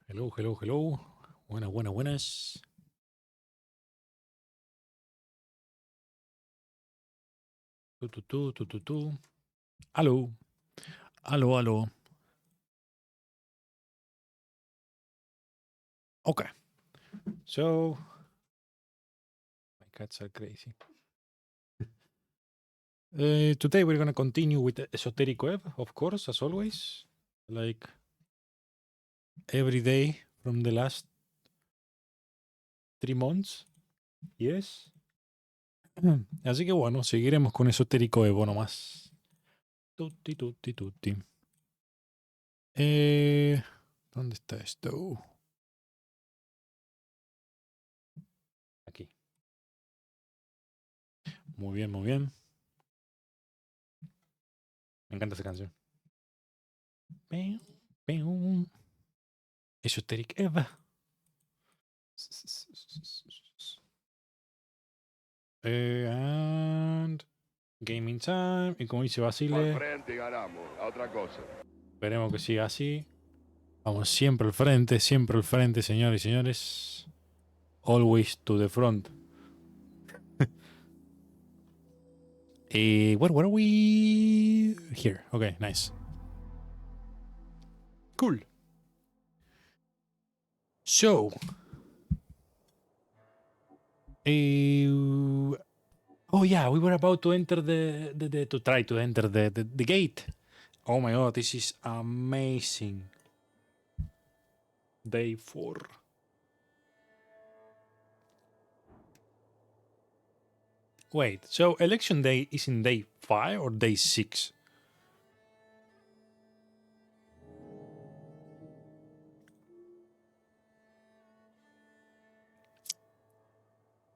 Hello, hello, hello. Buenas, buenas, buenas. Tu. Aló, aló, aló. Okay, so my cats are crazy. Today we're gonna continue with the Esoteric Ebb, of course, as always. Like every day from the last 3 months. Yes. Así que bueno, seguiremos con Esotérico Evo nomás. Tutti, tutti, tutti. ¿Dónde está esto? Aquí. Muy bien, muy bien. Me encanta esa canción. Pew, pew. Esoteric Ebb. And gaming time. Y como dice Basile, frente y ganamos, a otra cosa. esperemos que siga así. Vamos siempre al frente, señores y señores. Always to the front. Where were we? Here. Okay, nice. Cool. So, oh yeah, we were about to enter to try to enter the gate. Oh my god, this is amazing. Day 4. Wait, so election day is in day 5 or day 6?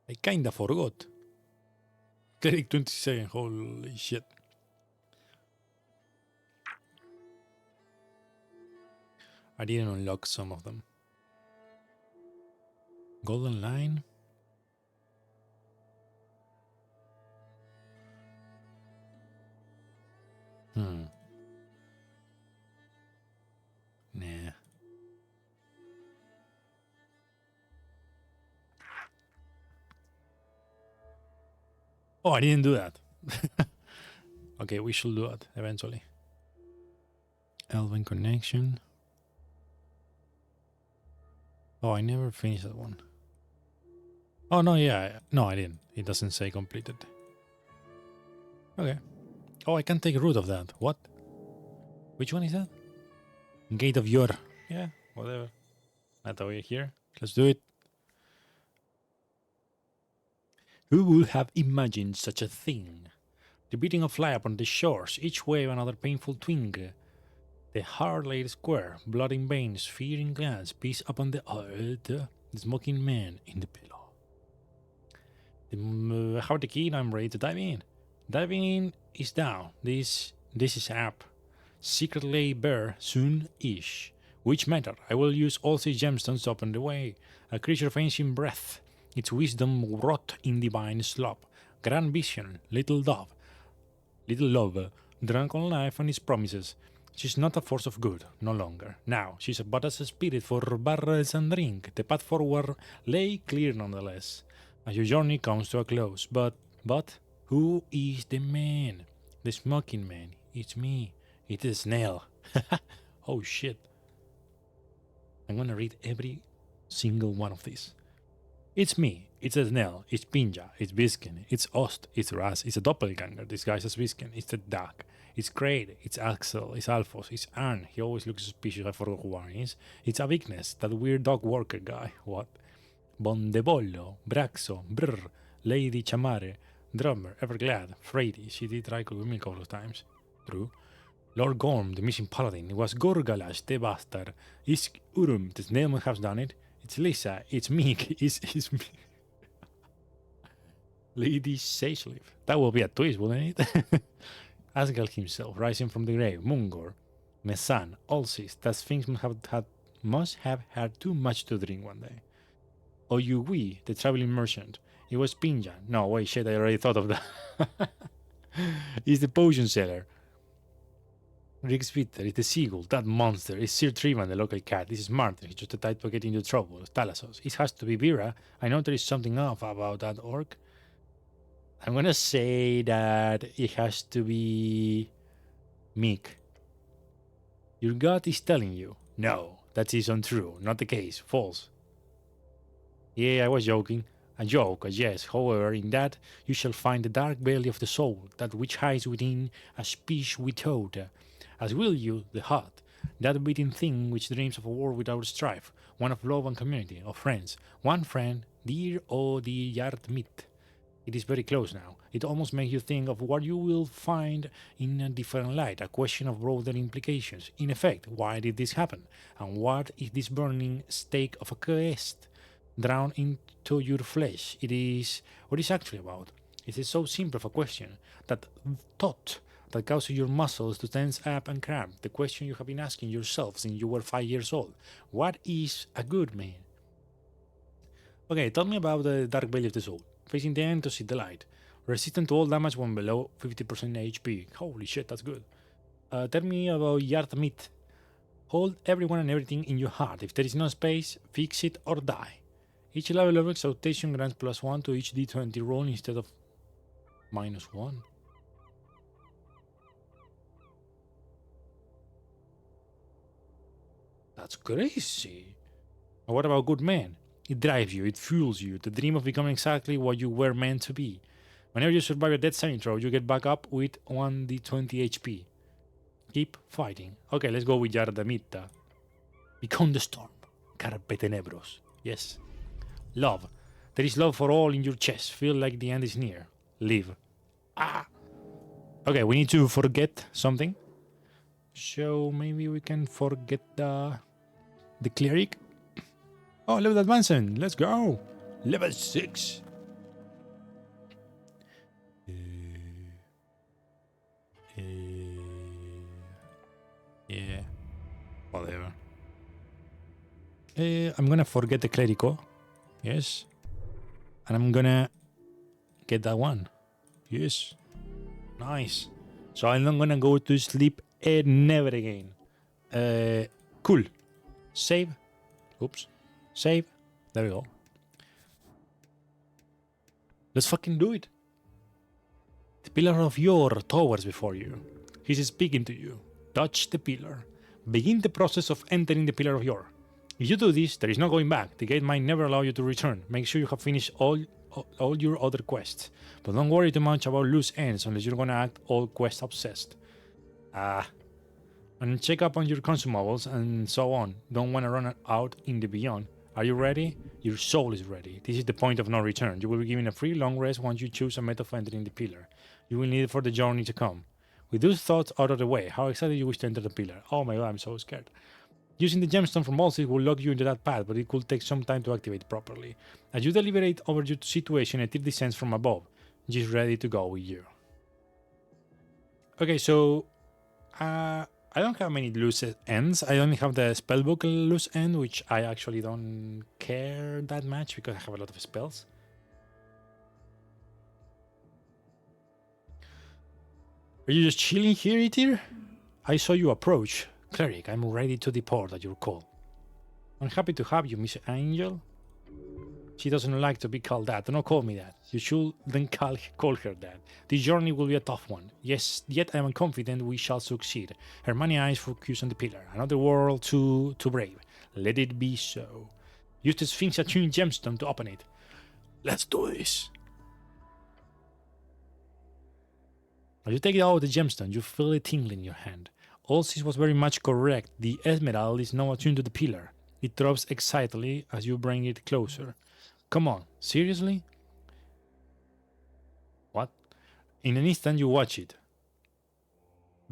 I kinda forgot. Cleric 27, holy shit. I didn't unlock some of them. Golden Line? Nah. Oh, I didn't do that. Okay, we should do it eventually. Elven Connection. Oh, I never finished that one. Oh, no, yeah. No, I didn't. It doesn't say completed. Okay. Oh, I can take root of that. What? Which one is that? Gate of Yor. Yeah, whatever. Not over here. Let's do it. Who would have imagined such a thing? The beating of life upon the shores, each wave another painful twinge. The heart laid square, blood in veins, fear in glance, peace upon the earth, the smoking man in the pillow. Have the key and I'm ready to dive in. Diving in is down. This is up. Secret lay bare soon-ish. Which matter? I will use all 6 gemstones to open the way. A creature faints in breath, its wisdom wrought in divine slop. Grand vision, little love, drunk on life and its promises. She's not a force of good, no longer. Now, she's but as a spirit for barrels and drink. The path forward lay clear nonetheless, as your journey comes to a close. But, who is the man? The smoking man. It's me. It is Snail. Oh shit. I'm gonna read every single one of these. It's me. It's a Snail. It's Pinja. It's Biskin. It's Ost. It's Raz. It's a doppelganger disguised as Biskin. It's the Duck. It's Kraid. It's Axel. It's Alphos. It's Arn. He always looks suspicious. I forgot who Arn is. It's Avignes, that weird dog worker guy. What? Bondebollo. Braxo. Brr. Lady Chamare. Drummer. Everglad. Frady. She did try with me a couple of times. True. Lord Gorm, the missing paladin. It was Gorgalash, the bastard. Isk Urum, the snail has done it. It's Lisa. It's Meek. It's me. Lady Sageleaf. That will be a twist, wouldn't it? Asgal himself, rising from the grave. Mungor. Mesan. Ulcis. That things must have had too much to drink one day. Oyugui, the traveling merchant. It was Pinja. No, wait, shit, I already thought of that. He's the potion seller. Rick's Peter is the seagull. That monster is Sir Trivan, the local cat. This is Martin. He's just a type to get into trouble. Thalasos. It has to be Vera. I know there is something off about that orc. I'm gonna say that it has to be Meek. Your gut is telling you. No, that is untrue. Not the case. False. Yeah, I was joking. A joke, yes. However, in that you shall find the dark belly of the soul, that which hides within a speech without, as will you, the heart, that beating thing which dreams of a world without strife, one of love and community, of friends. One friend, dear oh dear yard meet. It is very close now. It almost makes you think of what you will find in a different light, a question of broader implications. In effect, why did this happen? And what is this burning stake of a quest drawn into your flesh? It is what it's actually about. It is so simple of a question, that thought that causes your muscles to tense up and cramp. The question you have been asking yourself since you were 5 years old. What is a good man? Okay, tell me about the dark belly of the soul. Facing the end to see the light. Resistant to all damage when below 50% HP. Holy shit, that's good. Tell me about Yard Meat. Hold everyone and everything in your heart. If there is no space, fix it or die. Each level of exaltation grants +1 to each d20 roll instead of -1. That's crazy. But what about good men? It drives you, it fuels you, the dream of becoming exactly what you were meant to be. Whenever you survive a death saving throw, you get back up with 1d20 HP. Keep fighting. Okay, let's go with Yardamita. Become the storm. Carpe tenebros. Yes. Love. There is love for all in your chest. Feel like the end is near. Live. Ah! Okay, we need to forget something. So maybe we can forget the cleric. Oh, level advancing. Let's go. Level 6. Yeah. Whatever. I'm gonna forget the clerico. Yes. And I'm gonna get that one. Yes. Nice. So I'm not gonna go to sleep never again. Cool. Save. Oops. Save. There we go. Let's fucking do it. The pillar of Yor towers before you. He's speaking to you. Touch the pillar. Begin the process of entering the pillar of Yor. If you do this, there is no going back. The gate might never allow you to return. Make sure you have finished all your other quests. But don't worry too much about loose ends unless you're gonna act all quest obsessed. And check up on your consumables and so on. Don't wanna run out in the beyond. Are you ready? Your soul is ready. This is the point of no return. You will be given a free long rest once you choose a method of entering the pillar. You will need it for the journey to come. With those thoughts out of the way, how excited you wish to enter the pillar? Oh my god, I'm so scared. Using the gemstone from Balsis will lock you into that path, but it could take some time to activate properly. As you deliberate over your situation, a tip descends from above, just ready to go with you. Okay, so I don't have many loose ends. I only have the spellbook loose end, which I actually don't care that much because I have a lot of spells. Are you just chilling here, Itir? I saw you approach. Cleric, I'm ready to depart at your call. I'm happy to have you, Miss Angel. She doesn't like to be called that. Do not call me that. You should then call her that. This journey will be a tough one. Yes, yet I am confident we shall succeed. Her many eyes focus on the pillar. Another world to brave. Let it be so. Use the Sphinx attuned gemstone to open it. Let's do this. As you take out the gemstone, you feel it tingling in your hand. Alsis was very much correct. The emerald is now attuned to the pillar. It throbs excitedly as you bring it closer. Come on, seriously? What? In an instant you watch it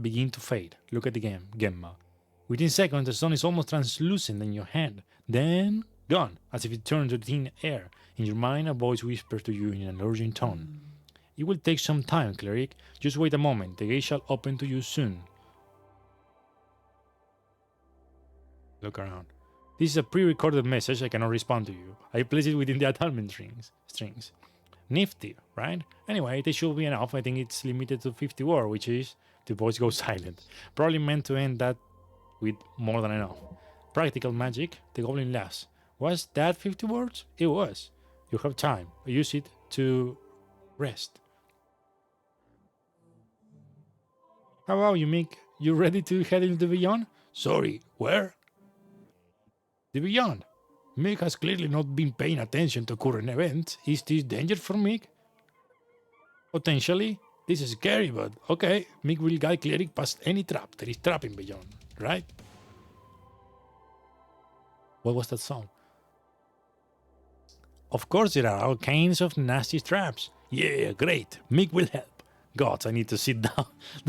begin to fade. Look at the gemma. Within seconds the stone is almost translucent in your hand. Then gone, as if it turned to thin air. In your mind a voice whispers to you in an urgent tone. It will take some time, cleric. Just wait a moment. The gate shall open to you soon. Look around. This is a pre-recorded message. I cannot respond to you. I place it within the attachment strings. Nifty, right? Anyway, this should be enough. I think it's limited to 50 words, which is The voice goes silent. Probably meant to end that with more than enough. Practical magic, the goblin laughs. Was that 50 words? It was. You have time. Use it to rest. How about you, Mick? You ready to head into the beyond? Sorry, where? The beyond. Mick has clearly not been paying attention to current events. Is this danger for Mick? Potentially. This is scary, but okay. Mick will guide cleric past any trap. There is trap in beyond, right? What was that song? Of course there are all kinds of nasty traps. Yeah, great. Mick will help. Gods, I need to sit down.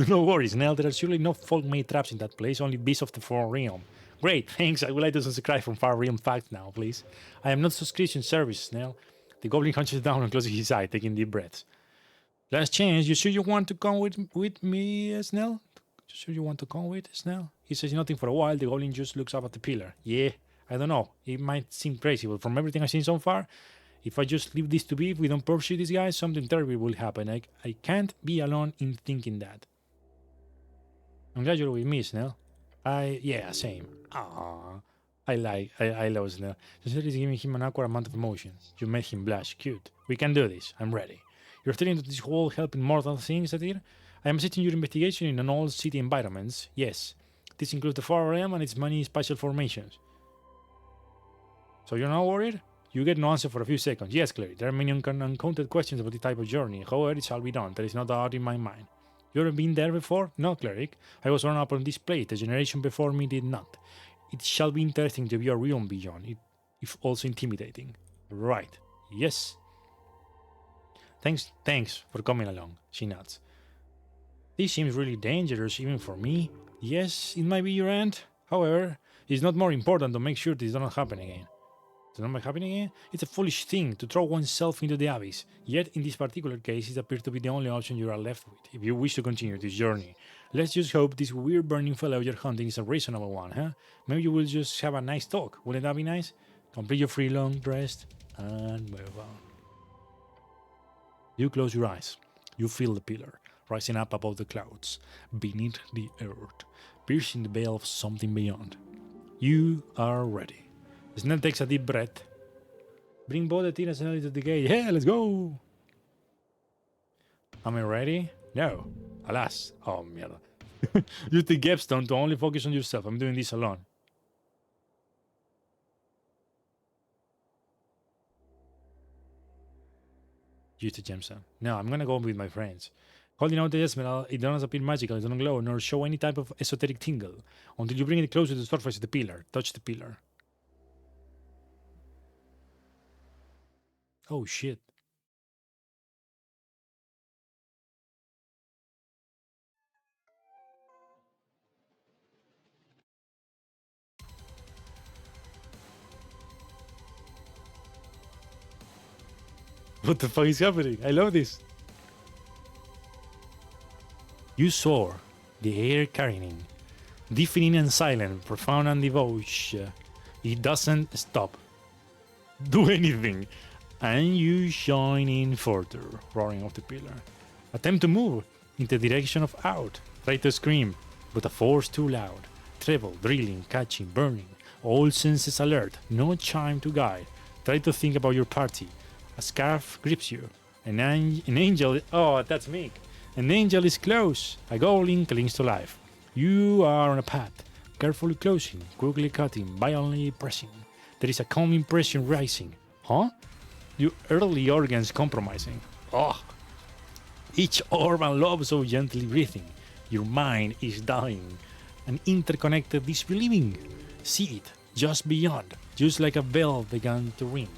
No worries, Nell. There are surely no folk-made traps in that place, only beasts of the Far Realm. Great, thanks. I would like to subscribe from Far Realm Facts now, please. I am not subscription service, Nell. The goblin hunches down and closes his eye, taking deep breaths. Last chance, you sure you want to come with me, Snell? You sure you want to come with, Snell? He says nothing for a while. The goblin just looks up at the pillar. Yeah, I don't know. It might seem crazy, but from everything I've seen so far, if I just leave this to be, if we don't pursue this guy, something terrible will happen. I can't be alone in thinking that. I'm glad you're with me, Snell. Yeah, same. Aww. I love Snell. Sincerely is giving him an awkward amount of emotion. You made him blush. Cute. We can do this. I'm ready. You're telling that this whole helping mortal thing, Satir? I am assisting your investigation in an old city environments. Yes. This includes the Far Realm and its many special formations. So you're not worried? You get no answer for a few seconds. Yes, Clary. There are many uncounted questions about this type of journey. However, it shall be done. There is no doubt in my mind. You ever been there before? No, cleric. I was run up on this place. The generation before me did not. It shall be interesting to be a realm beyond, if also intimidating. Right. Yes. Thanks for coming along, she nods. This seems really dangerous even for me. Yes, it might be your end. However, it's not more important to make sure this does not happen again. Does not happen again? It's a foolish thing to throw oneself into the abyss. Yet, in this particular case, it appears to be the only option you are left with, if you wish to continue this journey. Let's just hope this weird burning fellow you're hunting is a reasonable one, huh? Maybe you will just have a nice talk. Wouldn't that be nice? Complete your free long rest and move on. You close your eyes. You feel the pillar, rising up above the clouds, beneath the earth, piercing the veil of something beyond. You are ready. Snell takes a deep breath. Bring both the tin and Snell into the gate. Yeah, let's go! Am I ready? No. Alas. Oh, mierda. Use the Gapstone to only focus on yourself. I'm doing this alone. Use the gemstone. No, I'm gonna go with my friends. Holding out the Esmeralda, it does not appear magical, it does not glow, nor show any type of esoteric tingle. Until you bring it closer to the surface of the pillar. Touch the pillar. Oh shit. What the fuck is happening? I love this. You soar, the air carrying, deafening and silent, profound and devout. It doesn't stop. Do anything. And you join in further, roaring off the pillar. Attempt to move in the direction of out. Try to scream, but the force too loud. Treble, drilling, catching, burning. All senses alert, no chime to guide. Try to think about your party. A scarf grips you. An angel. Oh, that's me. An angel is close. A goblin clings to life. You are on a path, carefully closing, quickly cutting, violently pressing. There is a calm impression rising. Huh? Your earthly organs compromising. Oh. Each orb and lobe so gently breathing. Your mind is dying. An interconnected disbelieving. See it, just beyond, just like a bell began to ring.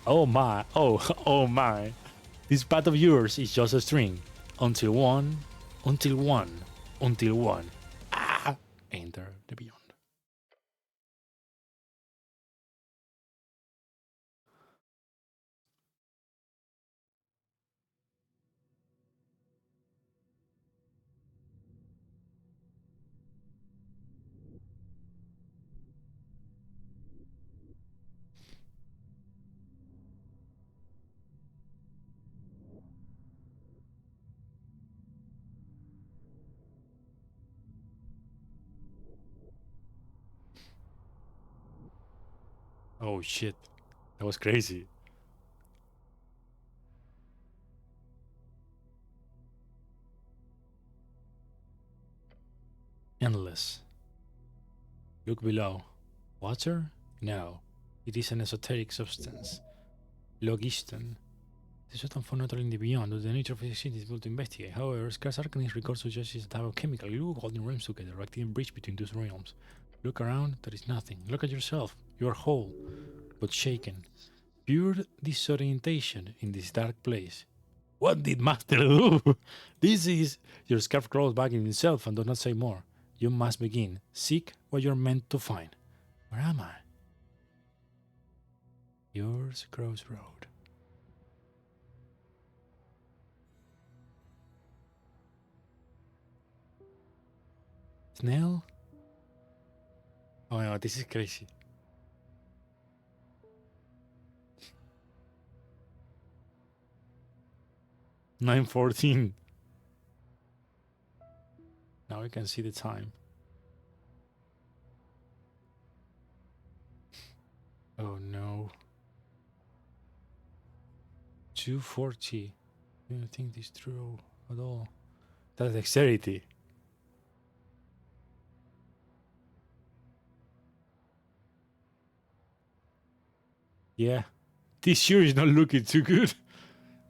Oh my, oh my. This path of yours is just a string. Until one. Ah! Enter the beyond. Oh shit. That was crazy. Endless. Look below. Water? No. It is an esoteric substance. Logiston. The Sultan found not only in the beyond, but the nature of physics is difficult to investigate. However, scarce arcanist records suggest it's a type of chemical glue holding realms together, acting a bridge between those realms. Look around, there is nothing. Look at yourself. You are whole, but shaken. Pure disorientation in this dark place. What did Master do? This is your scarf crawls back in itself and does not say more. You must begin. Seek what you're meant to find. Where am I? Yours crossroad. Snail? Oh my god, this is crazy. $9:14. Now we can see the time. Oh no. 2:40. I don't think this is true at all. That's dexterity. Yeah. This sure is not looking too good.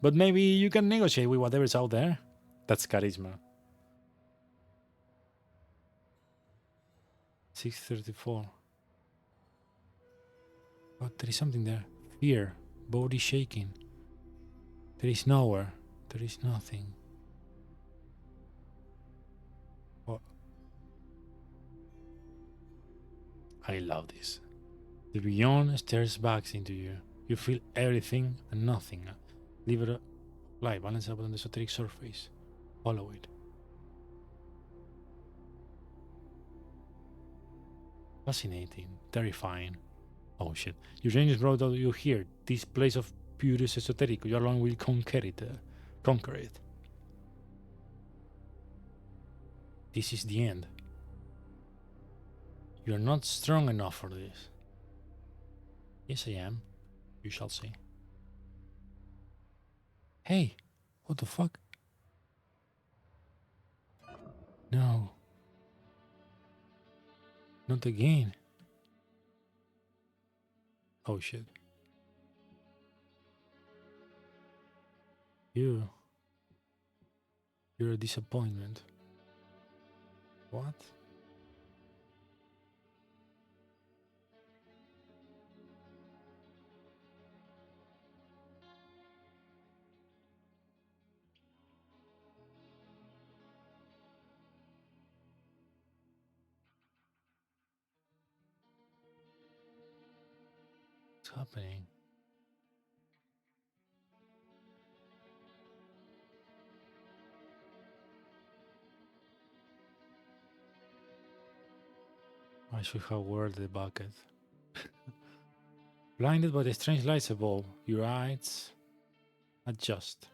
But maybe you can negotiate with whatever's out there. That's charisma. 6:34. Oh, there is something there. Fear. Body shaking. There is nowhere. There is nothing. What? I love this. The beyond stares back into you. You feel everything and nothing. Leave it light, balance up on the esoteric surface. Follow it. Fascinating. Terrifying. Oh shit. Your genius brought out you here. This place of purest esoteric. You alone will conquer it. Conquer it. This is the end. You're not strong enough for this. Yes, I am. You shall see. Hey, what the fuck? No. Not again. Oh shit. You. You're a disappointment. What? What's happening? I should have worn the bucket. Blinded by the strange lights above, your eyes adjust.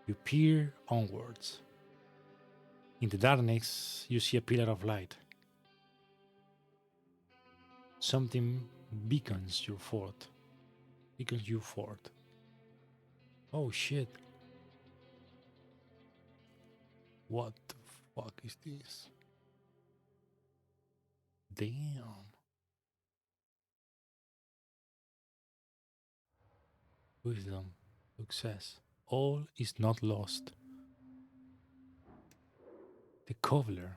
You peer onwards. In the darkness, you see a pillar of light. Something beacons you forth. Beacons you forth. Oh shit. What the fuck is this? Damn. Wisdom. Success. All is not lost. The cobbler.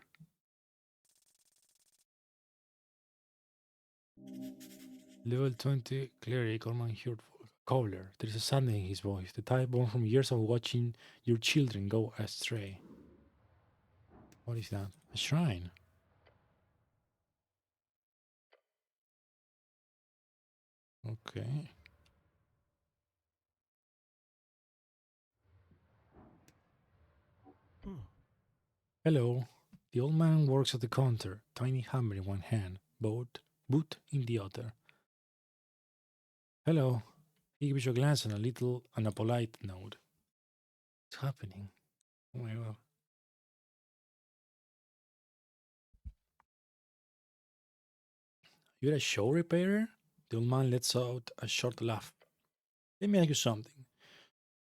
Level 20 cleric Orman Hurt cobbler. There is a sadness in his voice, the type born from years of watching your children go astray. What is that? A shrine. Okay. Hello. The old man works at the counter, tiny hammer in one hand, boot in the other. Hello. He gives you a glance and a polite note. What's happening? Oh my god. You're a show repairer? The old man lets out a short laugh. Let me ask you something.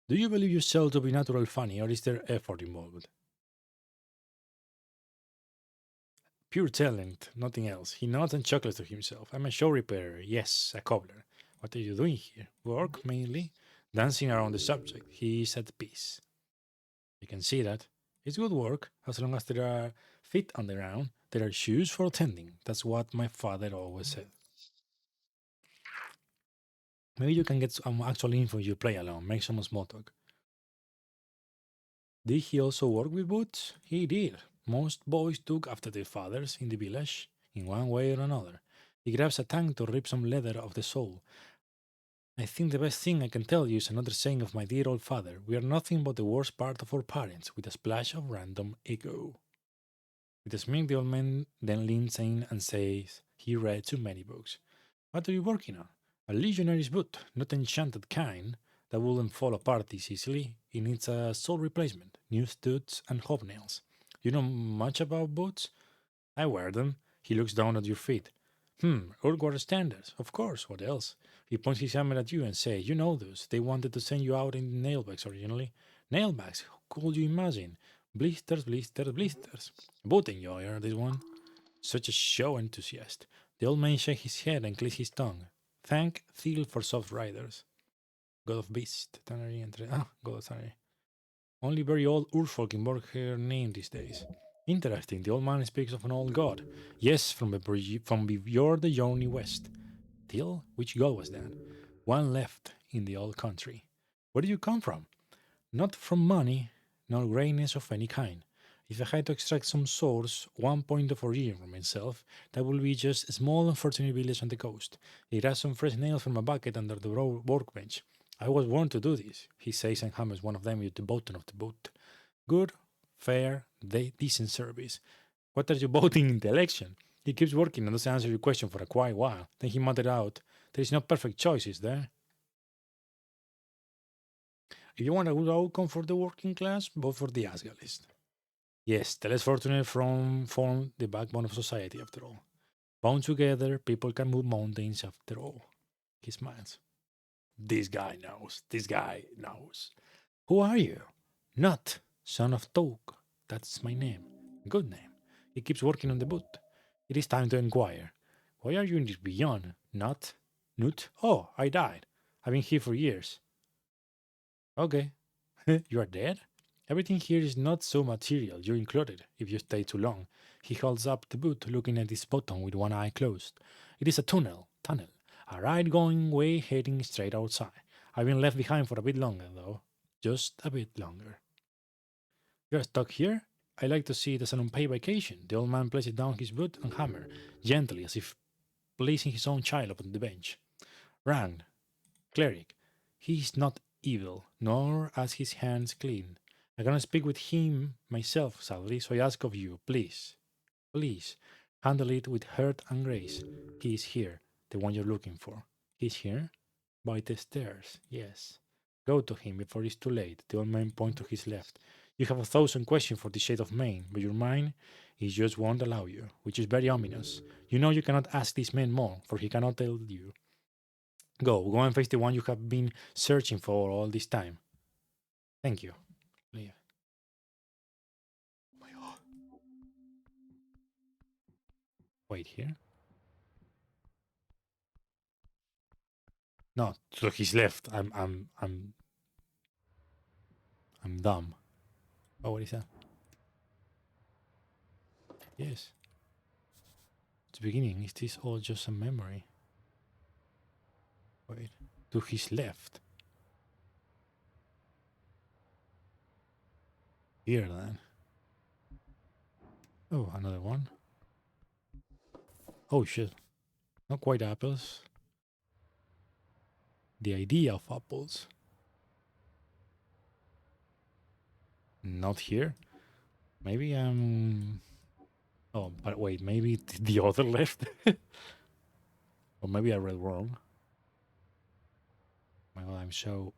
Do you believe yourself to be natural funny, or is there effort involved? Pure talent, nothing else. He nods and chuckles to himself. I'm a show repairer, yes, a cobbler. What are you doing here? Work, mainly. Dancing around the subject. He is at peace. You can see that. It's good work, as long as there are feet on the ground, there are shoes for attending. That's what my father always said. Maybe you can get some actual info you play along, make some small talk. Did he also work with boots? He did. Most boys took after their fathers in the village, in one way or another. He grabs a tank to rip some leather off the sole. I think the best thing I can tell you is another saying of my dear old father. We are nothing but the worst part of our parents, with a splash of random ego. With a smirk, the old man then leans in and says he read too many books. What are you working on? A legionary's boot, not enchanted kind, that wouldn't fall apart this easily. It needs a sole replacement, new studs and hobnails. You know much about boots? I wear them. He looks down at your feet. Urquhart standards, of course, what else? He points his hammer at you and says, you know those. They wanted to send you out in nailbags originally. Nailbags, how could you imagine? Blisters, blisters, blisters. Boot enjoyer, this one. Such a show enthusiast. The old man shakes his head and clicks his tongue. Thank Thiel for soft riders. God of Beast, Tannery, entre. God of Tannery. Only very old Urfolk invoke her name these days. Interesting, the old man speaks of an old god. Yes, from beyond the journey west. Till? Which god was that? One left in the old country. Where do you come from? Not from money, nor greatness of any kind. If I had to extract some source, one point of origin from myself, that would be just a small unfortunate village on the coast. He grabs some fresh nails from a bucket under the workbench. I was born to do this, he says and hammers one of them with the button of the boot. Good, fair, decent service. What are you voting in the election? He keeps working and doesn't answer your question for a quiet while. Then he muttered out, there is no perfect choice, is there? If you want a good outcome for the working class, vote for the Asga list. Yes, the less fortunate form the backbone of society after all. Bound together, people can move mountains after all. He smiles. This guy knows. This guy knows. Who are you? Not son of Toke. That's my name. Good name. He keeps working on the boot. It is time to inquire. Why are you in this beyond? Not? Nut? Oh, I died. I've been here for years. Okay. You are dead? Everything here is not so material, you included, if you stay too long. He holds up the boot, looking at his bottom with one eye closed. It is a tunnel. A ride going way heading straight outside. I've been left behind for a bit longer, though. Just a bit longer. You're stuck here? I like to see it as an unpaid vacation. The old man places down his boot and hammer, gently, as if placing his own child upon the bench. Rand, cleric, he is not evil, nor as his hands clean. I cannot speak with him myself, sadly, so I ask of you, please, handle it with hurt and grace. He is here, the one you're looking for. He's here? By the stairs, yes. Go to him before it's too late. The old man points to his left. You have 1,000 questions for the shade of mane, but your mind is just won't allow you, which is very ominous. You know you cannot ask this man more, for he cannot tell you. Go and face the one you have been searching for all this time. Thank you. Leave. Oh my god. Wait here. No, to his left. I'm dumb. Oh, what is that? Yes. At the beginning, is this all just a memory? Wait. To his left. Here then. Oh, another one. Oh shit. Not quite apples. The idea of apples. Not here. Maybe I'm. Oh, but wait, maybe the other left? Or maybe I read wrong. Well, I'm so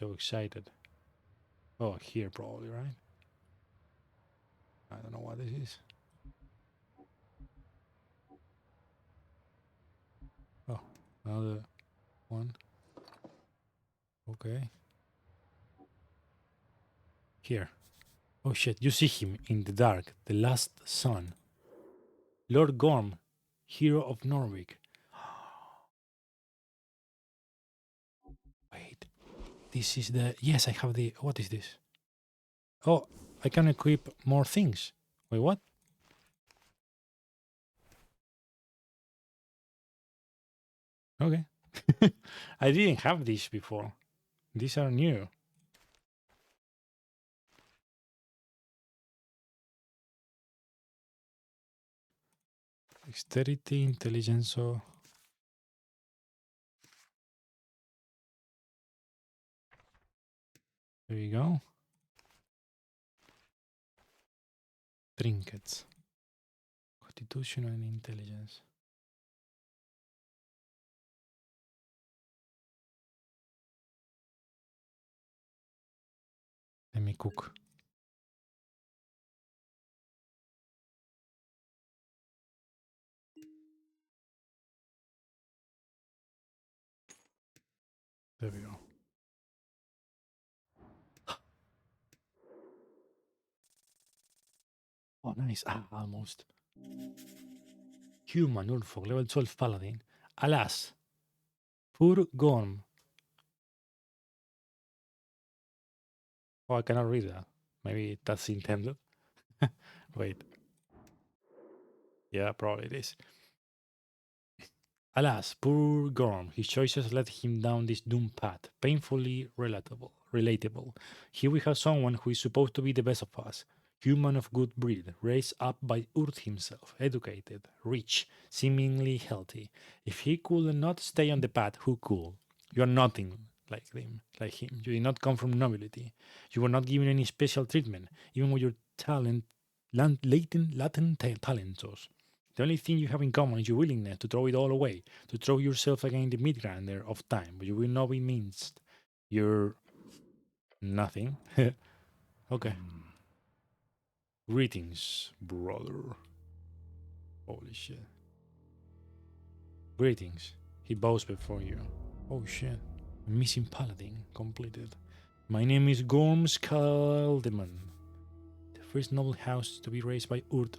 excited. Oh, here probably, right? I don't know what this is. Another one. Okay. Here. Oh shit, you see him in the dark, the last son. Lord Gorm, hero of Norwich. Wait, this is the... Yes, I have the... What is this? Oh, I can equip more things. Wait, what? Okay. I didn't have these before. These are new. Dexterity, intelligence, so... There you go. Trinkets. Constitution and intelligence. Let me cook. There we go. Oh, nice. Ah, almost. Human Urfolk, level 12 paladin. Alas, poor Gorm. Oh, I cannot read that. Maybe that's intended. Wait. Yeah, probably it is. Alas, poor Gorm, his choices led him down this doomed path, painfully relatable. Here we have someone who is supposed to be the best of us, human of good breed, raised up by Urt himself, educated, rich, seemingly healthy. If he could not stay on the path, who could? You are nothing like him. You did not come from nobility. You were not given any special treatment, even with your latent talentos. The only thing you have in common is your willingness to throw it all away, to throw yourself against the meat grinder of time, but you will not be minced. You're nothing. Okay. Greetings, brother. Holy shit. Greetings. He bows before you. Oh shit. Missing paladin completed. My name is Gorm Skaldeman, the first noble house to be raised by Urt.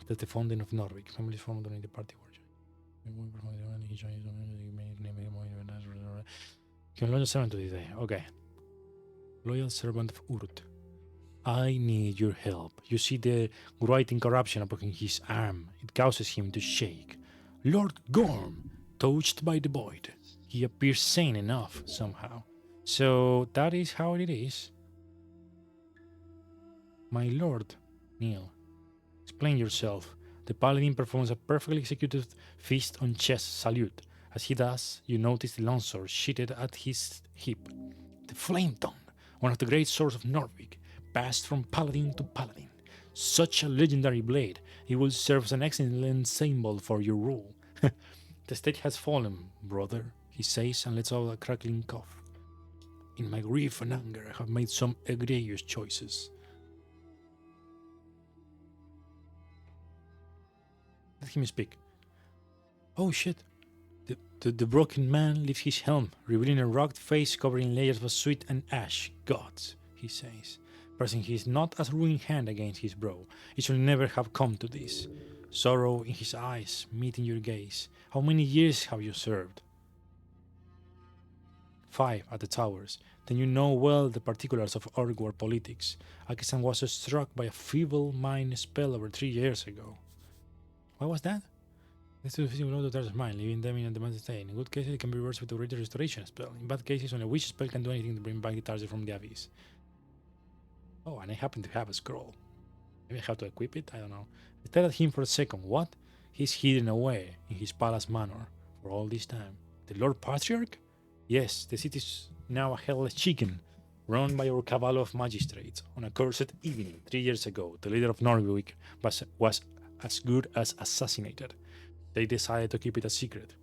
That's the founding of Norwich. Families formed during the party war. Loyal servant to this day. Okay. Loyal servant of Urt. I need your help. You see the growing corruption upon his arm. It causes him to shake. Lord Gorm, touched by the void. He appears sane enough somehow. So that is how it is. My lord, kneel. Explain yourself. The paladin performs a perfectly executed fist on chest salute. As he does, you notice the longsword sheathed at his hip. The flame tongue, one of the great swords of Norwich, passed from paladin to paladin. Such a legendary blade, it will serve as an excellent symbol for your rule. The state has fallen, brother, he says and lets out a crackling cough. In my grief and anger, I have made some egregious choices. Let him speak. Oh shit. The broken man lifts his helm, revealing a rugged face covering layers of sweat and ash. Gods, he says, pressing his not as ruined hand against his brow. It should never have come to this. Sorrow in his eyes, meeting your gaze. How many years have you served? 5 at the towers. Then you know well the particulars of Orgwar politics. Akisan was struck by a feeble mind spell over 3 years ago. What was that? This is below the Tartar's mind, leaving them in a demanded state. In good cases, it can be reversed with a greater restoration spell. In bad cases, only a wish spell can do anything to bring back the Tartar from the abyss. Oh, and I happen to have a scroll. Maybe I have to equip it? I don't know. I stared at him for a second. What? He's hidden away in his palace manor for all this time. The Lord Patriarch? Yes, the city is now a hellless chicken, run by our cabal of magistrates. On a cursed evening 3 years ago, the leader of Norwich was as good as assassinated. They decided to keep it a secret.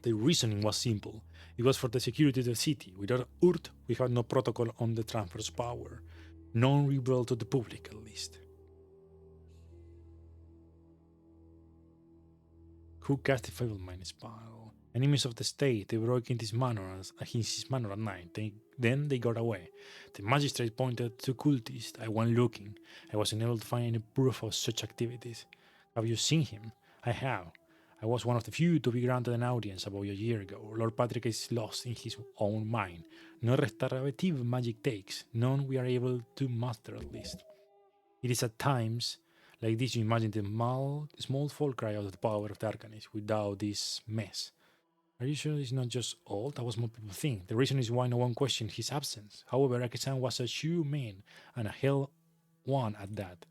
The reasoning was simple. It was for the security of the city. Without Urt, we had no protocol on the transfer's power. None revealed to the public, at least. Who cast the Fablemine spell? Enemies of the state, they broke into his manor at night. Then they got away. The magistrate pointed to cultists. I went looking. I was unable to find any proof of such activities. Have you seen him? I have. I was one of the few to be granted an audience about a year ago. Lord Patrick is lost in his own mind. No restorative magic takes. None we are able to master at least. It is at times like this you imagine the small folk cry out of the power of the Arcanist without this mess. Are you sure it's not just old? That was what people think. The reason is why no one questioned his absence. However, Akisan was a true man, and a hell one at that.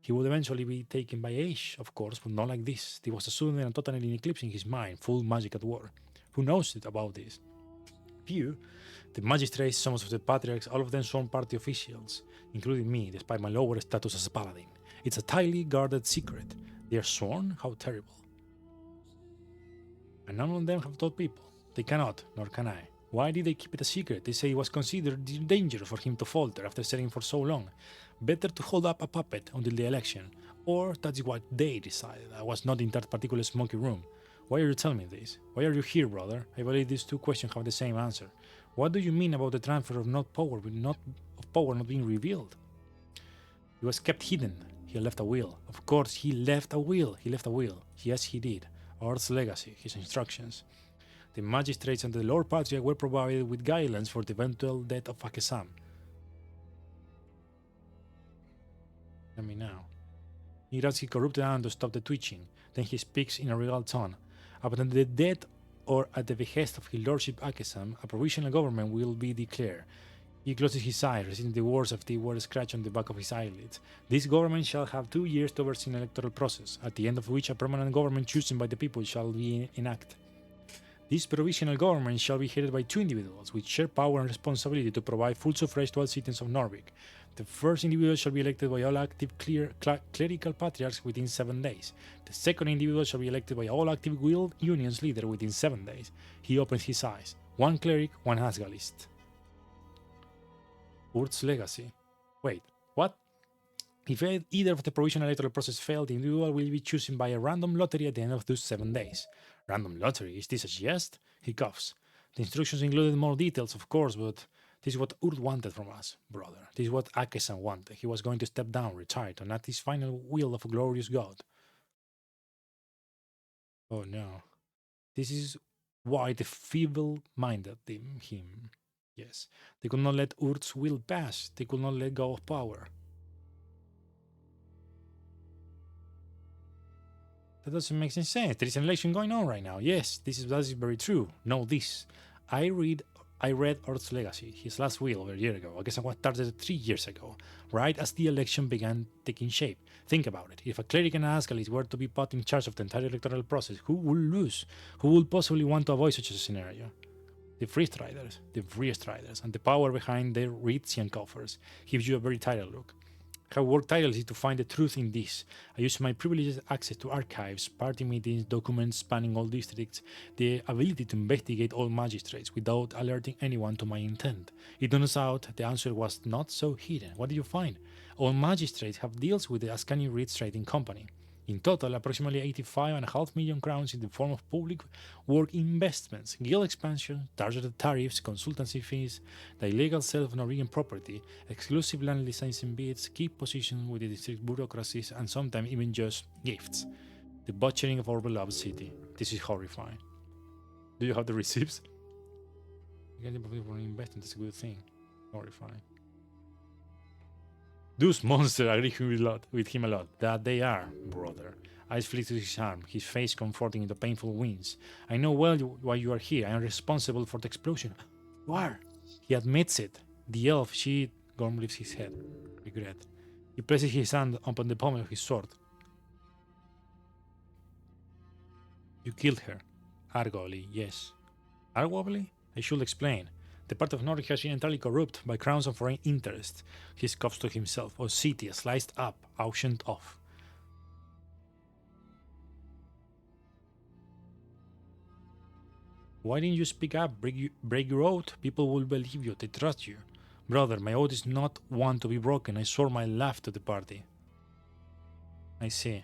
He would eventually be taken by age, of course, but not like this. There was a sudden and totally eclipse in his mind, full magic at work. Who knows about this? Few. The magistrates, some of the patriarchs, all of them sworn party officials, including me, despite my lower status as a paladin. It's a tightly guarded secret. They are sworn? How terrible. And none of them have told people. They cannot, nor can I. Why did they keep it a secret? They say it was considered dangerous for him to falter after serving for so long. Better to hold up a puppet until the election. Or that is what they decided. I was not in that particular smoky room. Why are you telling me this? Why are you here, brother? I believe these two questions have the same answer. What do you mean about the transfer of power not being revealed? It was kept hidden. He left a will. Of course, he left a will. Yes, he did. Earth's legacy, his instructions. The magistrates and the Lord Patriarch were provided with guidelines for the eventual death of Akesam. Let me now. He grabs his corrupted hand to stop the twitching. Then he speaks in a regal tone. Upon the death or at the behest of his lordship Akesam, a provisional government will be declared. He closes his eyes, reciting the words of the word scratched on the back of his eyelids. This government shall have 2 years to oversee an electoral process, at the end of which a permanent government chosen by the people shall be enacted. This provisional government shall be headed by 2 individuals, which share power and responsibility to provide full suffrage to all citizens of Norvik. The first individual shall be elected by all active clerical patriarchs within 7 days. The second individual shall be elected by all active guild unions leader within 7 days. He opens his eyes. 1 cleric, 1 Asgalist. Urt's legacy. Wait, what? If either of the provisional electoral process failed, the individual will be chosen by a random lottery at the end of those 7 days. Random lottery? Is this a jest? He coughs. The instructions included more details, of course, but this is what Urt wanted from us, brother. This is what Akesan wanted. He was going to step down, retire, to enact his final will of a glorious god. Oh no. This is why the feeble-minded him. Yes, they could not let Urt's will pass. They could not let go of power. That doesn't make any sense. There is an election going on right now. Yes, that is very true. Know this. I read Urt's legacy, his last will over a year ago. I guess I was started 3 years ago, right as the election began taking shape. Think about it. If a cleric and an Asgalis were to be put in charge of the entire electoral process, who would lose? Who would possibly want to avoid such a scenario? The freest riders, and the power behind their Ritzian coffers gives you a very tired look. I have worked tirelessly to find the truth in this. I use my privileged access to archives, party meetings, documents spanning all districts, the ability to investigate all magistrates without alerting anyone to my intent. It turns out the answer was not so hidden. What did you find? All magistrates have deals with the Ascani Ritz Trading Company. In total, approximately 85.5 million crowns in the form of public work investments, guild expansion, targeted tariffs, consultancy fees, the illegal sale of Norwegian property, exclusive land licensing bids, key positions with the district bureaucracies, and sometimes even just gifts. The butchering of our beloved city. This is horrifying. Do you have the receipts? Getting people for investing, that's a good thing. Horrifying. Those monsters agree with him a lot. That they are, brother. Eyes flick to his arm, his face comforting in the painful winds. I know well why you are here. I am responsible for the explosion. You are. He admits it. The elf, Gorm lifts his head. Regret. He places his hand upon the pommel of his sword. You killed her. Arguably, yes. Arguably? I should explain. The part of Norwich has been entirely corrupt by crowns of foreign interest. He scoffs to himself. A city sliced up, auctioned off. Why didn't you speak up? Break your oath? People will believe you. They trust you. Brother, my oath is not one to be broken. I swore my life to the party. I see.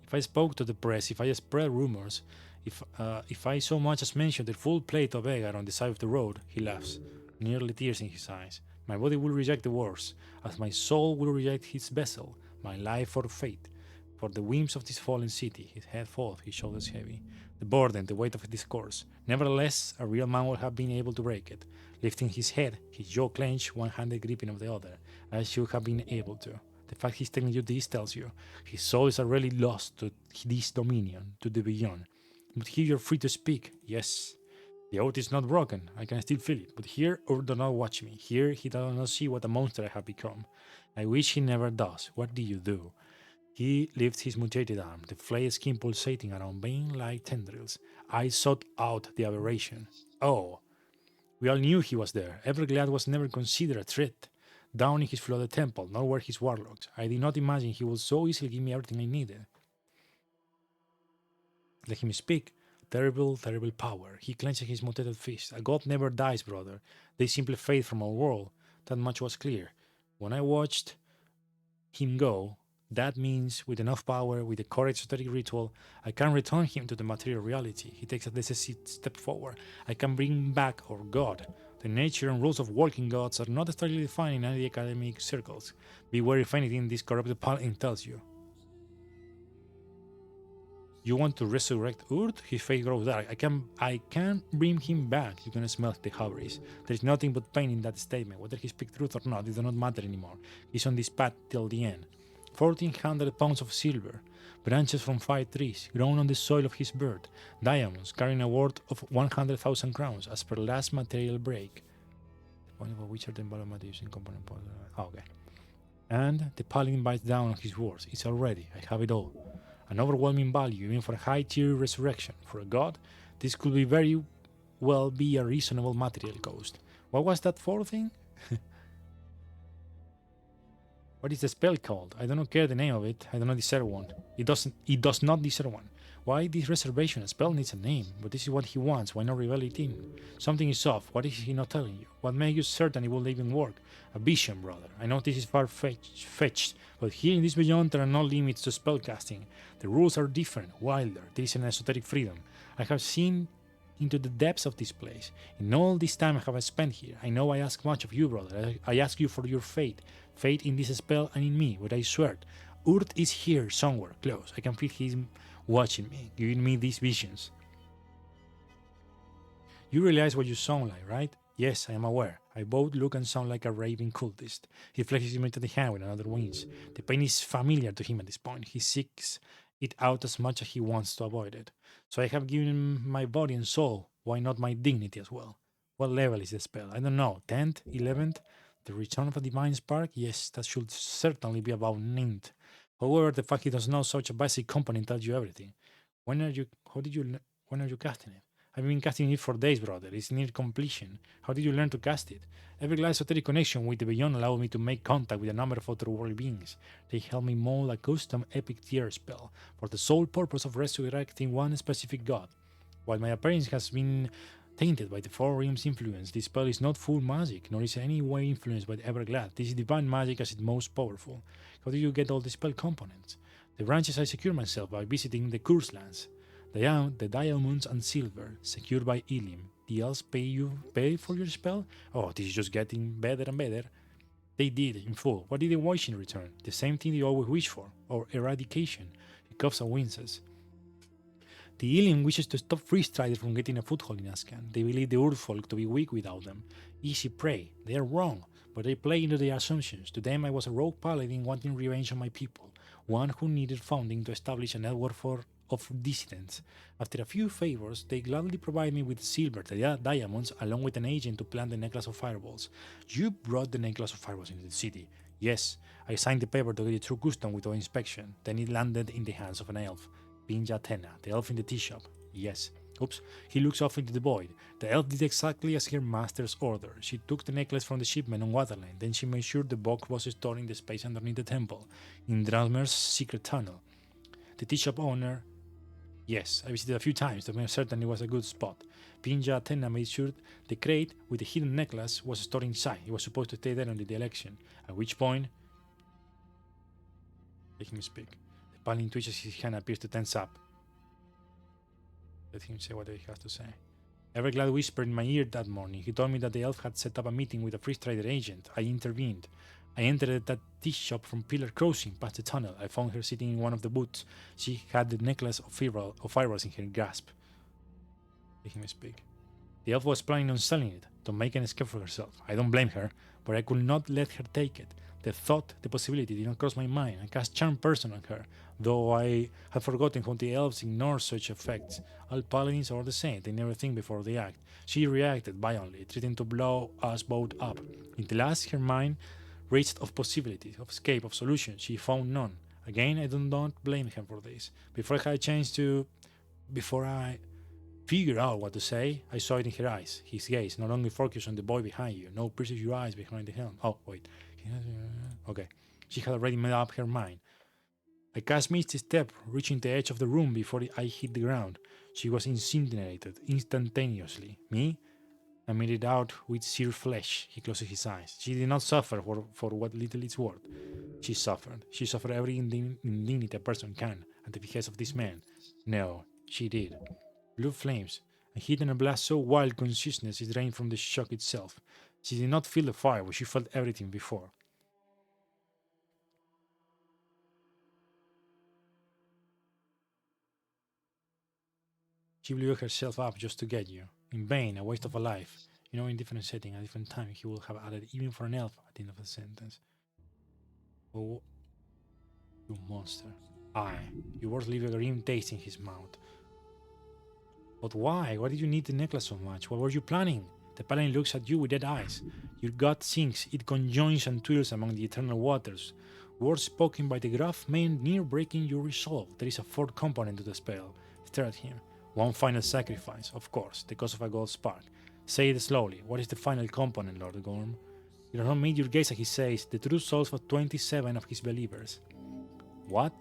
If I spoke to the press, if I spread rumors, If I so much as mention the full plate of agar on the side of the road, he laughs, nearly tears in his eyes. My body will reject the words, as my soul will reject his vessel, my life for fate. For the whims of this fallen city, his head falls, his shoulders heavy. The burden, the weight of his discourse. Nevertheless, a real man would have been able to break it. Lifting his head, his jaw clenched, one hand gripping of the other. I should have been able to. The fact he's telling you this tells you his soul is already lost to this dominion, to the beyond. But here you're free to speak. Yes, the oath is not broken. I can still feel it. But here, Ur does not watch me. Here, he does not see what a monster I have become. I wish he never does. What do you do? He lifts his mutated arm, the flayed skin pulsating around vein like tendrils. I sought out the aberration. Oh, we all knew he was there. Everglad was never considered a threat. Down in his flooded temple, nor were his warlocks. I did not imagine he would so easily give me everything I needed. Let him speak. Terrible, terrible power. He clenched his mutated fist. A god never dies, brother. They simply fade from our world. That much was clear. When I watched him go, that means with enough power, with the correct esoteric ritual, I can return him to the material reality. He takes a decisive step forward. I can bring back our god. The nature and rules of working gods are not strictly defined in any academic circles. Beware if anything this corrupted paladin tells you. You want to resurrect Urt? His face grows dark. I can bring him back. You can smell the hubris. There is nothing but pain in that statement. Whether he speaks truth or not, it does not matter anymore. He's on this path till the end. 1,400 pounds of silver, branches from 5 trees, grown on the soil of his birth, diamonds carrying a worth of 100,000 crowns as per last material break. One of which are the environment using component. Okay. And the paladin bites down on his words. It's already. I have it all. An overwhelming value, even for a high-tier resurrection. For a god, this could be very well be a reasonable material cost. What was that fourth thing? What is the spell called? I don't care the name of it. I do not deserve one. It does not deserve one. Why this reservation? A spell needs a name, but this is what he wants. Why not reveal it in? Something is off. What is he not telling you? What makes you certain it will even work? A vision, brother. I know this is far-fetched, but here in this beyond there are no limits to spellcasting. The rules are different, wilder. There is an esoteric freedom. I have seen into the depths of this place. In all this time I have spent here, I know I ask much of you, brother. I ask you for your faith in this spell and in me, but I swear, Urt is here somewhere, close. I can feel him watching me, giving me these visions. You realize what you sound like, right? Yes, I am aware. I both look and sound like a raving cultist. He flexes his the hand with another wince. The pain is familiar to him at this point. He seeks it out as much as he wants to avoid it. So I have given him my body and soul. Why not my dignity as well? What level is the spell? I don't know. 10th? 11th? The return of a divine spark? Yes, that should certainly be about 9th. However, the fact he does know such a basic component tells you everything. When are you casting it? I've been casting it for days, brother. It's near completion. How did you learn to cast it? Every glass esoteric connection with the beyond allowed me to make contact with a number of otherworldly beings. They helped me mold a custom epic tier spell for the sole purpose of resurrecting one specific god. While my appearance has been tainted by the Four Realms influence, this spell is not full magic, nor is it any way influenced by the Everglad. This is divine magic as its most powerful. How do you get all the spell components? The branches I secure myself by visiting the Curse Lands. The diamonds and silver, secured by Elim. The elves pay for your spell? Oh, this is just getting better and better. They did, in full. What did they wish in return? The same thing they always wish for, or eradication. He coughs and winces. The Elim wishes to stop freestriders from getting a foothold in Ascan. They believe the Urfolk to be weak without them. Easy prey. They are wrong, but they play into their assumptions. To them I was a rogue paladin wanting revenge on my people, one who needed funding to establish a network of dissidents. After a few favors, they gladly provide me with silver, diamonds, along with an agent to plant the necklace of fireballs. You brought the necklace of fireballs into the city. Yes, I signed the paper to get it through custom without inspection. Then it landed in the hands of an elf. Pinja Tena, the elf in the tea shop. Yes. Oops. He looks off into the void. The elf did exactly as her master's order. She took the necklace from the shipment on Waterline. Then she made sure the box was stored in the space underneath the temple, in Drasmer's secret tunnel. The tea shop owner... Yes, I visited a few times to make certain it was a good spot. Pinja Tena made sure the crate with the hidden necklace was stored inside. It was supposed to stay there until the election, at which point... Let him speak. The paladin twitches his hand and appears to tense up. Let him say what he has to say. Everglad whispered in my ear that morning. He told me that the elf had set up a meeting with a free trader agent. I intervened. I entered that tea shop from Pillar Crossing past the tunnel. I found her sitting in one of the booths. She had the necklace of fireballs in her grasp. Let him speak. The elf was planning on selling it to make an escape for herself. I don't blame her, but I could not let her take it. The thought, the possibility did not cross my mind. I cast Charm Person on her, though I had forgotten how the elves ignore such effects. All paladins are the same, they never think before they act. She reacted violently, threatening to blow us both up. In the last, her mind raged of possibilities, of escape, of solutions. She found none. Again, I do not blame her for this. Before I figure out what to say, I saw it in her eyes. His gaze not only focused on the boy behind you, no, pierces your eyes behind the helm. Oh, wait. Okay. She had already made up her mind. I cast Misty Step, reaching the edge of the room before I hit the ground. She was incinerated instantaneously. Me? I made it out with seared flesh. He closed his eyes. She did not suffer for what little it's worth. She suffered. She suffered every indignity a person can at the behest of this man. No, she did. Blue flames, and hidden a blast so wild consciousness is drained from the shock itself. She did not feel the fire, but she felt everything before. She blew herself up just to get you. In vain, a waste of a life. You know, in different setting, a different time, he would have added even for an elf at the end of the sentence. Oh, you monster. Aye, your words leave a grim taste in his mouth. But why? Why did you need the necklace so much? What were you planning? The paladin looks at you with dead eyes. Your gut sinks, it conjoins and twirls among the eternal waters. Words spoken by the gruff man near breaking your resolve. There is a fourth component to the spell. Stare at him. One final sacrifice, of course, the cost of a gold spark. Say it slowly. What is the final component, Lord Gorm? You don't meet your gaze as he says, the true souls of 27 of his believers. What?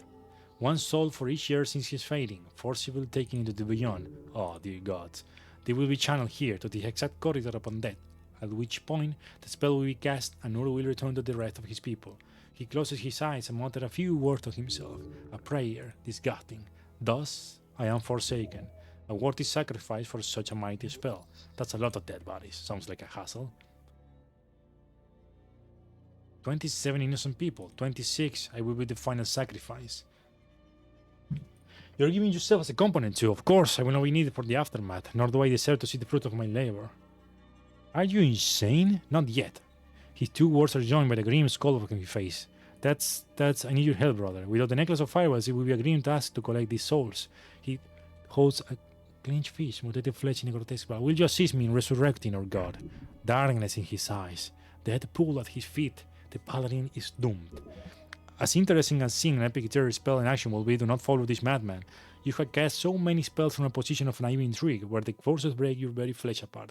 One soul for each year since his fading, forcibly taken into the beyond. Oh, dear gods. They will be channeled here to the exact corridor upon death, at which point the spell will be cast and Ur will return to the rest of his people. He closes his eyes and mutters a few words to himself, a prayer, disgusting. Thus, I am forsaken. A worthy sacrifice for such a mighty spell. That's a lot of dead bodies. Sounds like a hassle. 27 innocent people. 26, I will be the final sacrifice. You're giving yourself as a component too. Of course, I will not be needed for the aftermath, nor do I deserve to see the fruit of my labor. Are you insane? Not yet. His two words are joined by the grim skull of his face. That's, I need your help, brother. Without the necklace of fireballs, it will be a grim task to collect these souls. He holds a clenched fist, mutated flesh in a grotesque blood. Will you assist me in resurrecting our god? Darkness in his eyes. Death pool at his feet. The paladin is doomed. As interesting as seeing an epic terror spell in action will be, do not follow this madman. You have cast so many spells from a position of naive intrigue, where the forces break your very flesh apart.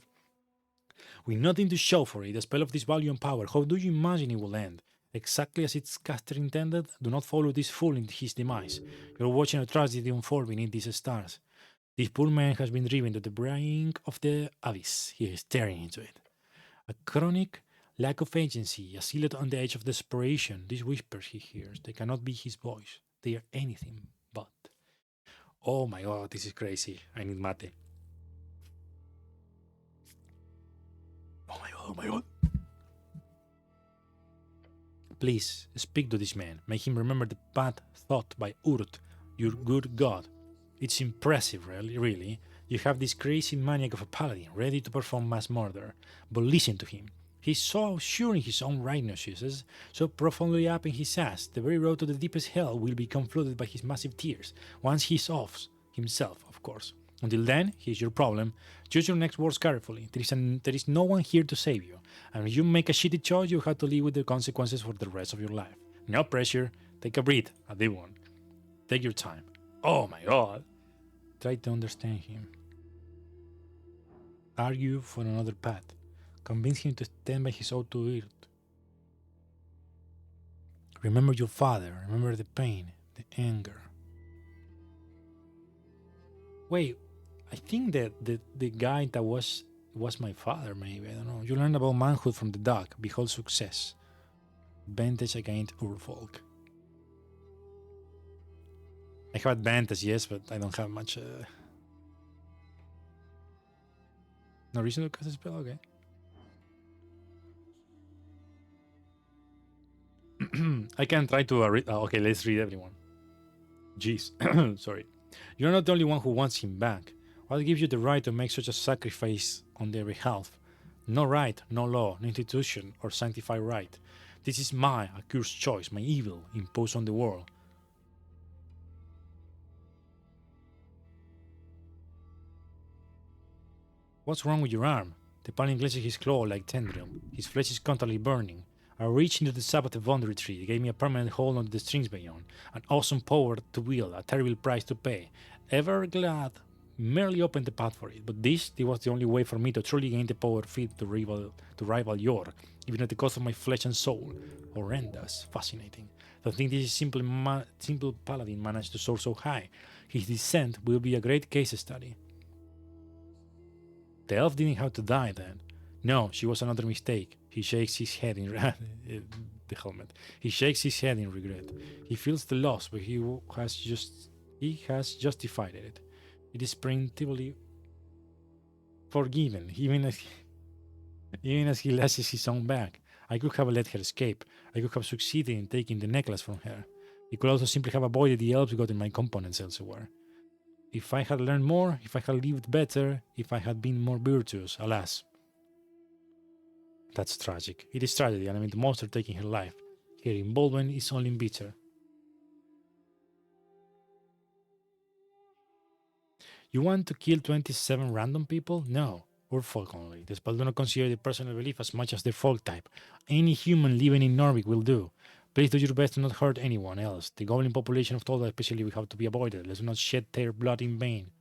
With nothing to show for it, a spell of this value and power, how do you imagine it will end? Exactly as its caster intended? Do not follow this fool in his demise. You're watching a tragedy unfold beneath these stars. This poor man has been driven to the brink of the abyss. He is staring into it. A chronic lack of agency, a silhouette on the edge of desperation. These whispers he hears, they cannot be his voice. They are anything but. Oh my god, this is crazy. I need mate. Oh my god, oh my god. Please, speak to this man. Make him remember the path thought by Urt, your good god. It's impressive, really. You have this crazy maniac of a paladin, ready to perform mass murder. But listen to him. He's so sure in his own righteousness, so profoundly up in his ass, the very road to the deepest hell will become flooded by his massive tears, once he's off himself, of course. Until then, here's your problem. Choose your next words carefully. There is no one here to save you, and if you make a shitty choice, you have to live with the consequences for the rest of your life. No pressure. Take a breath, a deep one. Take your time. Oh my god. Try to understand him. Argue for another path. Convince him to stand by his oath to Earth. Remember your father. Remember the pain, the anger. Wait, I think that the guy that was my father, maybe. I don't know. You learn about manhood from the dog. Behold success. Advantage against Urfolk. I have advantage, yes, but I don't have much. No reason to cast a spell? Okay. I can try to read. Okay, let's read everyone. Jeez. Sorry. You're not the only one who wants him back. What gives you the right to make such a sacrifice on their behalf? No right, no law, no institution, or sanctified right. This is my accursed choice, my evil, imposed on the world. What's wrong with your arm? The paladin glances his claw like tendril. His flesh is constantly burning. I reached into the sap of the boundary tree. It gave me a permanent hold on the strings beyond. An awesome power to wield, a terrible price to pay. Ever glad, merely opened the path for it. But this was the only way for me to truly gain the power fit to rival York, even at the cost of my flesh and soul. Horrendous, fascinating. To think this simple paladin managed to soar so high. His descent will be a great case study. The elf didn't have to die then. No, she was another mistake. He shakes his head in the helmet. He shakes his head in regret. He feels the loss, but he has justified it. It is preemptively forgiven, even as he lashes his own back. I could have let her escape. I could have succeeded in taking the necklace from her. He could also simply have avoided the elves gotten my components elsewhere. If I had learned more, if I had lived better, if I had been more virtuous, alas. That's tragic. It is tragedy, and I mean the monster taking her life. Her involvement is only bitter. You want to kill 27 random people? No. Or folk only. The spell do not consider the personal belief as much as their folk type. Any human living in Norwich will do. Please do your best to not hurt anyone else. The goblin population of Tolda especially will have to be avoided. Let's not shed their blood in vain.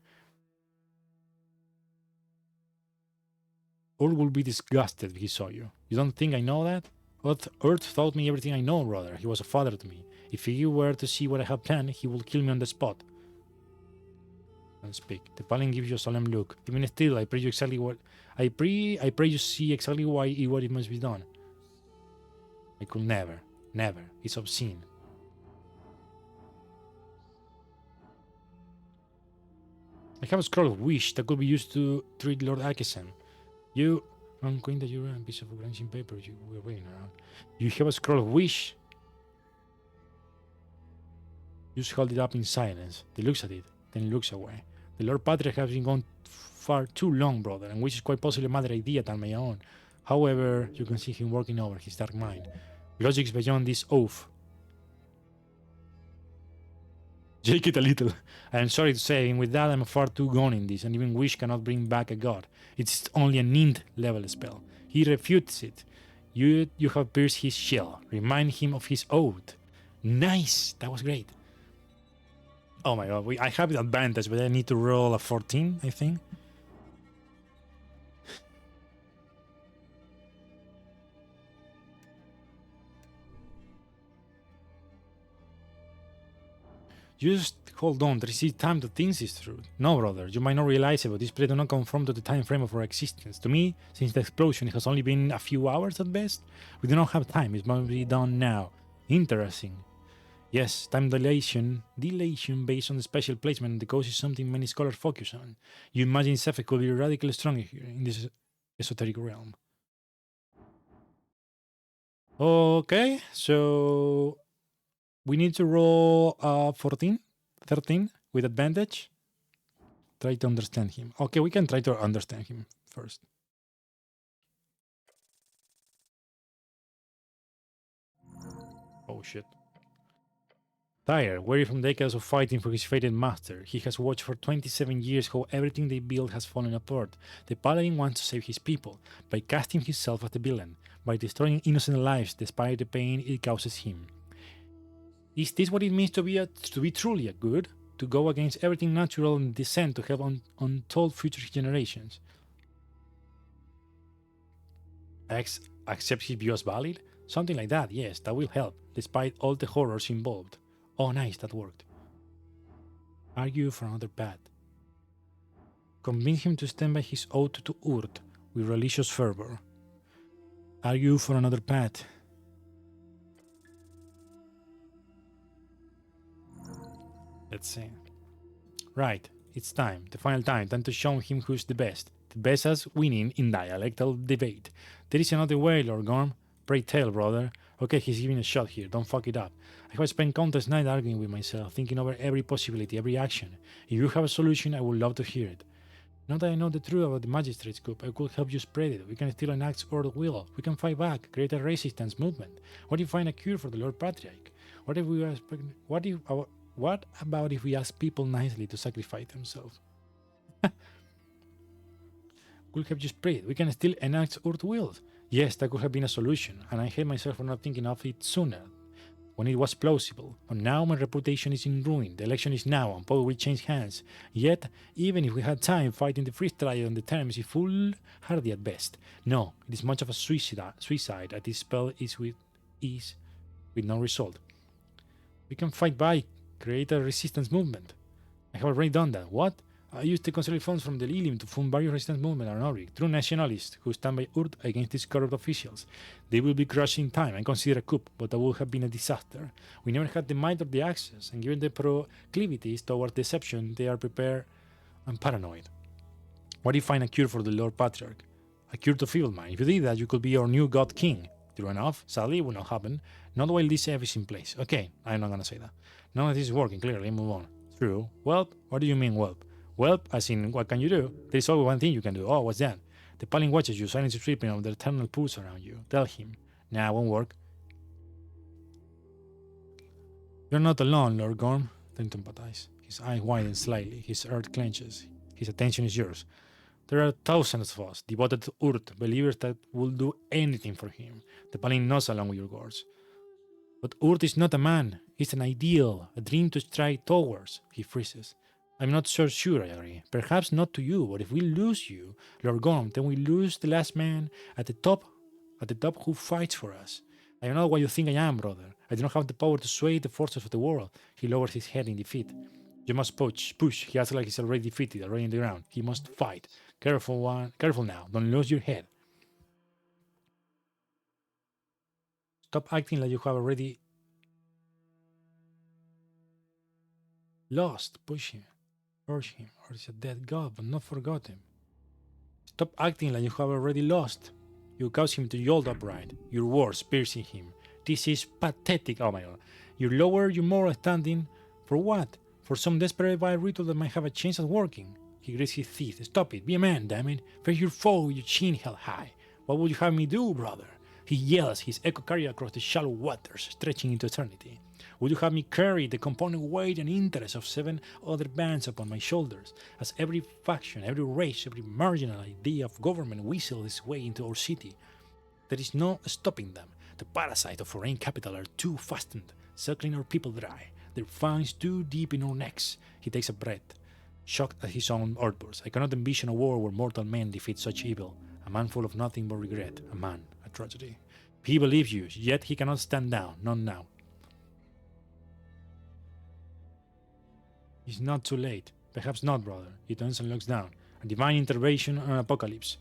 Earth will be disgusted if he saw you. You don't think I know that? Earth taught me everything I know, brother. He was a father to me. If he were to see what I have planned, he will kill me on the spot. Don't speak. The paladin gives you a solemn look. Even still, I pray you exactly what I pray you see exactly what it must be done. I could never. It's obscene. I have a scroll of wish that could be used to treat Lord Akesen. You, I'm going that you're a piece of branching paper you were waiting around. You have a scroll of wish. Just hold it up in silence. He looks at it, then looks away. The Lord Patriarch has been gone far too long, brother, and which is quite possibly a matter idea than my own. However, you can see him working over his dark mind. Logic's beyond this oath. Jake it a little. I am sorry to say, and with that I'm far too gone in this, and even wish cannot bring back a god. It's only an int level spell. He refutes it. You have pierced his shell. Remind him of his oath. Nice! That was great. Oh my god, I have the advantage, but I need to roll a 14, I think. Just hold on, there is time to think this through. No, brother, you might not realize it, but this play does not conform to the time frame of our existence. To me, since the explosion, it has only been a few hours at best. We do not have time, it must be done now. Interesting. Yes, time dilation based on the special placement on the coast is something many scholars focus on. You imagine its effect could be radically stronger here in this esoteric realm. Okay, so we need to roll 13 with advantage. Try to understand him. Okay, we can try to understand him first. Oh shit. Tired, weary from decades of fighting for his fated master, he has watched for 27 years how everything they built has fallen apart. The paladin wants to save his people, by casting himself as the villain, by destroying innocent lives despite the pain it causes him. Is this what it means to be truly a good? To go against everything natural and descend to help untold future generations? Accept his view as valid? Something like that, yes, that will help, despite all the horrors involved. Oh nice, that worked. Argue for another path. Convince him to stand by his oath to Urt with religious fervor. Argue for another path. Let's see. Right, it's time, the final time to show him who's the best. best as winning in dialectal debate. There is another way, Lord Gorm. Pray tell, brother. Okay, he's giving a shot here. Don't fuck it up. I have spent countless nights arguing with myself, thinking over every possibility, every action. If you have a solution, I would love to hear it. Now that I know the truth about the magistrate's coup, I could help you spread it. We can still enact Earth will. We can fight back, create a resistance movement. What if you find a cure for the Lord Patriarch? What about if we ask people nicely to sacrifice themselves? Could help you spread it. We can still enact Earth will. Yes, that could have been a solution, and I hate myself for not thinking of it sooner, when it was plausible. But now my reputation is in ruin. The election is now, and power will change hands. Yet, even if we had time, fighting the freestyle on the terms is foolhardy at best. No, it is much of a suicide at this spell is with no result. We can fight by, create a resistance movement. I have already done that. What? I used to consolidate funds from the Lilium to fund various resistance movements are Nordic, true nationalists who stand by Urd against these corrupt officials. They will be crushed in time. I consider a coup, but that would have been a disaster. We never had the might or the access, and given the proclivities toward deception, they are prepared and paranoid. What if you find a cure for the Lord Patriarch? A cure to feeble mind. If you did that, you could be our new God King. True enough, sadly, it will not happen. Not while this Ebb is in place. Okay, I'm not gonna say that. None of this is working, clearly, move on. True. Well, what do you mean, well? Well, as in, what can you do? There is only one thing you can do. Oh, what's that? The Palin watches you, silently stripping of the eternal pulse around you. Tell him. Nah, won't work. You're not alone, Lord Gorm. Trying to empathize. His eyes widen slightly. His earth clenches. His attention is yours. There are thousands of us, devoted to Urd, believers that will do anything for him. The Palin knows along with your gods. But Urd is not a man. It's an ideal, a dream to strive towards. He freezes. I'm not so sure, I agree. Perhaps not to you, but if we lose you, Lord Gorm, then we lose the last man at the top who fights for us. I am not what you think I am, brother. I do not have the power to sway the forces of the world. He lowers his head in defeat. You must push. He acts like he's already defeated, already on the ground. He must fight. Careful now. Don't lose your head. Stop acting like you have already lost. Push him. Urge him, or is a dead god, but not forgotten. Stop acting like you have already lost. You cause him to yield upright, your words piercing him. This is pathetic, oh my god. You lower your moral standing for what? For some desperate vile ritual that might have a chance at working. He grits his teeth. Stop it, be a man, damn it. Face your foe with your chin held high. What would you have me do, brother? He yells, his echo carried across the shallow waters, stretching into eternity. Would you have me carry the component weight and interest of 7 other bands upon my shoulders, as every faction, every race, every marginal idea of government whistles its way into our city? There is no stopping them. The parasites of foreign capital are too fastened, circling our people dry, their fangs too deep in our necks. He takes a breath, shocked at his own outburst. I cannot envision a war where mortal men defeat such evil, a man full of nothing but regret, a man, a tragedy. He believes you, yet he cannot stand down, not now. It's not too late. Perhaps not, brother. He turns and looks down. A divine intervention or an apocalypse.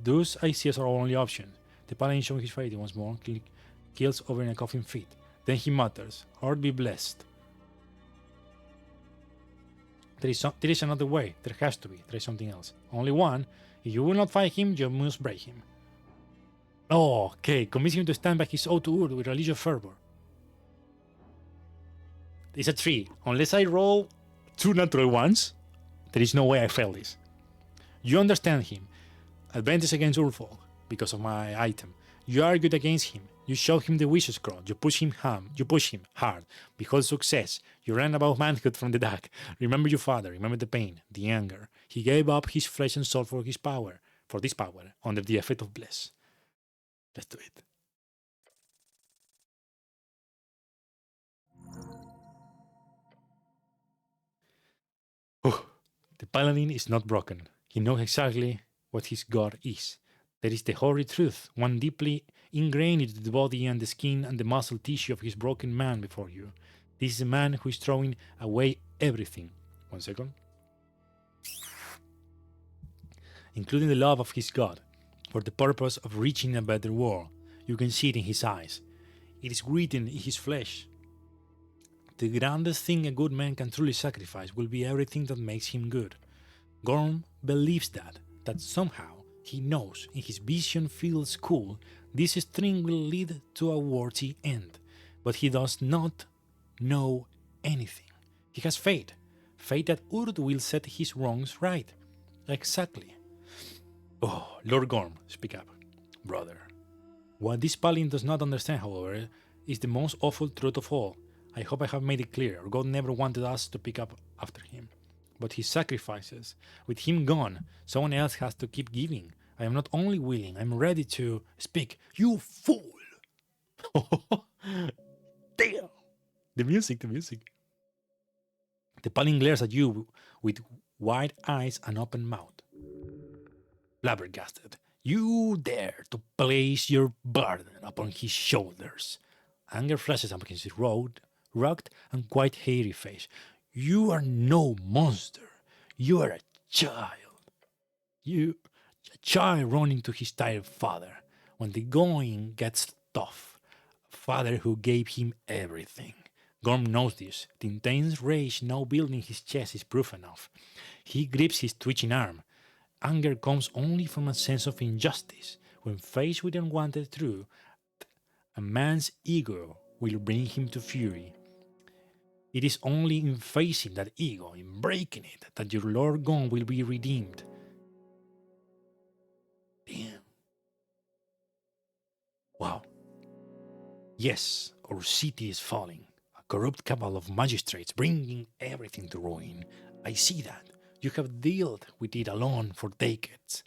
Those I see as our only option. The paladin shows his face once more, kills over in a coughing fit. Then he mutters, "Lord be blessed." There is another way. There has to be. There is something else. Only one. If you will not fight him, you must break him. Oh, okay. Convince him to stand by his oath to Urd with religious fervor. It's a 3. Unless I roll 2 natural ones, there is no way I fail this. You understand him. Advantage against Urfolk because of my item. You argued against him. You show him the wish scroll. You push him hard. Behold success. You ran about manhood from the dark. Remember your father. Remember the pain, the anger. He gave up his flesh and soul for this power, under the effect of bliss. Let's do it. The paladin is not broken. He knows exactly what his god is. There is the horrid truth, one deeply ingrained into the body and the skin and the muscle tissue of his broken man before you. This is a man who is throwing away everything. 1 second. Including the love of his god, for the purpose of reaching a better world. You can see it in his eyes. It is written in his flesh. The grandest thing a good man can truly sacrifice will be everything that makes him good. Gorm believes that that somehow he knows in his vision feels cool, this string will lead to a worthy end. But he does not know anything. He has faith. Faith that Urd will set his wrongs right. Exactly. Oh, Lord Gorm, speak up, brother. What this Palin does not understand, however, is the most awful truth of all. I hope I have made it clear. God never wanted us to pick up after him. But he sacrifices. With him gone, someone else has to keep giving. I am not only willing, I am ready to speak. You fool! Damn! The music. The Palin glares at you with wide eyes and open mouth. Flabbergasted, you dare to place your burden upon his shoulders. Anger flashes upon his rugged and quite hairy face. You are no monster. You are a child. A child running to his tired father when the going gets tough. A father who gave him everything. Gorm knows this. The intense rage now building his chest is proof enough. He grips his twitching arm. Anger comes only from a sense of injustice. When faced with unwanted truth, a man's ego will bring him to fury. It is only in facing that ego, in breaking it, that your Lord Gon will be redeemed. Damn. Wow. Yes, our city is falling. A corrupt cabal of magistrates bringing everything to ruin. I see that. You have dealt with it alone for decades.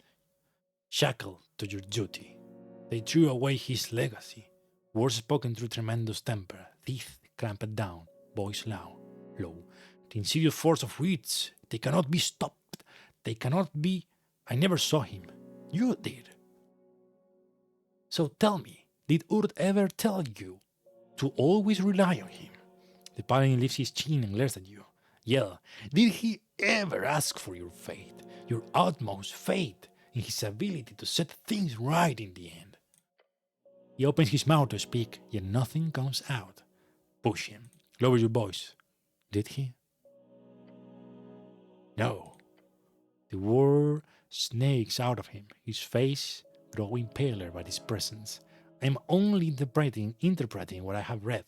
Shackled to your duty. They threw away his legacy. Words spoken through tremendous temper. Teeth clamped down. Voice low. The insidious force of wits. They cannot be stopped. They cannot be... I never saw him. You did. So tell me, did Urd ever tell you to always rely on him? The Paladin lifts his chin and glares at you. Yell, did he ever ask for your faith, your utmost faith in his ability to set things right in the end? He opens his mouth to speak, yet nothing comes out. Push him. Lower your voice. Did he? No. The word snakes out of him, his face growing paler by his presence. I am only interpreting what I have read,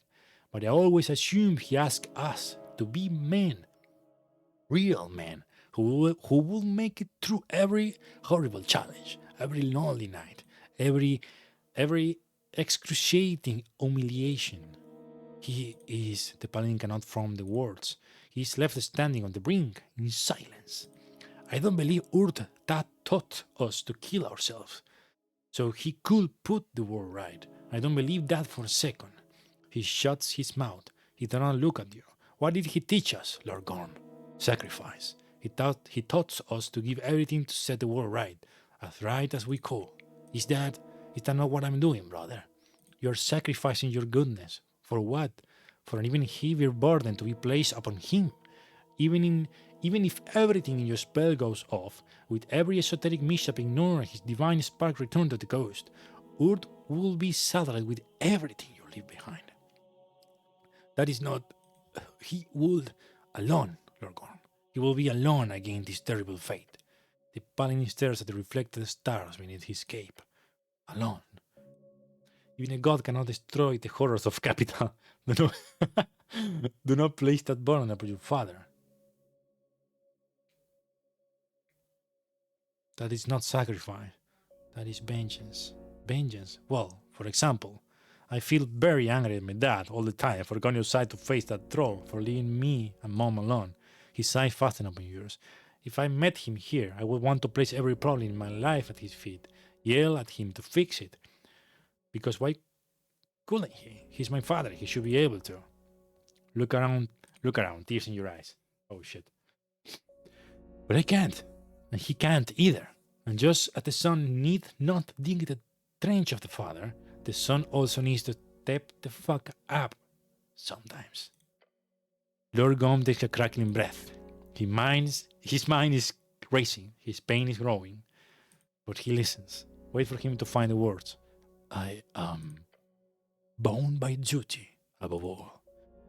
but I always assumed he asked us to be men, real men, who will make it through every horrible challenge, every lonely night, every excruciating humiliation. He is, the Paladin cannot form the words. He is left standing on the brink in silence. I don't believe Urd taught us to kill ourselves, so he could put the world right. I don't believe that for a second. He shuts his mouth. He does not look at you. What did he teach us, Lord Gorm? Sacrifice. He taught us to give everything to set the world right as we could. Is that not what I'm doing, brother? You're sacrificing your goodness. For what? For an even heavier burden to be placed upon him. Even if everything in your spell goes off, with every esoteric mishap ignored and his divine spark returned to the ghost, Urd will be saddled with everything you leave behind. That is not... He would alone, Lord Gorm. He will be alone against this terrible fate. The Paladin stares at the reflected stars beneath his cape. Alone. Even a god cannot destroy the horrors of capital. Do not place that burden upon your father. That is not sacrifice. That is vengeance. Vengeance? Well, for example, I feel very angry at my dad all the time for going outside to face that troll, for leaving me and mom alone. His eyes fasten upon yours. If I met him here, I would want to place every problem in my life at his feet, yell at him to fix it. Because why couldn't he? He's my father. He should be able to. Look around, tears in your eyes. Oh shit. But I can't. And he can't either. And just as the son need not dig the trench of the father, the son also needs to step the fuck up sometimes. Lord Gorm takes a crackling breath. His mind is racing, his pain is growing. But he listens. Wait for him to find the words. I am bound by duty above all.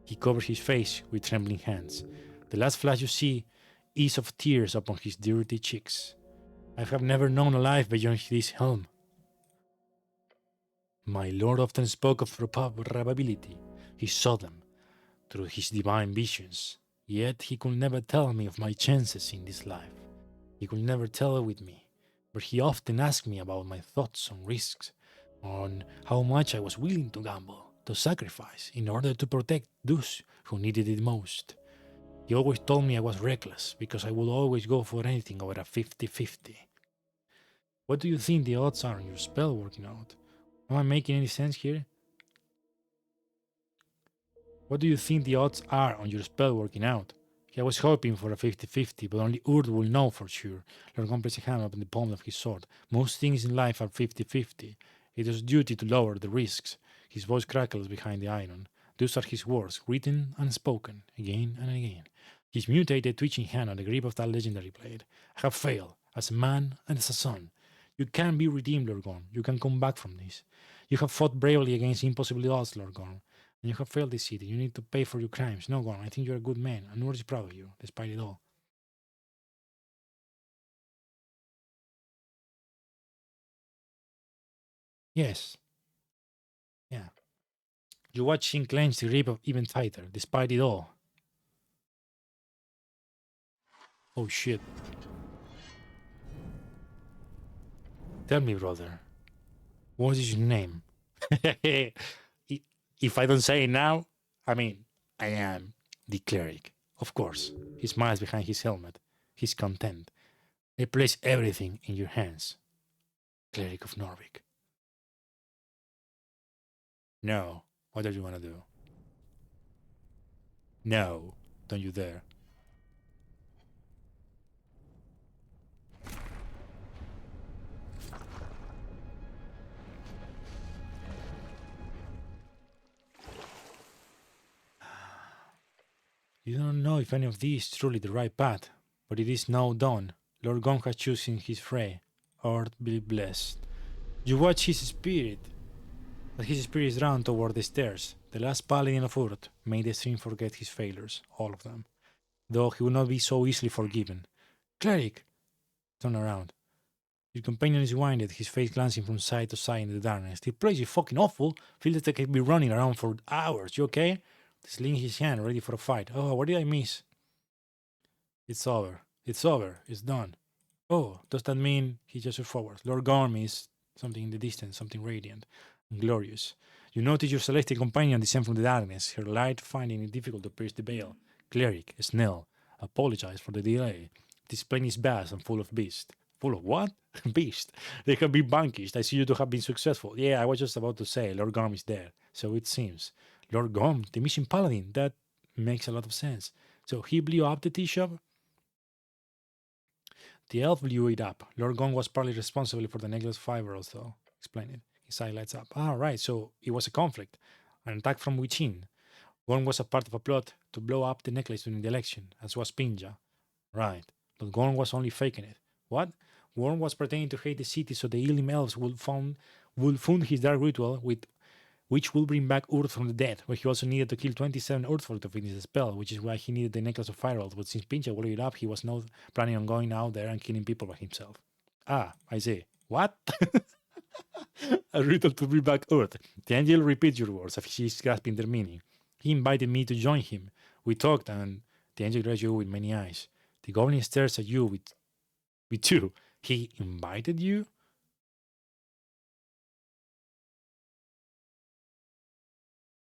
He covers his face with trembling hands. The last flash you see is of tears upon his dirty cheeks. I have never known a life beyond this helm. My lord often spoke of probability. He saw them through his divine visions, yet he could never tell me of my chances in this life. He could never tell with me, but he often asked me about my thoughts on risks, on how much I was willing to gamble, to sacrifice, in order to protect those who needed it most. He always told me I was reckless because I would always go for anything over a 50-50. What do you think the odds are on your spell working out? Am I making any sense here? What do you think the odds are on your spell working out? I was hoping for a 50-50, but only Urd will know for sure. Lorgon placed a hand up in the palm of his sword. Most things in life are 50-50. It is duty to lower the risks. His voice crackles behind the iron. Those are his words, written and spoken, again and again. His mutated, twitching hand on the grip of that legendary blade. I have failed, as a man and as a son. You can be redeemed, Lorgon. You can come back from this. You have fought bravely against impossible odds, Lorgon. And you have failed this city. You need to pay for your crimes. No, Gorn, I think you're a good man, and Nord is proud of you, despite it all. Yes. Yeah. You watch him clench the grip even tighter, despite it all. Oh shit. Tell me, brother, what is your name? If I don't say it now, I mean, I am the cleric. Of course. He smiles behind his helmet. He's content. I place everything in your hands. Cleric of Norvik. No. What do you want to do? No. Don't you dare. You don't know if any of these is truly the right path, but it is now done. Lord Gon has chosen his fray. Earth be blessed. You watch his spirit, as his spirit is drawn toward the stairs. The last paladin of Earth made the stream forget his failures, all of them. Though he will not be so easily forgiven. Cleric! Turn around. Your companion is winded, his face glancing from side to side in the darkness. The place is fucking awful. Feels like I could be running around for hours. You okay? Slinging his hand, ready for a fight. Oh, what did I miss? It's over. It's over. It's done. Oh, does that mean he just forward? Lord Gorm is something in the distance, something radiant and glorious. You notice your celestial companion descend from the darkness, her light finding it difficult to pierce the veil. Cleric, Snell, apologize for the delay. This plane is vast and full of beasts. Full of what? Beast. They have been vanquished. I see you to have been successful. Yeah, I was just about to say, Lord Gorm is there. So it seems. Lord Gorm, the missing paladin. That makes a lot of sense. So he blew up the tea shop? The elf blew it up. Lord Gorm was partly responsible for the necklace fiber also. Explain it. His eye lights up. Ah, right. So it was a conflict. An attack from within. Gorm was a part of a plot to blow up the necklace during the election, as was Pinja. Right. But Gorm was only faking it. What? Worm was pretending to hate the city so the Elim elves would fund his dark ritual with which will bring back Urd from the dead, where he also needed to kill 27 Urdfolk to finish the spell, which is why he needed the Necklace of Firebolt, but since Pincha blew it up, he was not planning on going out there and killing people by himself. Ah, I see. What? A ritual to bring back Urd. The angel repeats your words as if she's grasping their meaning. He invited me to join him. We talked, and the angel read you with many eyes. The goblin stares at you with two. He invited you?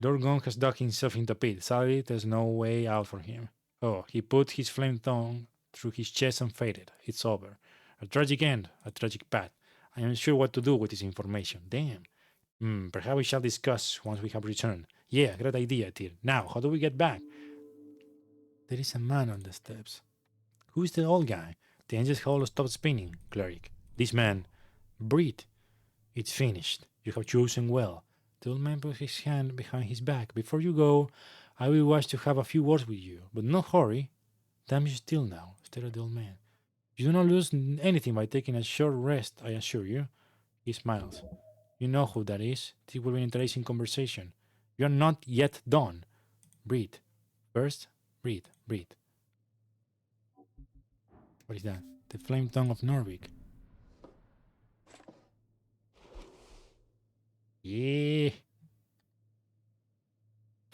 Dorgon has dug himself into a pit. Sadly, there's no way out for him. Oh, he put his flame tongue through his chest and faded. It's over. A tragic end, a tragic path. I am unsure what to do with this information. Damn. Perhaps we shall discuss once we have returned. Yeah, great idea, Tyr. Now, how do we get back? There is a man on the steps. Who's the old guy? The angel's hollow stopped spinning, cleric. This man. Breathe. It's finished. You have chosen well. The old man put his hand behind his back. Before you go, I will wish to have a few words with you, but no hurry. Damn you still now, stared at the old man. You do not lose anything by taking a short rest, I assure you. He smiles. You know who that is. This will be an interesting conversation. You are not yet done. Breathe. First, breathe, breathe. What is that? The flame tongue of Norvik. Yeah.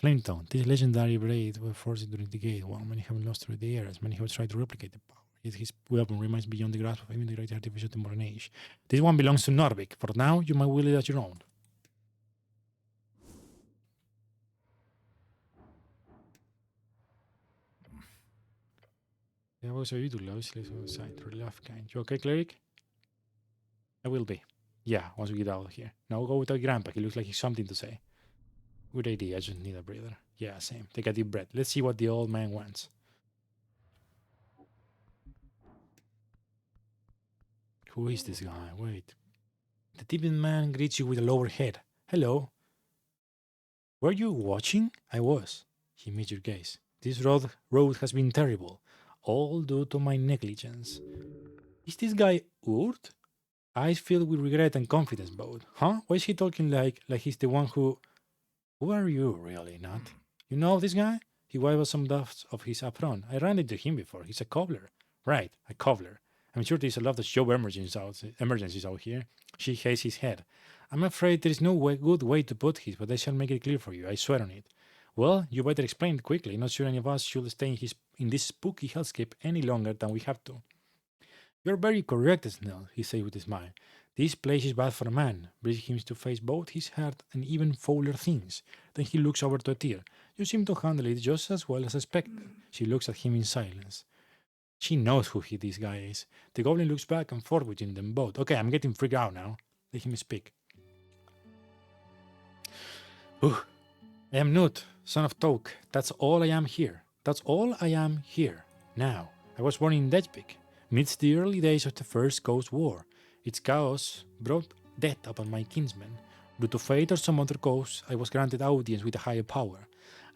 Flametone. This legendary blade was forced during the gate. While many have lost through the years, many have tried to replicate the power. Yet his weapon remains beyond the grasp of even the great artificial of the modern age. This one belongs to Norvik. For now, you might wield it as your own. Yeah, what are you doing, Lois? Let's go outside. Really love kind. You okay, cleric? I will be. Yeah, once we get out of here. Now we'll go with our grandpa. He looks like he's something to say. Good idea. I just need a breather. Yeah, same. Take a deep breath. Let's see what the old man wants. Who is this guy? Wait. The tipping man greets you with a lowered head. Hello. Were you watching? I was. He met your gaze. This road has been terrible. All due to my negligence. Is this guy Urt? Eyes filled with regret and confidence both. Huh? Why is he talking like he's the one who... Who are you, really, Nat? You know this guy? He wiped some dust of his apron. I ran into him before. He's a cobbler. Right, a cobbler. I'm sure there's a lot of show emergencies out here. She shakes his head. I'm afraid there is no good way to put this, but I shall make it clear for you. I swear on it. Well, you better explain it quickly. Not sure any of us should stay in this spooky hellscape any longer than we have to. You're very correct, Snell, he said with a smile. This place is bad for a man, bringing him to face both his heart and even fouler things. Then he looks over to Tyr. You seem to handle it just as well as expected. She looks at him in silence. She knows who this guy is. The goblin looks back and forth between them both. Okay, I'm getting freaked out now. Let him speak. I am Nut, son of Tok. That's all I am here. That's all I am here. Now, I was born in Dejpik, midst the early days of the First Coast War. Its chaos brought death upon my kinsmen. Due to fate or some other cause, I was granted audience with a higher power,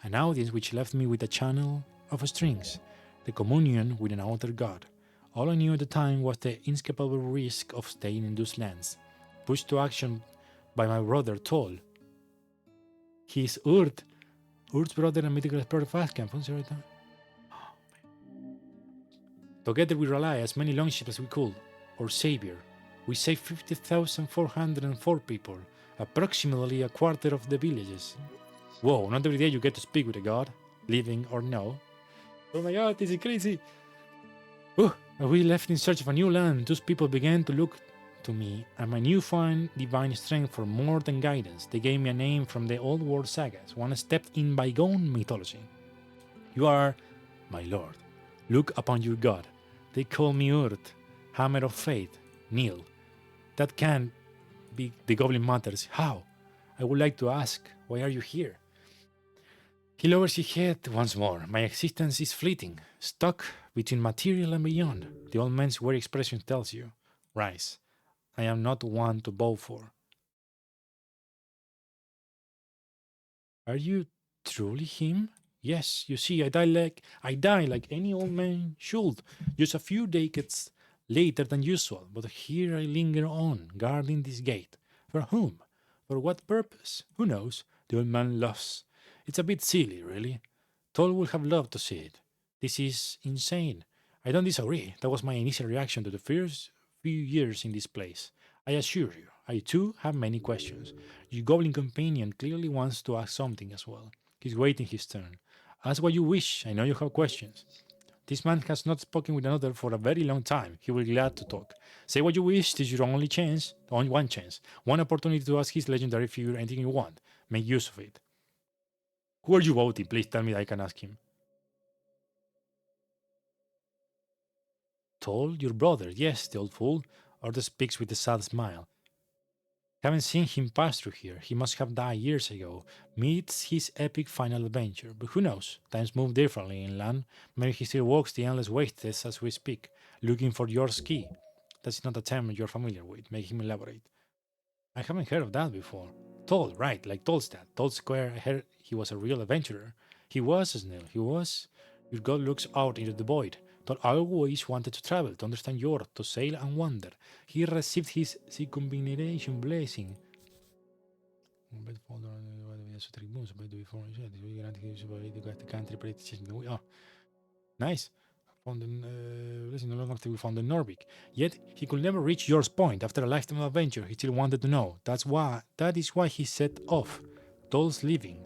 an audience which left me with a channel of strings, the communion with an outer god. All I knew at the time was the inescapable risk of staying in those lands. Pushed to action by my brother Tol. He is Urt's brother and mythical expert of Ascan. Together we rely as many longships as we could. Our savior. We saved 50,404 people, approximately a quarter of the villages. Whoa, not every day you get to speak with a god, living or no. Oh my god, this is crazy. We left in search of a new land. Those people began to look to me and my newfound divine strength for more than guidance. They gave me a name from the old world sagas, one step in bygone mythology. You are my lord. Look upon your god. They call me Urt, Hammer of Fate, Neil. That can be the goblin matters. How? I would like to ask, why are you here? He lowers his head once more. My existence is fleeting, stuck between material and beyond. The old man's weary expression tells you. Rise. I am not one to bow for. Are you truly him? Yes, you see, I die like any old man should, just a few decades later than usual, but here I linger on, guarding this gate. For whom? For what purpose? Who knows? The old man laughs. It's a bit silly, really. Toll would have loved to see it. This is insane. I don't disagree. That was my initial reaction to the first few years in this place. I assure you, I too have many questions. Your goblin companion clearly wants to ask something as well. He's waiting his turn. Ask what you wish. I know you have questions. This man has not spoken with another for a very long time. He will be glad to talk. Say what you wish. This is your only chance. Only one chance. One opportunity to ask his legendary figure anything you want. Make use of it. Who are you voting? Please tell me that I can ask him. Told your brother. Yes, the old fool. Arthur speaks with a sad smile. Haven't seen him pass through here. He must have died years ago. Meets his epic final adventure. But who knows? Times move differently inland. Maybe he still walks the endless wastes as we speak, looking for your ski. That's not a term you're familiar with. Make him elaborate. I haven't heard of that before. Tall, right, like Tolstad. Tall Square, I heard he was a real adventurer. He was, Snell, he was. Your god looks out into the void. Tall always wanted to travel, to understand Europe, to sail and wander. He received his circumnavigation blessing. Oh, nice. Found in, listen, no longer active, found in Norvik. Yet he could never reach Yor's point. After a lifetime of adventure, he still wanted to know. That is why he set off, Toll's leaving,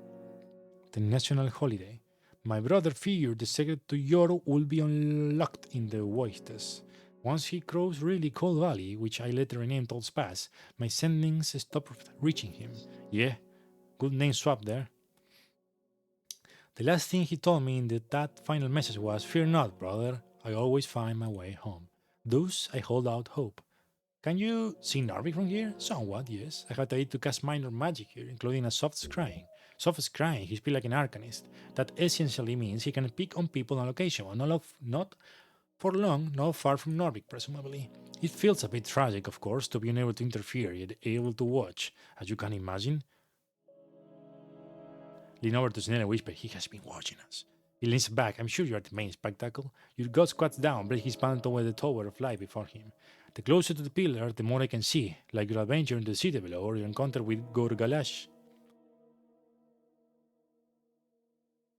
the national holiday. My brother figured the secret to Yor will be unlocked in the Oasis. Once he crossed really cold valley, which I later renamed Toll's Pass, my sendings stopped reaching him. Yeah, good name swap there. The last thing he told me in that final message was, "Fear not, brother, I always find my way home." Thus, I hold out hope. Can you see Narvik from here? Somewhat, yes. I have tried to cast minor magic here, including a soft scrying. Soft scrying, he speaks like an arcanist. That essentially means he can pick on people on location, and not for long, not far from Narvik, presumably. It feels a bit tragic, of course, to be unable to interfere, yet able to watch, as you can imagine. Lean over to Snell and whisper, "He has been watching us." He leans back. "I'm sure you are the main spectacle." Your god squats down, breaks his palm toward the tower of light before him. "The closer to the pillar, the more I can see, like your adventure in the city below or your encounter with Gorgalash."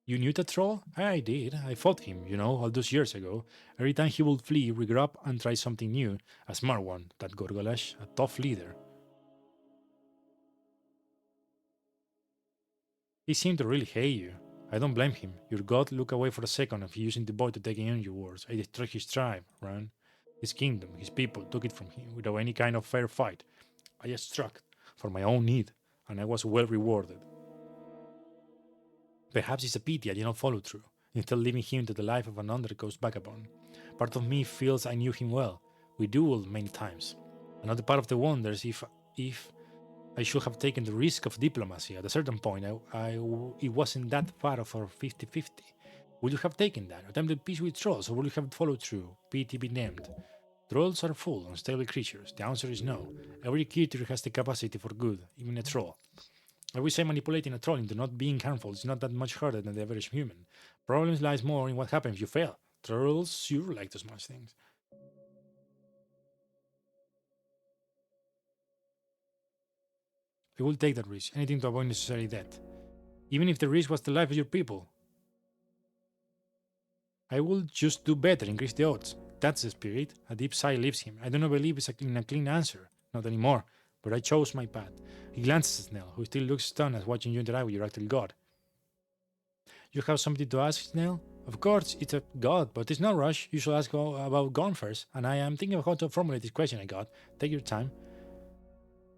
"You knew that troll?" "I did. I fought him, all those years ago. Every time he would flee, regroup, and try something new. A smart one, that Gorgalash, a tough leader." "He seemed to really hate you." "I don't blame him. Your god looked away for a second of using the boy to take in your words. I destroyed his tribe, Ran. His kingdom, his people took it from him without any kind of fair fight. I just struck for my own need, and I was well rewarded. Perhaps it's a pity I did not follow through, instead leaving him to the life of an undercoast vagabond. Part of me feels I knew him well. We dueled many times. Another part of the wonders if I should have taken the risk of diplomacy. At a certain point, it wasn't that far of a 50-50. Would you have taken that? Attempted peace with trolls, or would you have followed through? Pity be named. Trolls are full, unstable creatures. The answer is no. Every creature has the capacity for good, even a troll. I would say manipulating a troll into not being harmful is not that much harder than the average human. Problems lies more in what happens if you fail. Trolls sure like to smash things. I will take that risk, anything to avoid necessary death. Even if the risk was the life of your people. I will just do better, increase the odds. That's the spirit. A deep sigh leaves him. I do not believe it's a clean answer. Not anymore. But I chose my path. He glances at Snell, who still looks stunned as watching you interact with your actual god. "You have something to ask, Snell?" "Of course, it's a god, but it's no rush. You should ask about Gon first. And I am thinking of how to formulate this question I got. Take your time."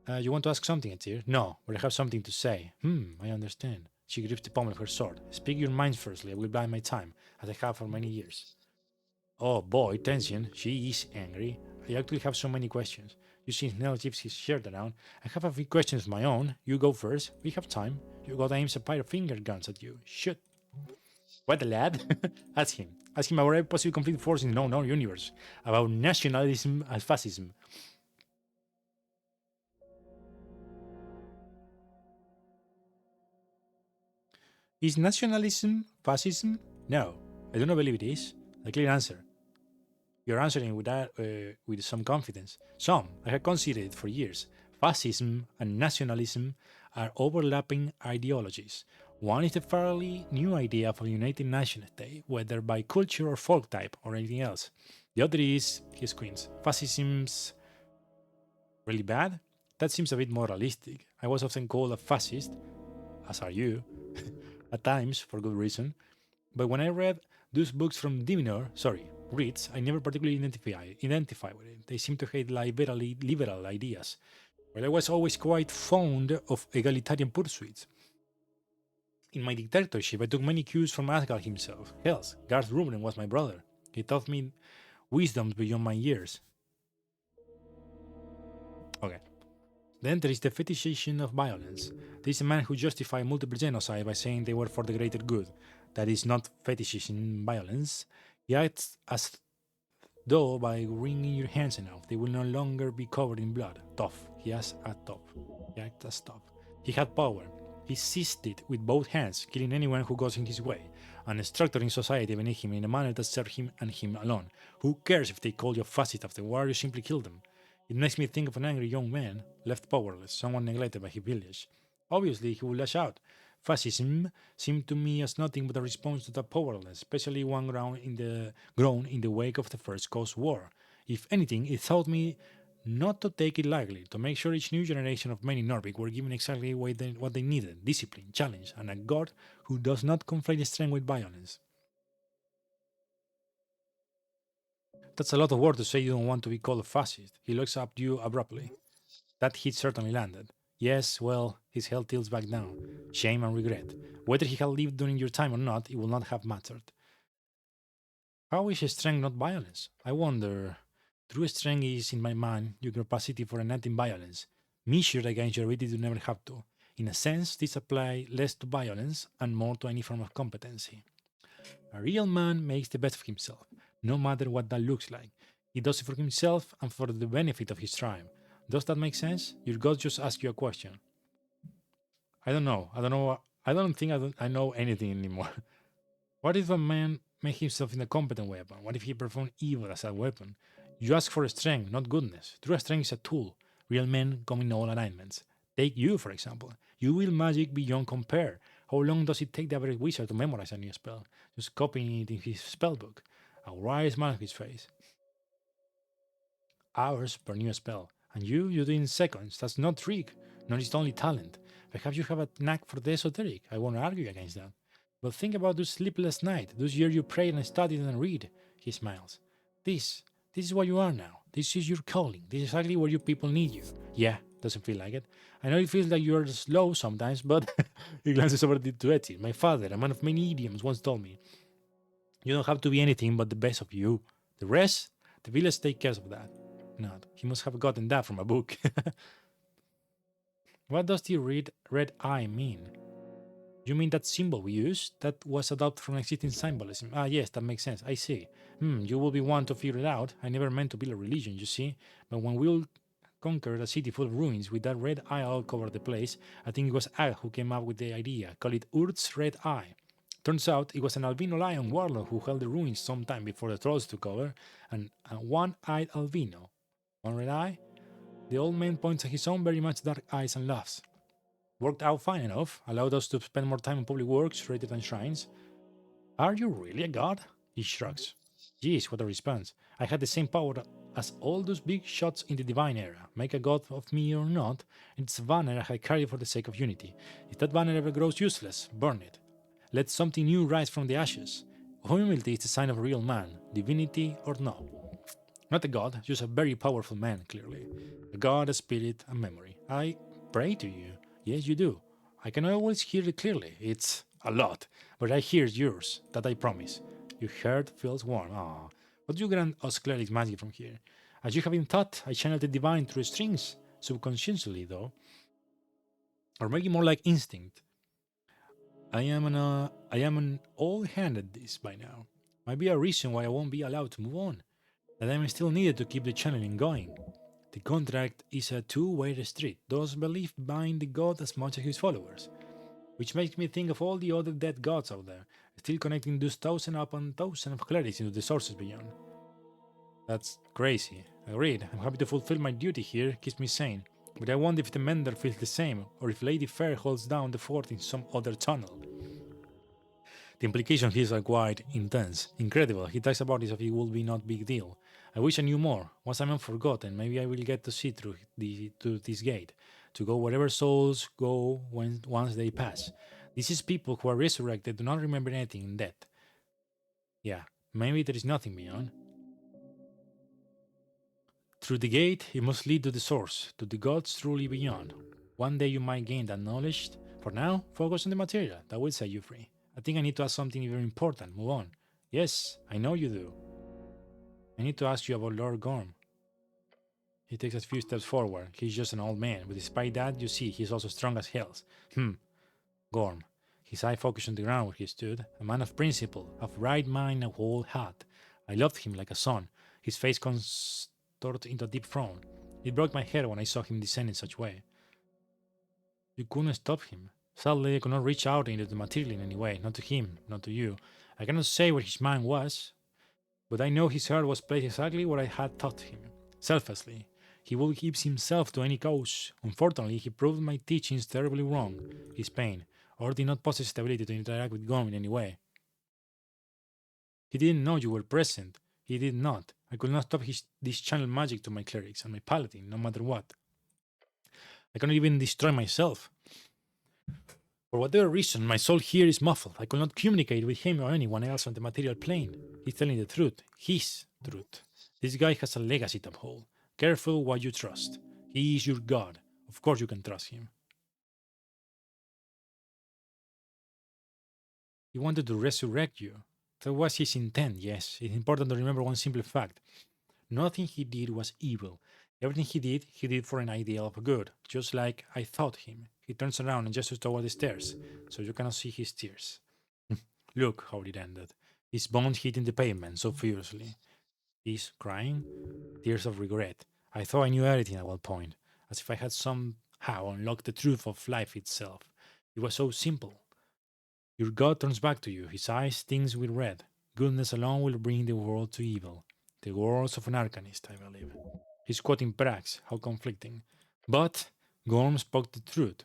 "You want to ask something, Atir?" "No, but I have something to say." I understand." She grips the pommel of her sword. "Speak your mind firstly. I will buy my time, as I have for many years." Oh boy, tension. She is angry. I actually have so many questions. You see, Snell shifts his shirt around. "I have a few questions of my own. You go first. We have time. Your god aims a pair of finger guns at you. Shoot." "What, the lad?" Ask him. Ask him about every possible complete force in the known universe. About nationalism and fascism. Is nationalism fascism? No, I do not believe it is. A clear answer. You're answering with that with some confidence. Some, I have considered it for years. Fascism and nationalism are overlapping ideologies. One is a fairly new idea of a united nation state, whether by culture or folk type or anything else. The other is, he squints, fascism's really bad? That seems a bit more realistic. I was often called a fascist, as are you, at times for good reason. But when I read those books from Reeds, I never particularly identify with it. They seem to hate liberal ideas. But I was always quite fond of egalitarian pursuits. In my dictatorship, I took many cues from Asgard himself. Hell, Garth Rubin was my brother. He taught me wisdoms beyond my years. Okay. Then there is the fetishization of violence. There is a man who justified multiple genocide by saying they were for the greater good. That is not fetishizing violence. He acts as though by wringing your hands enough, they will no longer be covered in blood. Tough. He acts as tough. He acts as tough. He had power. He seized it with both hands, killing anyone who goes in his way, and structuring society beneath him in a manner that served him and him alone. Who cares if they call you a fascist after the war? You simply kill them. It makes me think of an angry young man, left powerless, someone neglected by his village. Obviously, he will lash out. Fascism seemed to me as nothing but a response to the powerless, especially one grown in the wake of the First Coast War. If anything, it taught me not to take it lightly, to make sure each new generation of men in Norvik were given exactly what they needed: discipline, challenge, and a god who does not conflate strength with violence. That's a lot of words to say you don't want to be called a fascist. He looks up to you abruptly. That hit certainly landed. Yes, well, his head tilts back down. Shame and regret. Whether he had lived during your time or not, it would not have mattered. How is strength not violence? I wonder. True strength is, in my mind, your capacity for enacting violence, measured against your ability to never have to. In a sense, this applies less to violence and more to any form of competency. A real man makes the best of himself, no matter what that looks like. He does it for himself and for the benefit of his tribe. Does that make sense? Your God just asked you a question. I don't know. I don't know. I don't think I know anything anymore. What if a man made himself an incompetent weapon? What if he performed evil as a weapon? You ask for strength, not goodness. True strength is a tool. Real men come in all alignments. Take you, for example. You will magic beyond compare. How long does it take the average wizard to memorize a new spell? Just copying it in his spellbook. A wide smile on his face. Hours per new spell. And you do it in seconds. That's not trick, nor is it only talent. Perhaps you have a knack for the esoteric. I won't argue against that. But think about those sleepless nights, those years you prayed and studied and read. He smiles. This is what you are now. This is your calling. This is exactly where you people need you. Yeah, doesn't feel like it. I know it feels like you're slow sometimes, but he glances over to Etsy. My father, a man of many idioms, once told me, you don't have to be anything but the best of you. The rest, the village take care of that. Not. He must have gotten that from a book. What does the red eye mean? You mean that symbol we used? That was adopted from existing symbolism. Ah, yes, that makes sense. I see. You will be one to figure it out. I never meant to build a religion, you see. But when we'll conquer a city full of ruins with that red eye all over the place, I think it was Ag who came up with the idea. Call it Urt's Red Eye. Turns out it was an albino lion warlock who held the ruins some time before the trolls took over, and a one-eyed albino. One red eye? The old man points at his own very much dark eyes and laughs. Worked out fine enough, allowed us to spend more time in public works rather than shrines. Are you really a god? He shrugs. Geez, what a response. I had the same power as all those big shots in the divine era. Make a god of me or not, it's a banner I had carried for the sake of unity. If that banner ever grows useless, burn it. Let something new rise from the ashes. Humility is the sign of a real man, divinity or no. Not a god, just a very powerful man, clearly. A god, a spirit, a memory. I pray to you. Yes, you do. I can always hear it clearly. It's a lot. But I hear yours, that I promise. Your heart feels warm. Ah, but you grant us clerics magic from here. As you have been taught, I channel the divine through strings, subconsciously though. Or maybe more like instinct. I am an old hand at this by now. Might be a reason why I won't be allowed to move on. That I'm still needed to keep the channeling going. The contract is a two-way street. Those believe bind the god as much as his followers. Which makes me think of all the other dead gods out there, still connecting those thousand upon thousand of clerics into the sources beyond. That's crazy. Agreed. I'm happy to fulfill my duty here, keeps me sane. But I wonder if the Mender feels the same, or if Lady Fair holds down the fort in some other tunnel. The implications here are quite intense. Incredible. He talks about it as if it would be not big deal. I wish I knew more. Once I'm unforgotten, maybe I will get to see through to this gate, to go wherever souls go once they pass. This is people who are resurrected do not remember anything in death. Yeah, maybe there is nothing beyond. Through the gate, it must lead to the source, to the gods truly beyond. One day you might gain that knowledge. For now, focus on the material. That will set you free. I think I need to ask something very important. Move on. Yes, I know you do. I need to ask you about Lord Gorm. He takes a few steps forward. He's just an old man, but despite that, you see, he's also strong as hell. Gorm. His eye focused on the ground where he stood. A man of principle, of right mind and whole heart. I loved him like a son. His face contorted into a deep frown. It broke my heart when I saw him descend in such way. You couldn't stop him. Sadly, I could not reach out into the material in any way, not to him, not to you. I cannot say where his mind was, but I know his heart was placed exactly where I had taught him. Selflessly. He would give himself to any cause. Unfortunately, he proved my teachings terribly wrong. His pain, or did not possess the ability to interact with Gorm in any way. He didn't know you were present. He did not. I could not stop this channel magic to my clerics and my paladin, no matter what. I cannot even destroy myself. For whatever reason, my soul here is muffled. I could not communicate with him or anyone else on the material plane. He's telling the truth. His truth. This guy has a legacy to uphold. Careful what you trust. He is your god. Of course you can trust him. He wanted to resurrect you. That was his intent, yes. It's important to remember one simple fact. Nothing he did was evil. Everything he did for an ideal of good, just like I thought him. He turns around and gestures toward the stairs, so you cannot see his tears. Look how it ended. His bones hitting the pavement so furiously. He's crying? Tears of regret. I thought I knew everything at one point, as if I had somehow unlocked the truth of life itself. It was so simple. Your God turns back to you, his eyes stings with red. Goodness alone will bring the world to evil. The words of an arcanist, I believe. He's quoting Prax, how conflicting. But Gorm spoke the truth.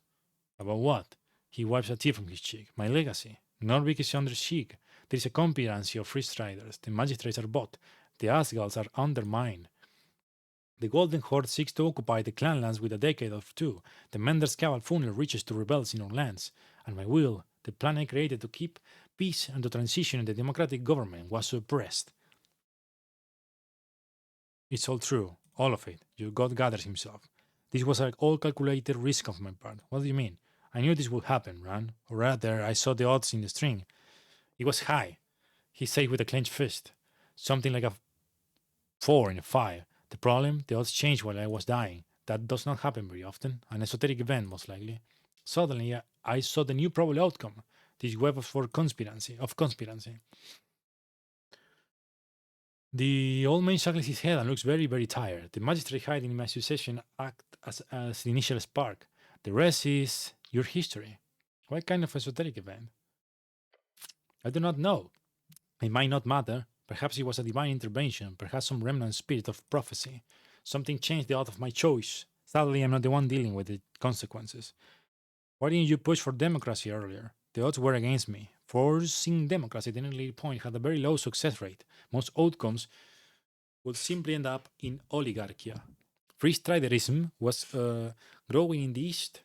About what? He wipes a tear from his cheek. My legacy. Norvik is under siege. There is a conspiracy of free striders. The magistrates are bought. The Asgals are undermined. The Golden Horde seeks to occupy the clan lands with a decade or two. The Mender's Cabal funnel reaches to rebels in our lands. And my will, the plan I created to keep peace and to transition in the democratic government, was suppressed. It's all true, all of it. Your God gathers himself. This was an all calculated risk of my part. What do you mean? I knew this would happen, Ran. Or rather, I saw the odds in the string. It was high, he said with a clenched fist. Something like a 4 in a 5. The problem, the odds changed while I was dying. That does not happen very often. An esoteric event, most likely. Suddenly, I saw the new probable outcome. This web of conspiracy. The old man shackles his head and looks very, very tired. The magistrate hiding in my succession act as the initial spark. The rest is your history. What kind of esoteric event? I do not know. It might not matter. Perhaps it was a divine intervention, perhaps some remnant spirit of prophecy. Something changed the odds of my choice. Sadly, I'm not the one dealing with the consequences. Why didn't you push for democracy earlier? The odds were against me. Forcing democracy at any point had a very low success rate. Most outcomes would simply end up in oligarchia. Free striderism was growing in the east,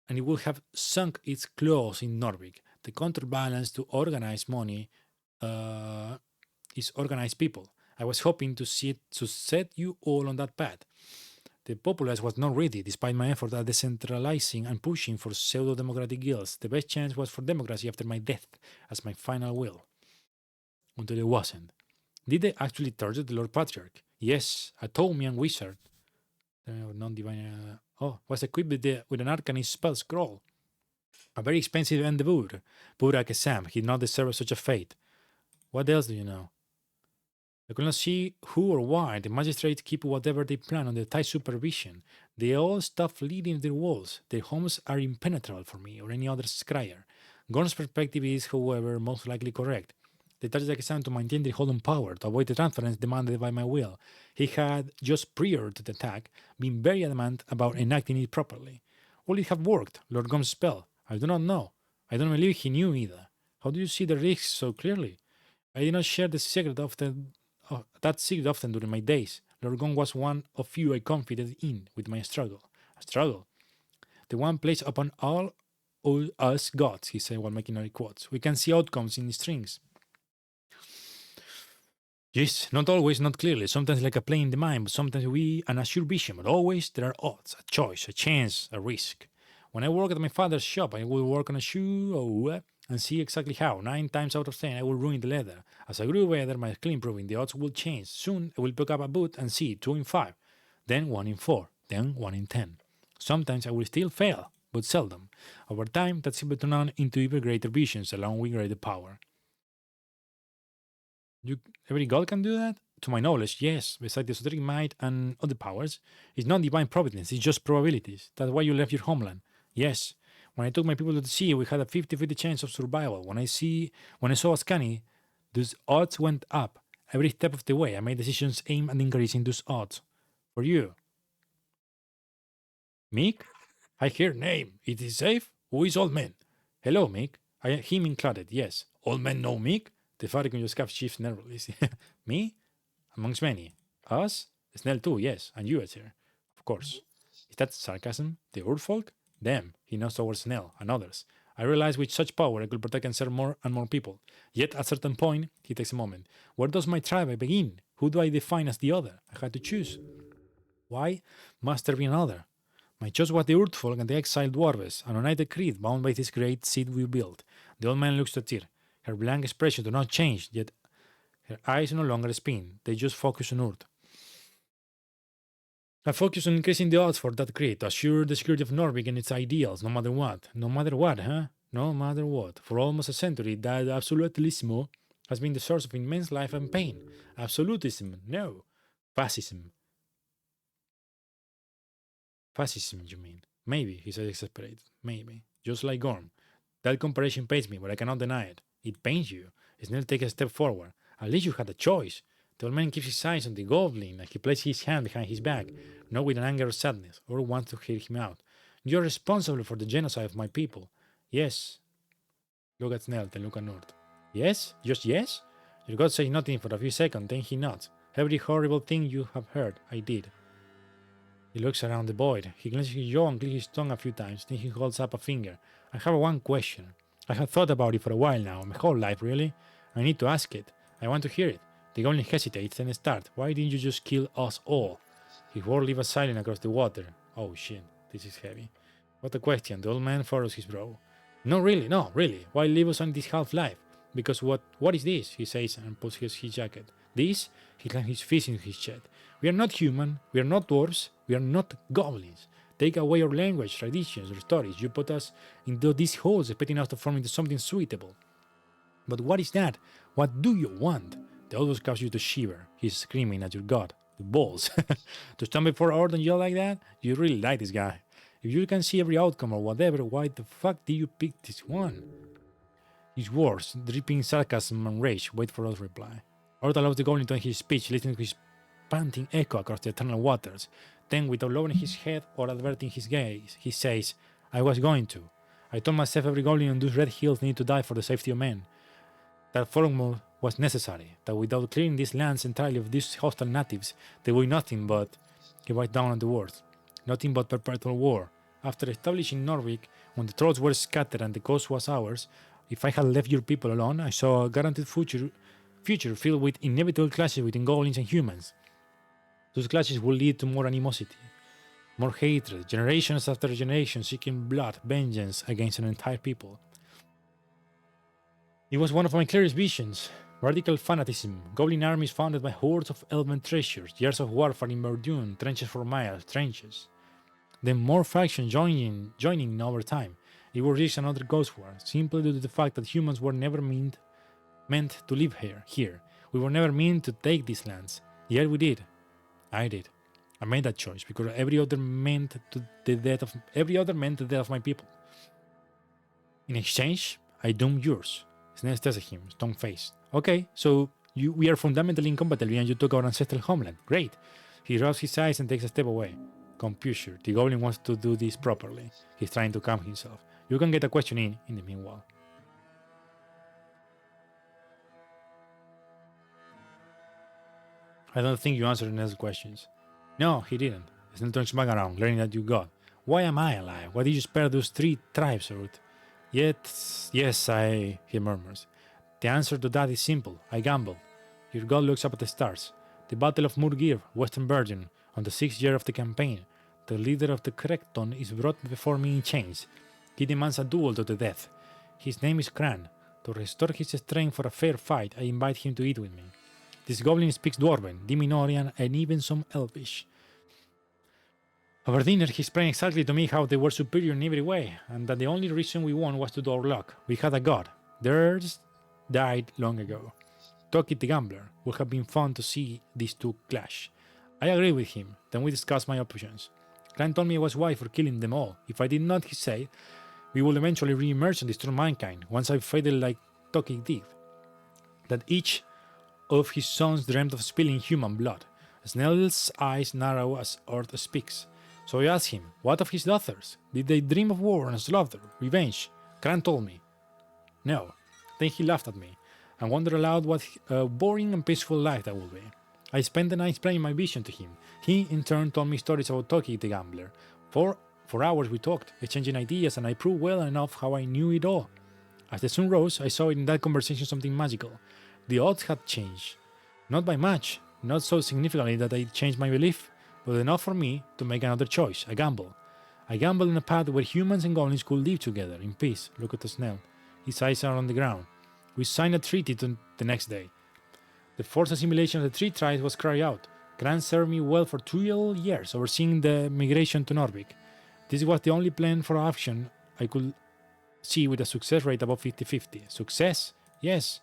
and it would have sunk its claws in Norvik. The counterbalance to organized money is organized people. I was hoping to set you all on that path. The populace was not ready, despite my effort at decentralizing and pushing for pseudo-democratic guilds. The best chance was for democracy after my death, as my final will. Until it wasn't. Did they actually target the Lord Patriarch? Yes, a Thomian wizard. Non-divine. Was equipped with an arcanist spell scroll. A very expensive endeavor. Poor Akesam, he did not deserve such a fate. What else do you know? I could not see who or why. The magistrates keep whatever they plan under tight supervision. They all stuff leading their walls. Their homes are impenetrable for me or any other scryer. Gorn's perspective is, however, most likely correct. They target Akesam to maintain their hold on power, to avoid the transference demanded by my will. He had, just prior to the attack, been very adamant about enacting it properly. Will it have worked, Lord Gorm's spell? I do not know. I don't believe he knew either. How do you see the risks so clearly? I did not share the secret that secret often during my days. Lord Gorm was one of few I confided in with my struggle. A struggle? The one placed upon all us gods, he said while making air quotes. We can see outcomes in strings. Yes, not always, not clearly. Sometimes like a play in the mind, but sometimes we an assured vision. But always there are odds, a choice, a chance, a risk. When I work at my father's shop, I will work on a shoe and see exactly how. 9 times out of 10, I will ruin the leather. As I grew better, my skill improving, the odds will change. Soon, I will pick up a boot and see 2 in 5, then 1 in 4, then 1 in 10. Sometimes I will still fail, but seldom. Over time, that simply turns on into even greater visions along with greater power. Every god can do that? To my knowledge, yes. Besides the esoteric might and other powers, it's not divine providence, it's just probabilities. That's why you left your homeland. Yes. When I took my people to the sea, we had a 50-50 chance of survival. When I saw Ascani, those odds went up. Every step of the way, I made decisions aimed at increasing those odds. For you. Meek? I hear name. It is safe? Who is old man? Hello, Mick. Him included, yes. All men know Mick? The Falcon just scaff shifts nervously. Me? Amongst many. Us? Snell too, yes. And you, sir. Of course. Is that sarcasm? The Urfolk? Them. He knows towards Snell and others. I realize with such power I could protect and serve more and more people. Yet at a certain point, he takes a moment. Where does my tribe begin? Who do I define as the other? I had to choose. Why must there be another? My choice was the Urfolk and the exiled dwarves, an united creed bound by this great seed we built. The old man looks at Tyr. Her blank expression does not change, yet her eyes no longer spin. They just focus on Urd. I focus on increasing the odds for that creed, to assure the security of Norvik and its ideals, no matter what. No matter what, huh? No matter what. For almost a century, that absolutismo has been the source of immense life and pain. Absolutism, no. Fascism. Fascism, you mean? Maybe, he said exasperated. Maybe. Just like Gorm. That comparison pains me, but I cannot deny it. It pains you. Snell takes a step forward. At least you had a choice. The old man keeps his eyes on the goblin and he places his hand behind his back, not with an anger or sadness, or wants to hear him out. You're responsible for the genocide of my people. Yes. Look at Snell, then look at Nord. Yes? Just yes? Your god says nothing for a few seconds, then he nods. Every horrible thing you have heard, I did. He looks around the void. He clenches his jaw and clicks his tongue a few times, then he holds up a finger. I have one question. I have thought about it for a while now, my whole life really. I need to ask it. I want to hear it. The goblin hesitates, then starts. Why didn't you just kill us all? His word leaves a silence across the water. Oh shit, this is heavy. What a question. The old man furrows his brow. No, really. Why leave us on this half-life? Because what is this? He says and pulls his jacket. This? He clams his fist into his chest. We are not human, we are not dwarves, we are not goblins. Take away our language, traditions, or stories. You put us into these holes expecting us to form into something suitable. But what is that? What do you want? The always causes you to shiver. He's screaming at your god. The balls. To stand before Ord and yell like that? You really like this guy. If you can see every outcome or whatever, why the fuck did you pick this one? His words, dripping sarcasm and rage, wait for us to reply. Ord allows the goblin to end his speech, listening to his panting echo across the eternal waters. Then, without lowering his head or averting his gaze, he says, I was going to. I told myself every goblin on those red hills need to die for the safety of men. That formula was necessary, that without clearing these lands entirely of these hostile natives, there would be nothing but, he writes down on the words, nothing but perpetual war. After establishing Norvik, when the trolls were scattered and the coast was ours, if I had left your people alone, I saw a guaranteed future filled with inevitable clashes between goblins and humans. Those clashes will lead to more animosity, more hatred, generations after generations seeking blood, vengeance against an entire people. It was one of my clearest visions. Radical fanaticism, goblin armies founded by hordes of elven treasures, years of warfare in Verdun, trenches for miles, trenches. Then more factions joining over time. It would reach another ghost war, simply due to the fact that humans were never meant to live here. We were never meant to take these lands. Yet we did. I did. I made that choice because every other meant the death of my people. In exchange, I doomed yours. Snell stares at him, stone-faced. Okay, so we are fundamentally incompatible and you took our ancestral homeland. Great. He rubs his eyes and takes a step away. Composure. The goblin wants to do this properly. He's trying to calm himself. You can get a question in the meanwhile. I don't think you answered Snell's questions. No, he didn't. Snell turns back around, glaring at you god. Why am I alive? Why did you spare those 3 tribes, Ruth? Yes, he murmurs. The answer to that is simple. I gambled. Your god looks up at the stars. The Battle of Murgir, Western Virgin, on the 6th year of the campaign. The leader of the Krekton is brought before me in chains. He demands a duel to the death. His name is Kran. To restore his strength for a fair fight, I invite him to eat with me. This goblin speaks Dwarven, Diminorian, and even some Elvish. Over dinner, he explained exactly to me how they were superior in every way, and that the only reason we won was to do our luck. We had a god. Theirs died long ago. Toki the gambler would have been fun to see these two clash. I agreed with him, then we discussed my options. Clan told me I was wise for killing them all. If I did not, he said, we would eventually re-emerge and destroy mankind, once I faded like Toki did. That each of his sons dreamt of spilling human blood. Snell's eyes narrow as Earth speaks. So I asked him, what of his daughters? Did they dream of war and slaughter, revenge? Grant told me. No. Then he laughed at me and wondered aloud what a boring and peaceful life that would be. I spent the night explaining my vision to him. He, in turn, told me stories about Toki the gambler. For hours we talked, exchanging ideas, and I proved well enough how I knew it all. As the sun rose, I saw in that conversation something magical. The odds had changed. Not by much, not so significantly that I changed my belief, but enough for me to make another choice, a gamble. I gambled in a path where humans and goblins could live together, in peace. Look at the snail. His eyes are on the ground. We signed a treaty the next day. The forced assimilation of the three tribes was carried out. Grant served me well for 2 years, overseeing the migration to Norvik. This was the only plan for action I could see with a success rate above 50-50. Success? Yes.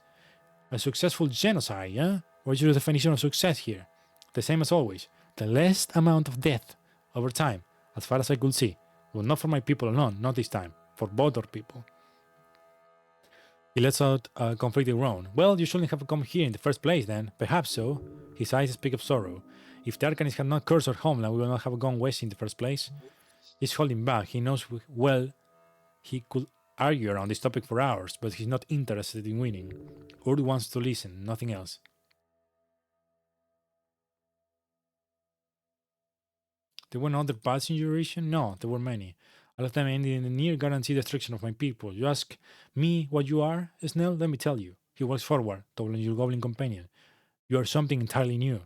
A successful genocide, yeah? What is your definition of success here? The same as always. The least amount of death over time, as far as I could see. Well, not for my people alone, not this time. For both our people. He lets out a conflicted groan. Well, you shouldn't have come here in the first place, then. Perhaps so. His eyes speak of sorrow. If the Arcanists had not cursed our homeland, we would not have gone west in the first place. He's holding back. He knows well he could argue around this topic for hours, but he's not interested in winning. Urd wants to listen, nothing else. There were no other paths in your region? No, there were many. All of them ended in the near guaranteed destruction of my people. You ask me what you are, Snell? Let me tell you. He walks forward, toward your goblin companion. You are something entirely new.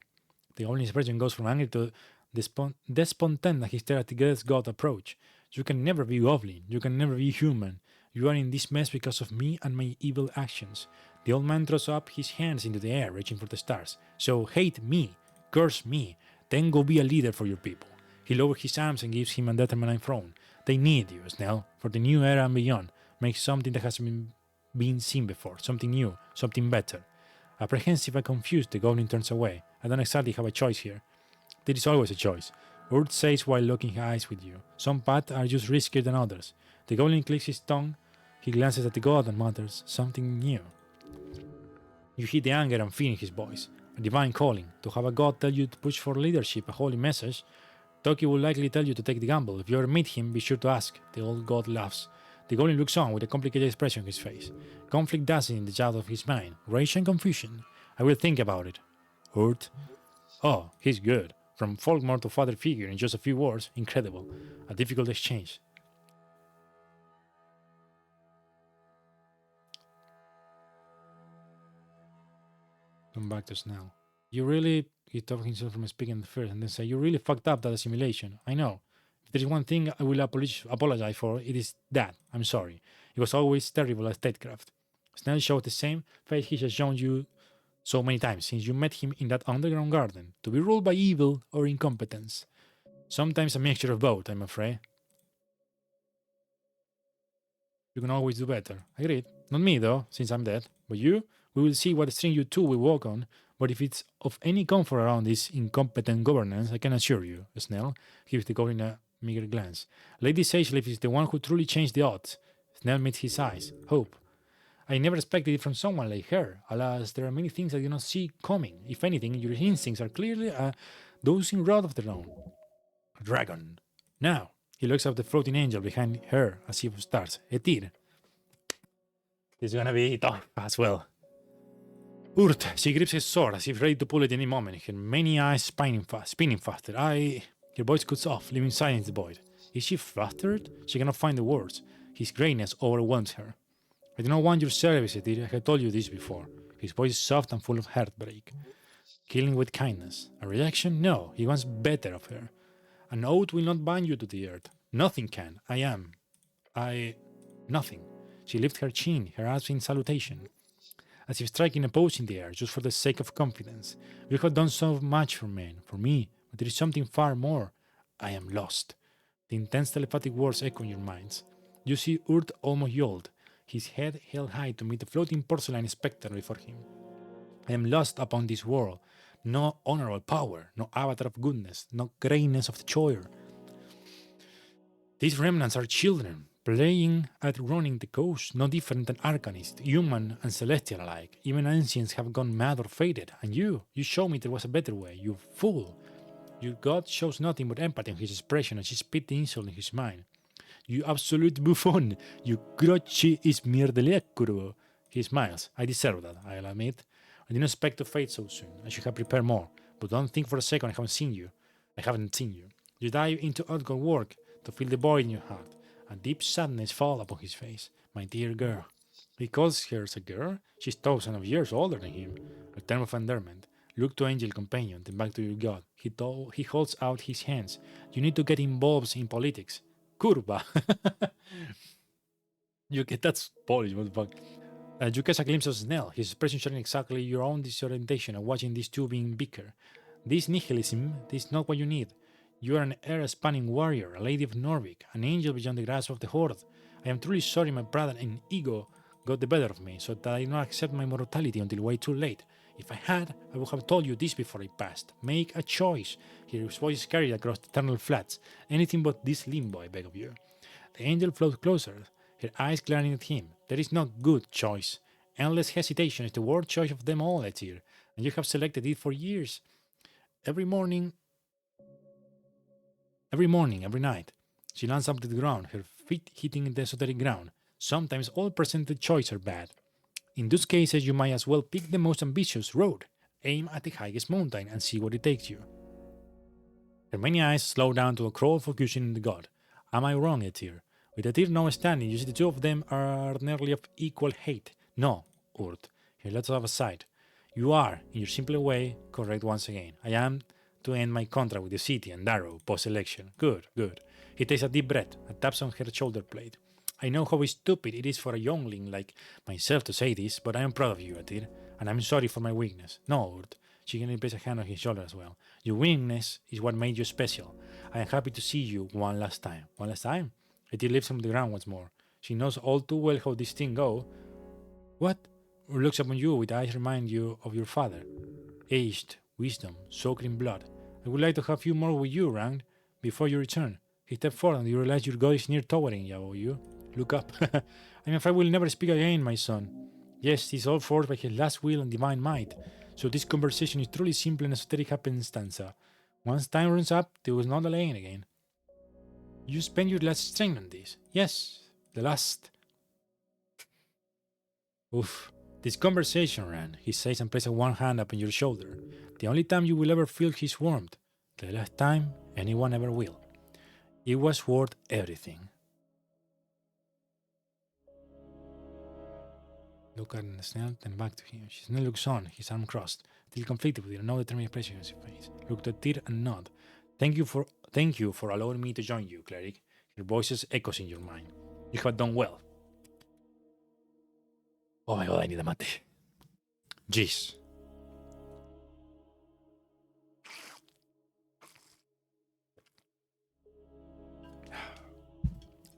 The goblin expression goes from anger to despontent as he stares at the Death God approach. You can never be goblin. You can never be human. You are in this mess because of me and my evil actions. The old man throws up his hands into the air, reaching for the stars. So hate me, curse me, then go be a leader for your people. He lowers his arms and gives him a determined frown. They need you, Snell, for the new era and beyond. Make something that hasn't been seen before, something new, something better. Apprehensive and confused, the goblin turns away. I don't exactly have a choice here. There is always a choice. Urd says while locking eyes with you. Some paths are just riskier than others. The goblin clicks his tongue. He glances at the god and mutters, something new. You hear the anger and fear in his voice. A divine calling. To have a god tell you to push for leadership, a holy message. Toki will likely tell you to take the gamble. If you ever meet him, be sure to ask. The old god laughs. The goblin looks on with a complicated expression on his face. Conflict dancing in the shadow of his mind. Rage and confusion. I will think about it. Urd? Oh, he's good. From folkmore to father figure in just a few words. Incredible. A difficult exchange. Come back to Snell. You really... He stopped himself from speaking first and then said, you really fucked up that assimilation. I know. If there is one thing I will apologize for, it is that. I'm sorry. It was always terrible at statecraft. Snell showed the same face he has shown you so many times since you met him in that underground garden. To be ruled by evil or incompetence. Sometimes a mixture of both, I'm afraid. You can always do better. Agreed. Not me, though, since I'm dead. But you? We will see what string you two will walk on. But if it's of any comfort around this incompetent governance, I can assure you, Snell gives the goblin a meager glance. Lady Sageleaf is the one who truly changed the odds. Snell meets his eyes. Hope. I never expected it from someone like her. Alas, there are many things I do not see coming. If anything, your instincts are clearly a dosing rod of their own. A dragon. Now, he looks at the floating angel behind her as if starts. Etir. This is gonna be tough as well. Urd, she grips his sword as if ready to pull it any moment, her many eyes spinning faster. Her voice cuts off, leaving silence the void. Is she flustered? She cannot find the words. His greatness overwhelms her. I do not want your service, Etir. I have told you this before. His voice is soft and full of heartbreak. Killing with kindness. A rejection? No, he wants better of her. An oath will not bind you to the earth. Nothing can. Nothing. She lifted her chin, her eyes in salutation, as if striking a pose in the air, just for the sake of confidence. You have done so much for men, for me, but there is something far more. I am lost. The intense telepathic words echo in your minds. You see Urd almost yelled, his head held high to meet the floating porcelain spectre before him. I am lost upon this world. No honorable power, no avatar of goodness, no greatness of the choir. These remnants are children, playing at running the coast, no different than Arcanists, human and celestial alike. Even ancients have gone mad or faded, and you showed me there was a better way, you fool. Your god shows nothing but empathy in his expression as he spit the insult in his mind. You absolute buffoon! You crotchy is mierdele curvo. He smiles. I deserve that, I'll admit. I didn't expect to fade so soon. I should have prepared more. But don't think for a second I haven't seen you. I haven't seen you. You dive into outward work to fill the void in your heart. A deep sadness falls upon his face. My dear girl. He calls her a girl. She's thousands of years older than him. A term of endearment. Look to angel companion, then back to your god. He holds out his hands. You need to get involved in politics. Kurwa. You get that's Polish, what the fuck. You catch a glimpse of Snell, his expression showing exactly your own disorientation of watching these two being bicker. This nihilism is not what you need. You are an air-spanning warrior, a lady of Norvik, an angel beyond the grasp of the Horde. I am truly sorry my pride and ego got the better of me, so that I did not accept my mortality until way too late. If I had, I would have told you this before I passed. Make a choice. His voice is carried across the eternal flats. Anything but this limbo, I beg of you. The angel floats closer, her eyes glaring at him. There is no good choice. Endless hesitation is the worst choice of them all, Etir, and you have selected it for years. Every morning, every night, she lands up to the ground, her feet hitting the esoteric ground. Sometimes all presented choices are bad. In those cases, you might as well pick the most ambitious road. Aim at the highest mountain and see where it takes you. Her many eyes slow down to a crawl focusing on the god. Am I wrong, Etir? With Etir now standing, you see the two of them are nearly of equal height. No, Urt. He lets off aside. You are, in your simple way, correct once again. I am to end my contract with the city and Darrow post-election. Good, good. He takes a deep breath and taps on her shoulder blade. I know how stupid it is for a youngling like myself to say this, but I am proud of you, Etir, and I'm sorry for my weakness. No, Urt. She can place a hand on his shoulder as well. Your weakness is what made you special. I am happy to see you one last time. One last time? Etir lifts him to the ground once more. She knows all too well how this thing go. What? Ur looks upon you with eyes remind you of your father. Aged, wisdom, soaked in blood. I would like to have a few more with you, Rand, before you return. He stepped forward and you realize your god is near towering above you. Look up. I am afraid we'll never speak again, my son. Yes, he is all forced by his last will and divine might, so this conversation is truly simple and esoteric happenstance. Once time runs up, there was no delaying again. You spend your last strength on this. Yes, the last. Oof. This conversation, Rand, he says and places one hand upon your shoulder. The only time you will ever feel his warmth. The last time anyone ever will. It was worth everything. Look at Snell, then back to him. Snell looks on, his arm crossed, still conflicted with no determined expression on his face. Looked at Tyr and nod. Thank you for allowing me to join you, cleric. Your voices echoes in your mind. You have done well. Oh my god, I need a mate. Jeez.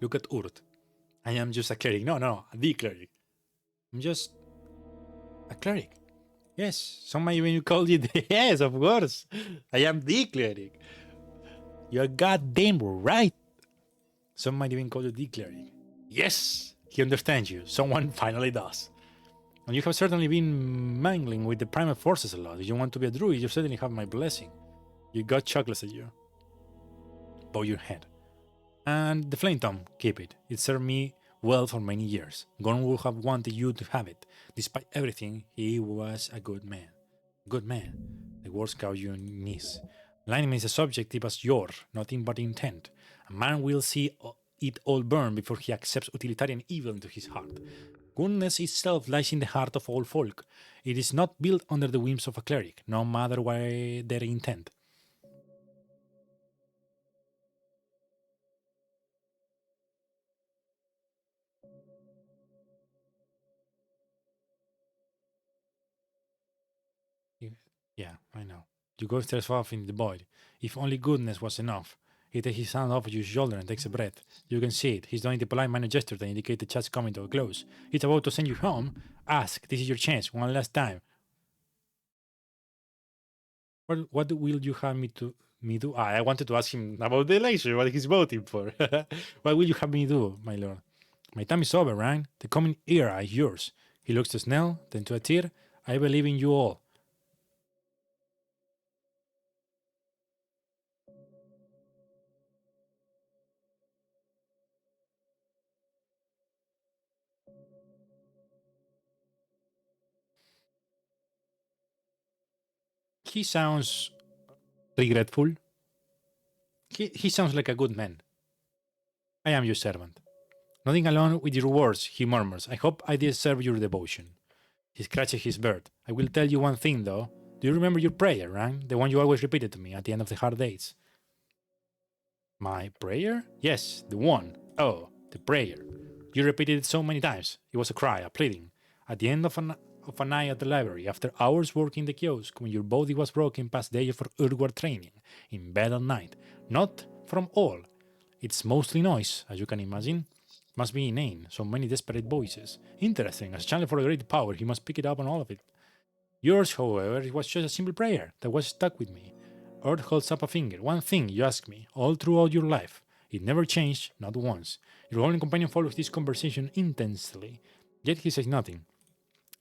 Look at Urt. I am just a cleric. No, the cleric. I'm just a cleric. Yes, some might even call you the yes, of course. I am the cleric. You're goddamn right. Some might even call you the cleric. Yes, he understands you. Someone finally does. And you have certainly been mangling with the primal forces a lot. If you want to be a druid, you certainly have my blessing. You got chocolates at you. Bow your head. And the flame tome, keep it. It served me well for many years. Gorn would have wanted you to have it. Despite everything, he was a good man. Good man. The words cow your knees. Blindness is as subjective as yours, nothing but intent. A man will see it all burn before he accepts utilitarian evil into his heart. Goodness itself lies in the heart of all folk. It is not built under the whims of a cleric, no matter what their intent. Yeah, I know. You go straight off in the void. If only goodness was enough. He takes his hand off your shoulder and takes a breath. You can see it. He's doing the polite minor gesture that indicates the chat's coming to a close. He's about to send you home. Ask. This is your chance. One last time. What will you have me do? I wanted to ask him about the election, what he's voting for. What will you have me do, my lord? My time is over, right? The coming era is yours. He looks to Snell, then to Atir. I believe in you all. He sounds regretful. He sounds like a good man. I am your servant. Nodding along with your words, he murmurs, I hope I deserve your devotion. He scratches his beard. I will tell you one thing, though. Do you remember your prayer, Rang? The one you always repeated to me at the end of the hard days. My prayer? Yes, the one. Oh, the prayer. You repeated it so many times. It was a cry, a pleading. At the end of a night at the library, after hours working the kiosk, when your body was broken past days of earthward training, in bed at night. Not from all. It's mostly noise, as you can imagine. Must be inane, so many desperate voices. Interesting, as channel for a great power, he must pick it up on all of it. Yours, however, it was just a simple prayer that was stuck with me. Earth holds up a finger. One thing you ask me, all throughout your life. It never changed, not once. Your only companion follows this conversation intensely. Yet he says nothing.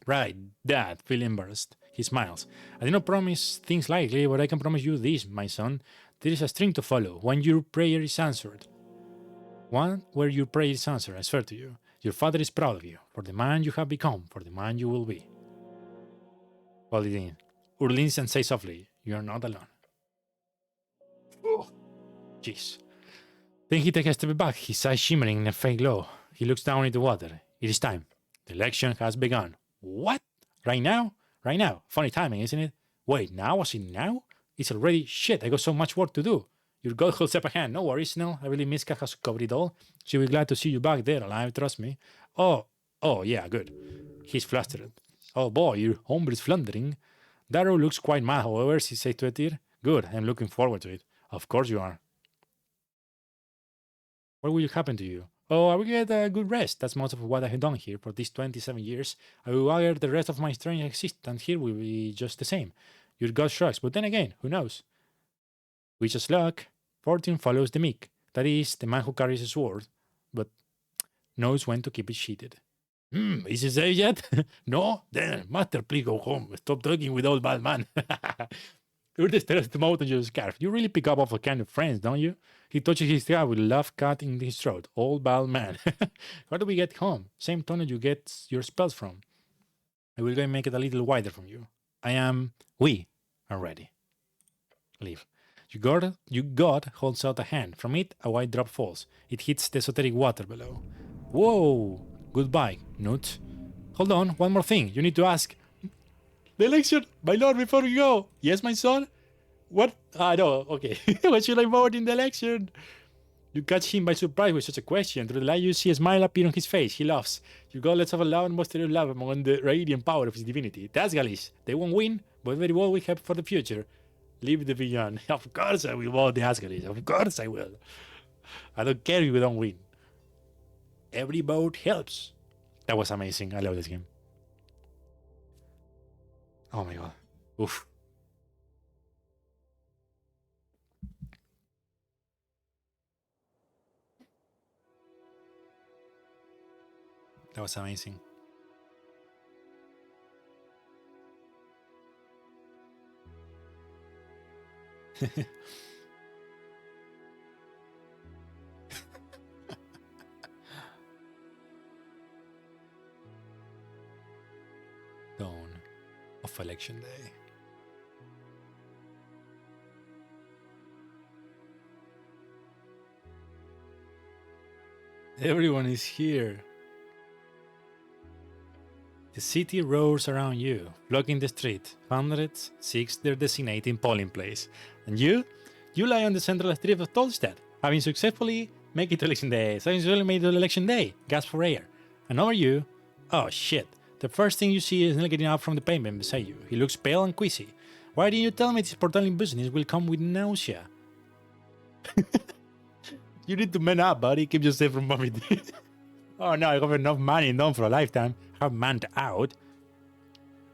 Right, Dad, feeling embarrassed. He smiles. I do not promise things likely, but I can promise you this, my son. There is a string to follow, when your prayer is answered. One where your prayer is answered, I swear to you. Your father is proud of you, for the man you have become, for the man you will be. Hold it in. Urlins and say softly, you are not alone. Oh, jeez. Then he takes a step back, his eyes shimmering in a faint glow. He looks down into the water. It is time. The election has begun. What? Right now? Right now. Funny timing, isn't it? Wait, now? Was it now? It's already... Shit, I got so much work to do. Your God holds up a hand. No worries, Snell. I believe Miska has covered it all. She'll be glad to see you back there alive, trust me. Oh, yeah, good. He's flustered. Oh boy, your hombre is floundering. Darrow looks quite mad, however, she says to Etir. Good, I'm looking forward to it. Of course you are. What will happen to you? Oh, I will get a good rest. That's most of what I have done here for these 27 years. I will wire the rest of my strange existence here will be just the same. Your God shrugs, but then again, who knows? Witch's luck. Fortune follows the meek. That is, the man who carries a sword, but knows when to keep it sheathed. Is it safe yet? No? Then, master, please go home. Stop talking with old bad man. You're the stares the mouth on your scarf. You really pick up off a kind of friends, don't you? He touches his thigh with a laugh cut in his throat. Old bald man. How do we get home? Same tunnel you get your spells from. I will go and make it a little wider from you. We are ready. Leave. Your god holds out a hand. From it, a white drop falls. It hits the esoteric water below. Whoa! Goodbye, Newt. Hold on, one more thing. You need to ask. The election, my lord, before we go. Yes, my son? What? No, okay. What should I vote in the election? You catch him by surprise with such a question. Through the light, you see a smile appear on his face. He laughs. Your god lets off a loud and mysterious laugh among the radiant power of his divinity. That's Galish. They won't win, but very well we have for the future. Leave the beyond. Of course I will vote the Asgalis. Of course I will. I don't care if we don't win. Every vote helps. That was amazing. I love this game. Oh my god. Oof. That was amazing. Dawn of Election Day. Everyone is here. The city roars around you, blocking the street. Hundreds seek their designated polling place. And you lie on the central street of Tolstad, having successfully made it to election day. Having successfully made it to election day. Gasp for air. And over you, oh shit. The first thing you see is Neil getting up from the pavement beside you. He looks pale and queasy. Why didn't you tell me this portaling business will come with nausea? You need to man up, buddy. Keep yourself from vomiting. Oh no, I have enough money done for a lifetime. I have manned out.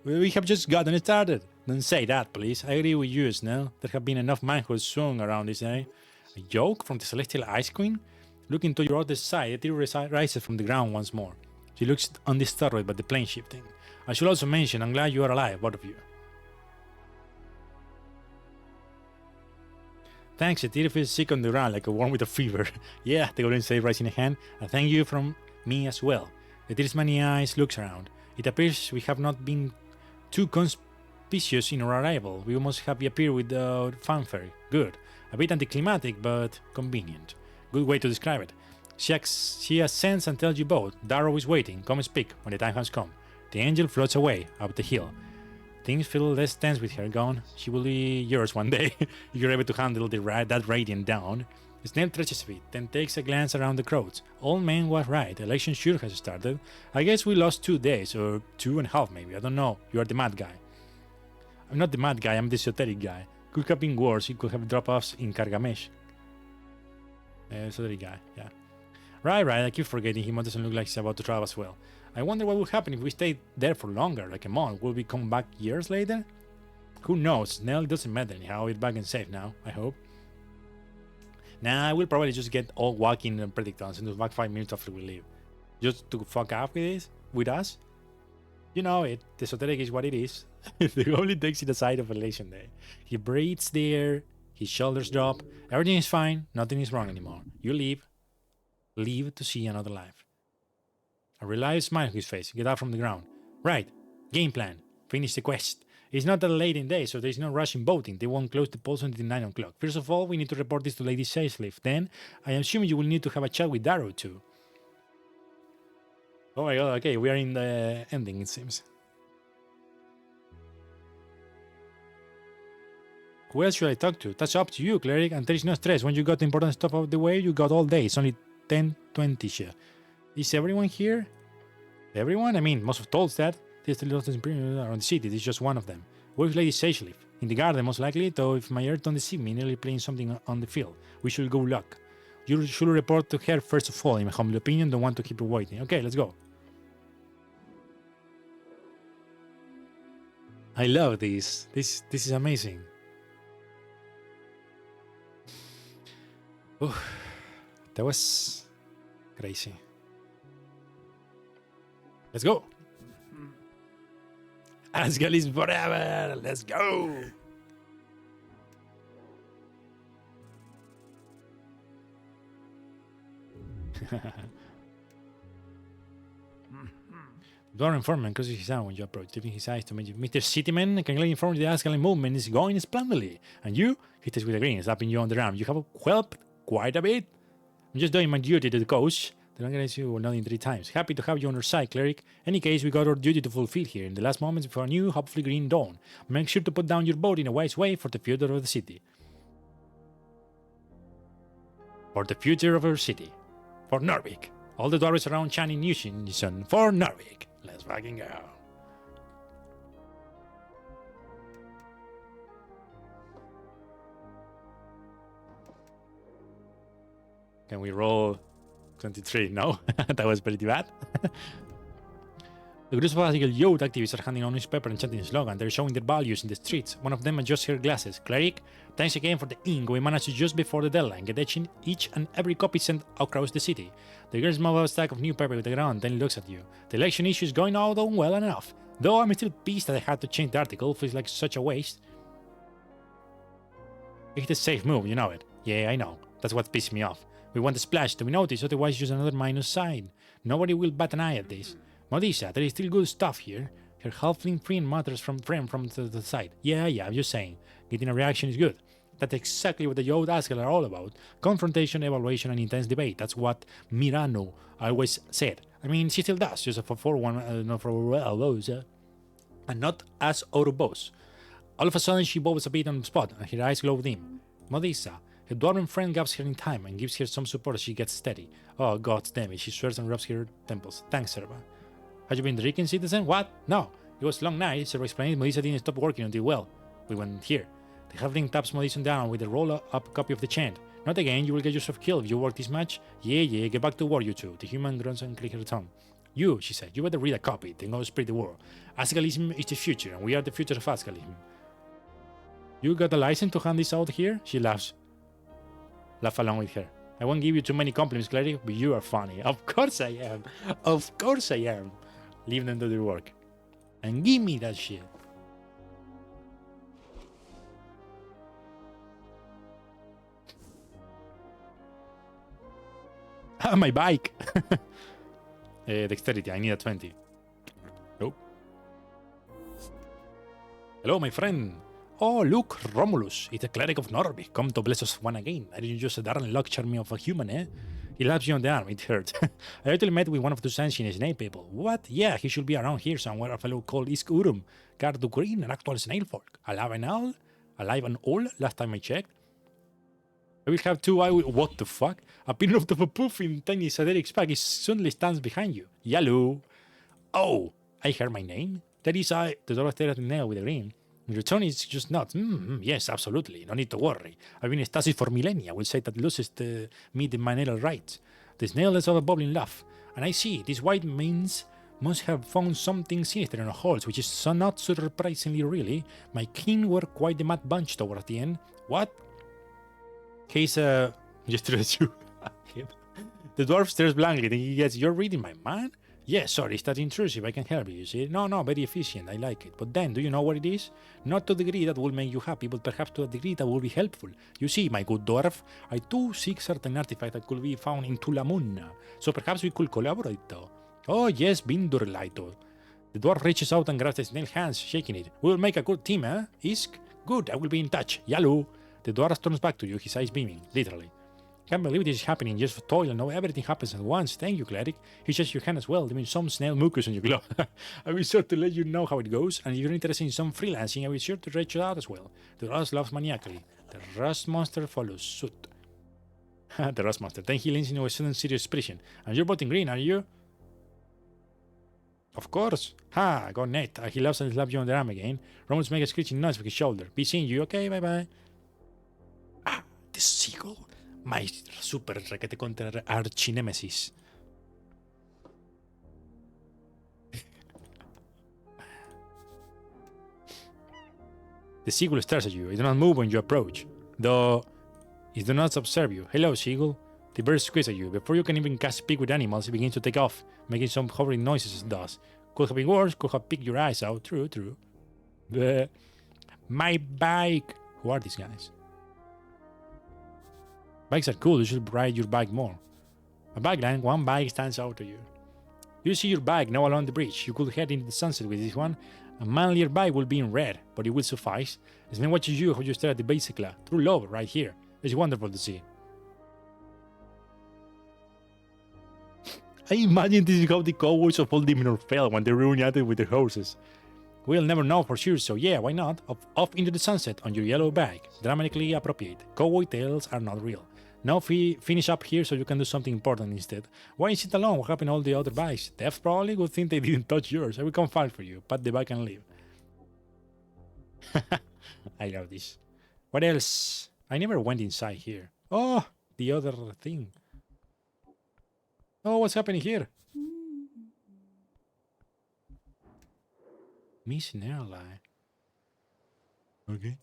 We have just gotten started. Don't say that, please. I agree with you, Snell. There have been enough manhood swung around this day. A joke from the Celestial Ice Queen? Looking to your other side, it rises from the ground once more. She looks undisturbed by the plane shifting. I should also mention, I'm glad you are alive, both of you. Thanks, Etir feels sick on the ground like a worm with a fever. Yeah, the golden says, raising a hand. And thank you from me as well. Etir's many eyes looks around. It appears we have not been too auspicious in our arrival. We must have appeared without fanfare. Good. A bit anticlimactic, but convenient. Good way to describe it. She ascends and tells you both. Darrow is waiting. Come and speak when the time has come. The angel floats away up the hill. Things feel less tense with her gone. She will be yours one day if you're able to handle that radiant down. Snail stretches a bit, then takes a glance around the crowds. Old man was right. Election sure has started. I guess we lost 2 days, or 2.5 maybe. I don't know. You are the mad guy. I'm not the mad guy. I'm the esoteric guy. Could have been worse. It could have drop-offs in Kargamesh. Esoteric guy. Yeah. Right. I keep forgetting him. Doesn't look like he's about to travel as well. I wonder what would happen if we stayed there for longer, like a month. Will we come back years later? Who knows? Snell doesn't matter anyhow. It's back and safe now, I hope. Nah, I will probably just get all walking and predictons and just back 5 minutes after we leave. Just to fuck off with us. You know it. The esoteric is what it is. The goalie takes it aside of election day. He breathes there. His shoulders drop. Everything is fine. Nothing is wrong anymore. You leave. Leave to see another life. A relieved smile on his face. Get up from the ground. Right. Game plan. Finish the quest. It's not that late in day, so there's no rush in voting. They won't close the polls until 9 o'clock. First of all, we need to report this to Lady Sailsleaf. Then, I assume you will need to have a chat with Darrow too. Oh my god, okay, we are in the ending, it seems. Who else should I talk to? That's up to you, cleric, and there is no stress. When you got the important stuff out of the way, you got all day. It's only 10:20 here. Is everyone here? Everyone? I mean, most of Toll's that. There's the little around the city. This is just one of them. Where's Lady Sailsleaf? In the garden, most likely, though if my ear don't deceive me, nearly playing something on the field. We should go look. You should report to her first of all, in my humble opinion. Don't want to keep her waiting. Okay, let's go. I love this. This is amazing. Ooh, that was crazy. Let's go. Asgard is forever. Let's go. Dwarf informant crosses his arm when you approach, tipping his eyes to Mr. Cityman. I can clearly inform you the Asgard movement is going splendidly. And you? He takes with a grin, slapping you on the arm. You have helped quite a bit. I'm just doing my duty to the coach. The organize you were nodding 3 times. Happy to have you on our side, cleric. Any case, we got our duty to fulfill here in the last moments before a new, hopefully green dawn. Make sure to put down your boat in a wise way for the future of the city. For the future of our city. For Norvik. All the dwarves around chanting unison for Norvik. Let's fucking go. Can we roll 23? No, that was pretty bad. The group of Asgard youth activists are handing on newspaper and chanting a slogan. They're showing their values in the streets. One of them adjusts her glasses. Cleric, thanks again for the ink. We managed to just before the deadline get each and every copy sent across the city. The girl smells a stack of new paper with the ground, then looks at you. The election issue is going out on well enough. Though I'm still pissed that I had to change the article. Feels like such a waste. It's a safe move, you know it. Yeah, I know. That's what pissed me off. We want the splash to be noticed, otherwise just another minus sign. Nobody will bat an eye at this. Modisa, there is still good stuff here. Her halfling friend mutters from the side. Yeah, I'm just saying. Getting a reaction is good. That's exactly what the Yod Asgard are all about. Confrontation, evaluation, and intense debate. That's what Mirano always said. I mean, she still does, just for one, not for those, and not as Ouroboros. All of a sudden, she bows a bit on the spot, and her eyes glow dim. Modisa, her dwarven friend gaps her in time and gives her some support as she gets steady. Oh, god damn it, she swears and rubs her temples. Thanks, Serva. Have you been drinking, citizen? What? No. It was a long night. Serva explained. Modisa didn't stop working until, well, we went here. The halfling taps Modisa down with a roll-up copy of the chant. Not again, you will get yourself killed if you work this much. Yeah, get back to war, you two. The human grunts and clicks her tongue. You, she said, you better read a copy, then go spread the word. Asgalism is the future, and we are the future of Asgalism. You got a license to hand this out here? She laughs. Laugh along with her. I won't give you too many compliments, cleric, but you are funny. Of course I am. Of course I am. Leave them to their work. And give me that shit. Ah, my bike. Dexterity, I need a 20. Nope. Hello, my friend. Oh, look, Romulus. It's the cleric of Norby. Come to bless us one again. I didn't just a darn luck charm of a human, eh? He laps you on the arm. It hurt. I actually met with one of those ancient snake people. What? Yeah, he should be around here somewhere. A fellow called Isk Urum. Gardu Green, an actual snail folk. Alive and all? Alive and all? Last time I checked. I will have two what the fuck? A pin of a poof in tiny Esoteric pack is suddenly stands behind you. Yellow. Oh, I heard my name? That is I. The dwarf stared at the nail with a grin. Your tone is just not. Yes, absolutely. No need to worry. I've been in stasis for millennia. I will say that loses me the manerial rights. The snail lets out a bubbling laugh. And I see, these white means must have found something sinister in our halls, which is so not surprisingly really. My kin were quite the mad bunch towards the end. What? He's just at you. The dwarf stares blankly, then he gets, you're reading my mind? Yes, sorry, it's that intrusive, I can help you, see? No, very efficient, I like it. But then, do you know what it is? Not to the degree that will make you happy, but perhaps to a degree that will be helpful. You see, my good dwarf, I do seek certain artifacts that could be found in Tulamunna, so perhaps we could collaborate though. Oh yes, Bindurlaito. The dwarf reaches out and grabs the snail's hands, shaking it. We'll make a good team, eh? Isk? Good, I will be in touch. Yalu. The dwarf turns back to you, his eyes beaming, literally. Can't believe this is happening just for toil and now everything happens at once. Thank you, cleric. He shakes your hand as well. There means some snail mucus on your glove. I'll be sure to let you know how it goes, and if you're interested in some freelancing, I'll be sure to reach you out as well. The rust laughs maniacally. The rust monster follows suit. The rust monster. Then he leans into a sudden serious expression. And you're voting green, are you? Of course. Ha, go net. He laughs and slaps you on the arm again. Romulus makes a screeching noise with his shoulder. Be seeing you, okay? Bye-bye. Ah, the seagull. My super requete contra archinemesis. The seagull stares at you. It does not move when you approach, though it does not observe you. Hello, seagull. The bird squeezes at you. Before you can even cast speak with animals, it begins to take off, making some hovering noises as it does. Could have been worse, could have picked your eyes out. True. My bike. Who are these guys? Bikes are cool, you should ride your bike more. A bikeline, one bike stands out to you. You see your bike now along the bridge. You could head into the sunset with this one. A manlier bike will be in red, but it will suffice. It's been watching you how you stare at the bicycle. True love, right here. It's wonderful to see. I imagine this is how the cowboys of Old Diminor felt when they reunited with their horses. We'll never know for sure, so yeah, why not? Off into the sunset on your yellow bike. Dramatically appropriate. Cowboy tales are not real. Now finish up here so you can do something important instead. Why sit alone? What happened to all the other bikes? Death probably would think they didn't touch yours. I will come fight for you. Pat the bike and leave. I love this. What else? I never went inside here. Oh, the other thing. Oh, what's happening here? Miss Nerli. Okay.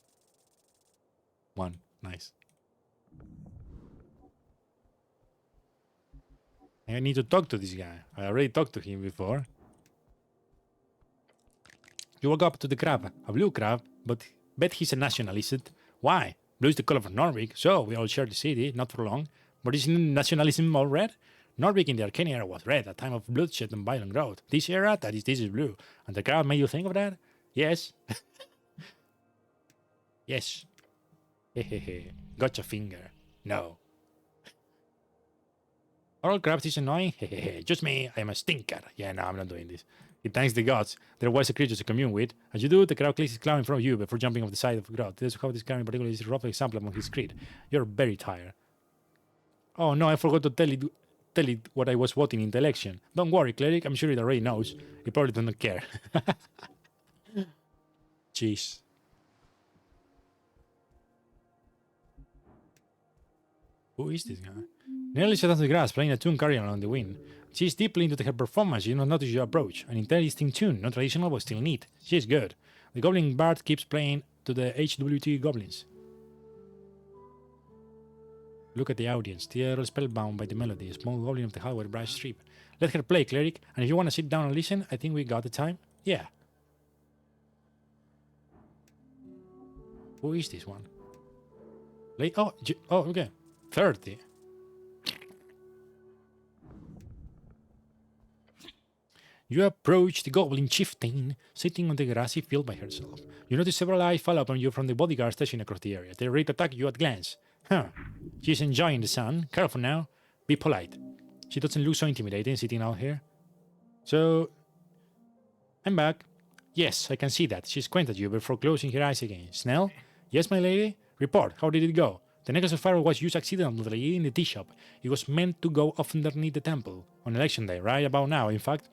One. Nice. I need to talk to this guy. I already talked to him before. You walk up to the crab, a blue crab, but bet he's a nationalist. Why? Blue is the color of Norwich, so we all share the city, not for long. But isn't nationalism all red? Norwich in the Arcane era was red, a time of bloodshed and violent growth. This era, this is blue. And the crab made you think of that? Yes. Yes. Hehehe. Gotcha finger. No. All crabs is annoying? Hehehe. Just me. I am a stinker. Yeah, no, I'm not doing this. It thanks the gods. There was a creature to commune with. As you do, the crab clicks his claw in front of you before jumping off the side of the growth. This is how this crab in particular is a rough example among his creed. You're very tired. Oh no, I forgot to tell it what I was voting in the election. Don't worry, cleric. I'm sure it already knows. He probably doesn't care. Jeez. Who is this guy? Nearly sat on the grass, playing a tune carrying on the wind. She is deeply into her performance. You do not notice your approach. An interesting tune, not traditional but still neat. She is good. The goblin bard keeps playing to the HWT goblins. Look at the audience. They are all spellbound by the melody. A small goblin of the hallway brush strip. Let her play, cleric. And if you want to sit down and listen, I think we got the time. Yeah. Who is this one? Oh, okay. 30. You approach the goblin chieftain, sitting on the grassy field by herself. You notice several eyes fall upon you from the bodyguards stationed across the area. They ready to attack you at glance. Huh. She's enjoying the sun. Careful now. Be polite. She doesn't look so intimidating sitting out here. So, I'm back. Yes, I can see that. She squinted at you before closing her eyes again. Snell? Yes, my lady? Report. How did it go? The necklace of fire was used accidentally in the tea shop. It was meant to go off underneath the temple. On election day, right about now, in fact.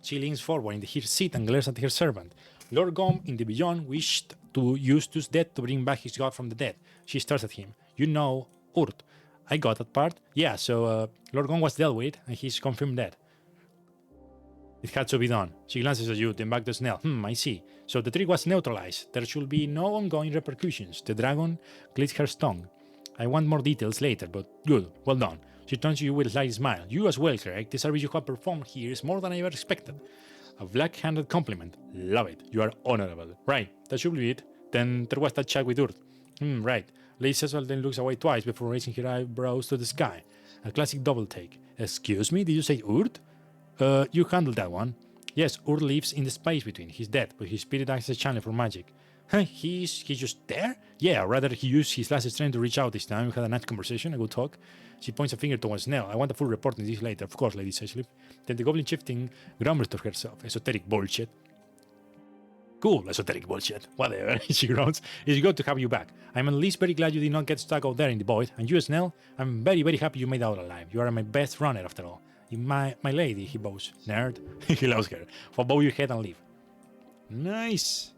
She leans forward in her seat and glares at her servant. Lord Gom in the Beyond wished to use this death to bring back his god from the dead. She stares at him. You know, Urt. I got that part. Yeah, so Lord Gom was dealt with, and he's confirmed dead. It had to be done. She glances at you, then back to Snell. I see. So the trick was neutralized. There should be no ongoing repercussions. The dragon clicks her tongue. I want more details later, but good. Well done. She turns to you with a slight smile. You as well, correct? The service you have performed here is more than I ever expected. A black-handed compliment. Love it. You are honorable. Right. That should be it. Then there was that chat with Urt. Right. Lady Cecil then looks away twice before raising her eyebrows to the sky. A classic double take. Excuse me? Did you say Urt? You handled that one. Yes, Urt lives in the space between. He's dead, but his spirit acts as a channel for magic. He's just there? Yeah, rather he used his last strength to reach out this time. We had a nice conversation, a good talk. She points a finger towards Snell. I want a full report on this later. Of course, Lady Cecily. Then the goblin chieftain grumbles to herself. Esoteric bullshit. Cool, esoteric bullshit. Whatever, she groans. It's good to have you back. I'm at least very glad you did not get stuck out there in the void. And you, Snell, I'm very, very happy you made out alive. You are my best runner after all. My lady, he bows. Nerd. He loves her. For bow your head and leave. Nice.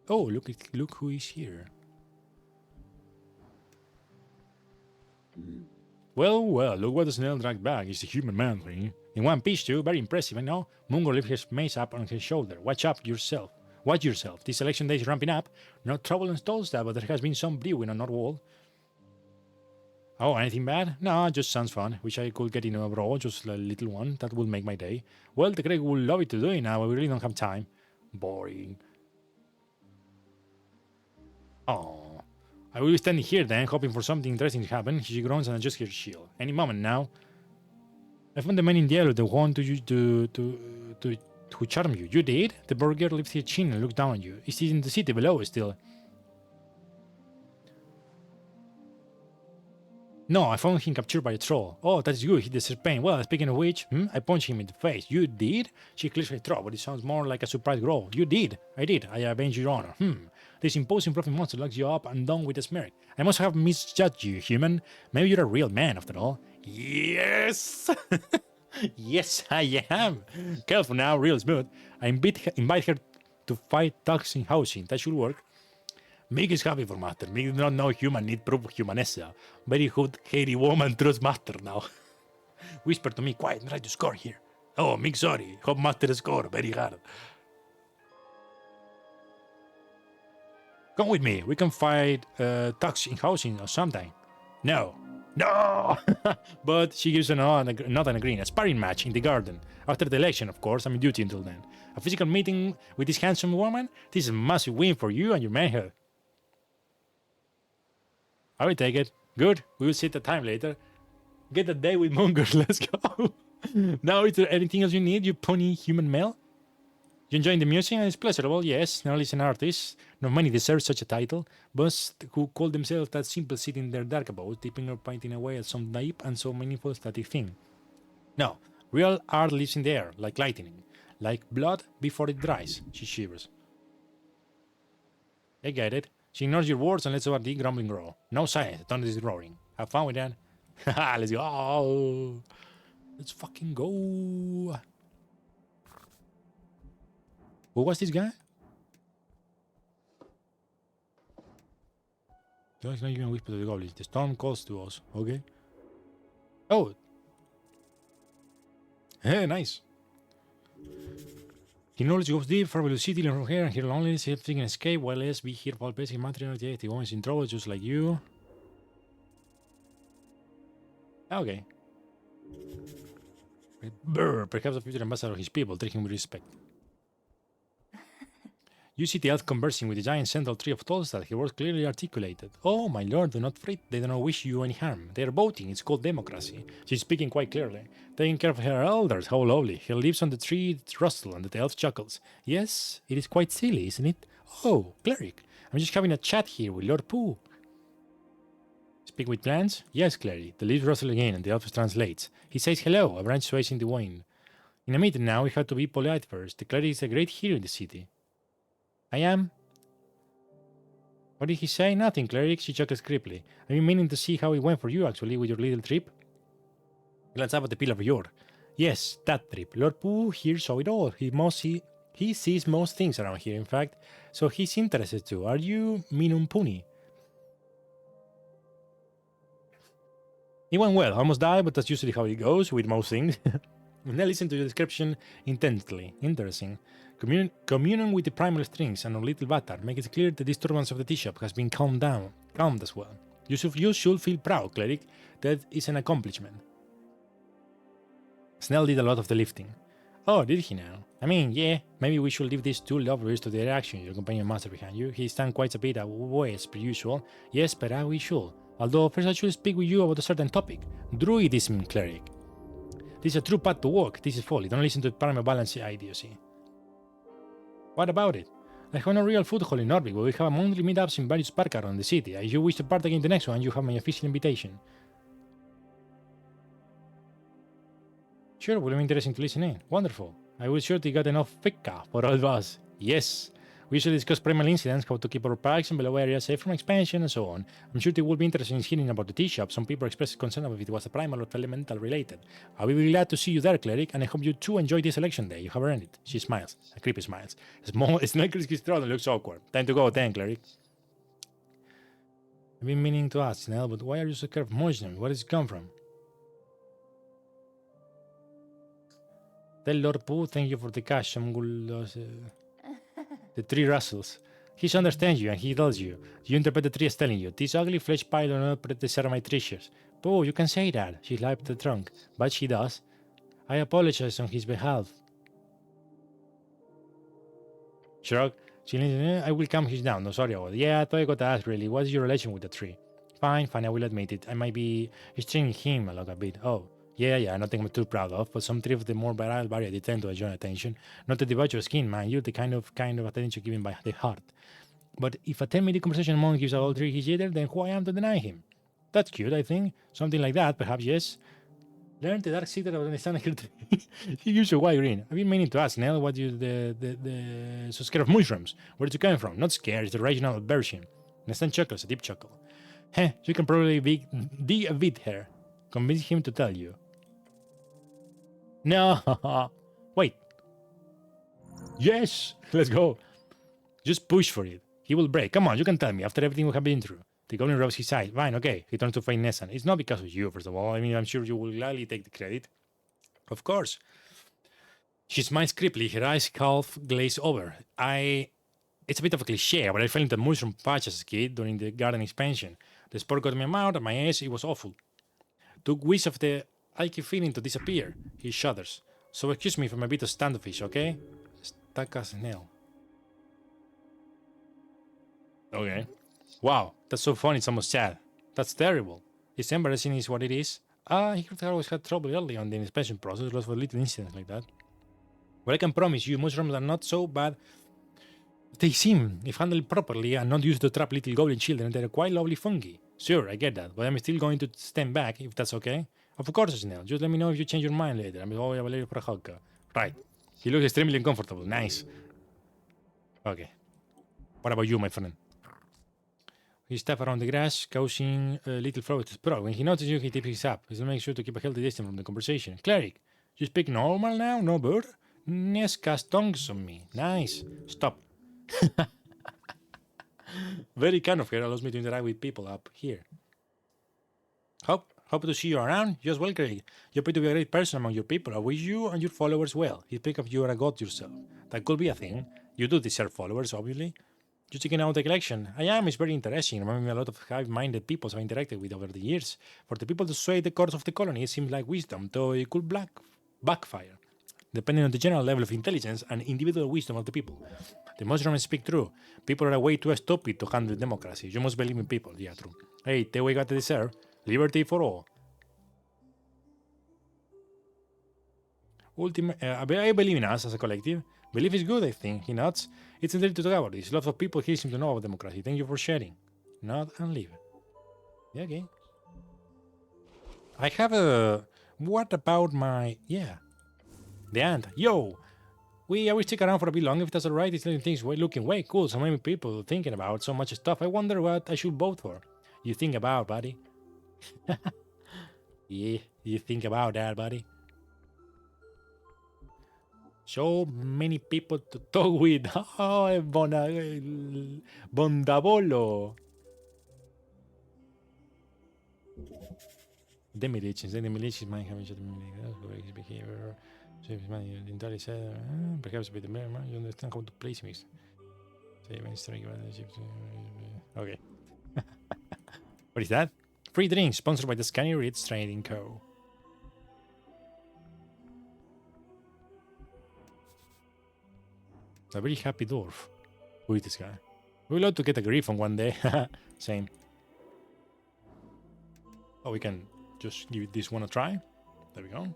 Oh, look who is here. Well, look what the Snell dragged back. It's a human man thing. In one piece too, very impressive, I know. Mungo lifts his mace up on his shoulder. Watch yourself. This election day is ramping up. No trouble and stalls that, but there has been some brewing on our wall. Oh, anything bad? No, just sounds fun. Wish I could get in a brawl, just a little one. That would make my day. Well, the Greg would love it to do it now, but we really don't have time. Boring. Oh. I will be standing here then, hoping for something interesting to happen. She groans and adjusts her shield. Any moment now. I found the man in yellow, the one to charm you. You did? The burgher lifts her chin and looks down on you. Is he in the city below still? No, I found him captured by a troll. Oh, that's good. He deserves pain. Well, speaking of which, I punched him in the face. You did? She clears her throat, but it sounds more like a surprised growl. You did. I did. I avenged your honor. This imposing profit monster locks you up and down with a smirk. I must have misjudged you, human. Maybe you're a real man after all. Yes! Yes, I am. Careful now, real smooth. I invite her to fight thugs in housing. That should work. Meg is happy for Master. Meg did not know human need proof of humanessa. Very good, hairy woman trusts Master now. Whisper to me, quiet, try to score here. Oh, Meg, sorry. Hope Master score very hard. Come with me. We can fight thugs in housing or something. No. But she gives a nod and a grin. A sparring match in the garden. After the election, of course. I'm in duty until then. A physical meeting with this handsome woman? This is a massive win for you and your manhood. I will take it. Good. We will set the time later. Get a day with Munger. Let's go. Now, is there anything else you need, you puny human male? You enjoying the music? It's pleasurable, yes. Not only an artist. Not many deserve such a title. But who call themselves that simple sitting in their dark abode, dipping or painting away at some deep and so meaningful static thing. No. Real art lives in the air, like lightning. Like blood before it dries. She shivers. I get it. She ignores your words and lets over the grumbling growl. No science, the thunder is roaring. Have fun with that. Haha, let's go. Oh, let's fucking go. Who was this guy? Just not even whisper to the goblins. The storm calls to us. Okay. Oh. Hey, nice. His knowledge goes deep, far below city, from here, and here loneliness, everything can escape, while let's be here for basic material. Yeah, the woman's in trouble, just like you. Okay. Brr, perhaps the future ambassador of his people, treat him with respect. You see the elf conversing with the giant central tree of Tolstad. Her words clearly articulated. Oh, my lord, do not fret. They do not wish you any harm. They are voting. It's called democracy. She's speaking quite clearly. Taking care of her elders. How lovely. Her leaves on the tree rustle, and the elf chuckles. Yes, it is quite silly, isn't it? Oh, cleric. I'm just having a chat here with Lord Pooh. Speak with plants? Yes, cleric. The leaves rustle again, and the elf translates. He says hello. A branch sways in the wind. In a meeting now, we have to be polite first. The cleric is a great hero in the city. I am. What did he say? Nothing, cleric. She chuckles creepily. I've been meaning to see how it went for you, actually, with your little trip. Glance up at the pillar of yore. Yes, that trip. Lord Pooh here saw it all. He sees most things around here, in fact, so he's interested too. Are you Minum Puni? It went well. Almost died, but that's usually how it goes with most things. Now listen to the description intently. Interesting. Communion with the primal strings and our little butler make it clear the disturbance of the tea-shop has been calmed as well. You should feel proud, cleric. That is an accomplishment. Snell did a lot of the lifting. Oh, did he now? I mean, yeah, maybe we should leave these two lovers to their action. Your companion master behind you. He stands quite a bit away as per usual. Yes, but we should. Although first I should speak with you about a certain topic. Druidism, cleric. This is a true path to walk. This is folly. Don't listen to primal balance idiocy. What about it? I have no real foothold in Norvik, but we have monthly meetups in various parks around the city. If you wish to partake in the next one, you have my official invitation. Sure, will be interesting to listen in. Wonderful. I will sure they got enough fika for all of us. Yes. We should discuss primal incidents, how to keep our parks and below areas safe from expansion, and so on. I'm sure they will be interested in hearing about the tea shop. Some people expressed concern about if it was a primal or elemental related. I will be glad to see you there, cleric, and I hope you too enjoy this election day. You have earned it. She smiles. A creepy smiles. Snell's throat looks awkward. Time to go then, cleric. I've been meaning to ask, Snell, but why are you so scared of moisture? Where does it come from? Tell Lord Pooh thank you for the cash. The tree rustles. He understands you and he tells you. You interpret the tree as telling you. This ugly flesh pile will not preserve my treasures. Pooh, you can say that. She slapped the trunk. But she does. I apologize on his behalf. Shrug. She leans, I will calm him down. No, sorry about it. Yeah, I thought I got to ask really. What's your relation with the tree? Fine, I will admit it. I might be stringing him along a bit. Oh. Yeah, nothing I'm too proud of, but some three of the more virile variety tend to enjoy attention. Not to debauch your skin, mind you, the kind of attention given by the heart. But if a 10-minute conversation among gives all three his jitter, then who I am to deny him? That's cute, I think. Something like that, perhaps, yes. Learn the dark secret of understanding here. He gives you a wide grin. I've been meaning to ask, Nell, what you so scared of mushrooms? Where did you come from? Not scared, it's the original version. Nestan chuckles, a deep chuckle. Heh, you can probably dig a bit here. Convince him to tell you. No, wait. Yes, let's go. Just push for it. He will break. Come on, you can tell me after everything we have been through. The goblin rubs his eyes. Fine, okay. He turns to find Nessan. It's not because of you, first of all. I mean, I'm sure you will gladly take the credit. Of course. She smiles creepily. Her eyes half glaze over. It's a bit of a cliche, but I fell into a mushroom patch as a kid during the garden expansion. The spore got in my mouth and my eyes. It was awful. Took weeks of the icky feeling to disappear. He shudders. So excuse me from a bit of standoffish, okay? Stuck as a nail. Okay. Wow, that's so funny, it's almost sad. That's terrible. It's embarrassing is what it is. He could have always had trouble early on the inspection process, lots of little incidents like that. But I can promise you, mushrooms are not so bad. They seem, if handled properly and not used to trap little goblin children, they're quite lovely fungi. Sure, I get that, but I'm still going to stand back, if that's okay. Of course, Snell. Just let me know if you change your mind later. I'm always available for a hug. Right. He looks extremely uncomfortable. Nice. Okay. What about you, my friend? He steps around the grass, causing a little flowers to sprout. When he notices you, he tips his up. He's make sure to keep a healthy distance from the conversation. Cleric, you speak normal now? No bird? Nes cast tongues on me. Nice. Stop. Very kind of her. Allows me to interact with people up here. Hope to see you around. You as well, Craig. You appear to be a great person among your people. I wish you and your followers well. He speaks of you are a god yourself. That could be a thing. You do deserve followers, obviously. Just checking out the collection. I am. It's very interesting. Reminding me a lot of high-minded people I've interacted with over the years. For the people to sway the course of the colony, it seems like wisdom, though it could backfire, depending on the general level of intelligence and individual wisdom of the people. The most Romans speak true. People are way too stupid to handle democracy. You must believe in people. Yeah, true. Hey, take we got to deserve. Liberty for all. I believe in us as a collective. Belief is good, I think. He nods. It's intended to talk about this. Lots of people here seem to know about democracy. Thank you for sharing. Nod and leave. Yeah, okay. I have a... What about my... Yeah. The ant. Yo! I will stick around for a bit longer if that's alright. It's things looking way cool. So many people thinking about so much stuff. I wonder what I should vote for. You think about, buddy? Yeah, you think about that, buddy? So many people to talk with. Oh, Bondabolo. The militias might have his behavior. So his man entirely said, perhaps a bit more, you understand how to place mix. Okay. What is that? Free drink sponsored by the Scanny Ritz Trading Co. A very happy dwarf. Who is this guy? We would love to get a griffon one day. Same. Oh, we can just give this one a try. There we go.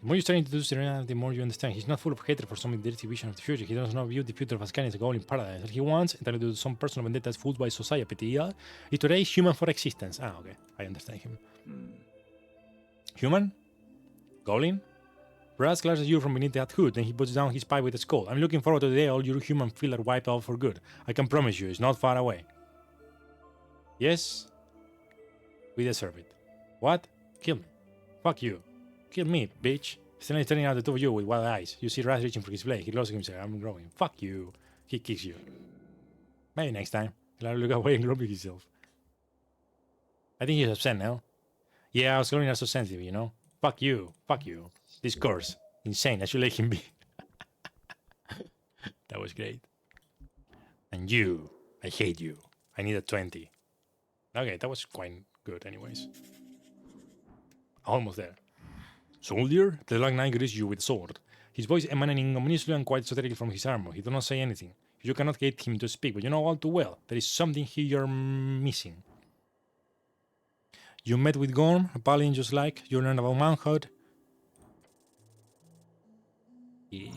The more you start introduce Serena, the more you understand. He's not full of hatred for some dirty vision of the future. He does not view the future of Ascani as a goal in paradise. What he wants, entirely due to some personal vendetta that's fooled by society, is to raise human for existence. Ah, okay. I understand him. Human? Goblin? Brass glasses you from beneath that hood, then he puts down his pipe with a skull. I'm looking forward to the day all your human feel are wiped out for good. I can promise you, it's not far away. Yes? We deserve it. What? Kill me. Fuck you. Kill me, bitch. Stanley's turning out the two of you with wild eyes. You see Raz reaching for his blade. He loses himself. I'm growing. Fuck you. He kicks you. Maybe next time. He'll look away and grumble himself. I think he's upset now. Yeah, I was growing so sensitive, you know? Fuck you. Fuck you. This course. Insane. I should let him be. That was great. And you. I hate you. I need a 20. Okay, that was quite good anyways. Almost there. Soldier? The Black Knight greets you with sword. His voice emanating ominously and quite esoteric from his armor. He does not say anything. You cannot get him to speak, but you know all too well. There is something here you're missing. You met with Gorm, a paladin just like. You learned about manhood. Yeah.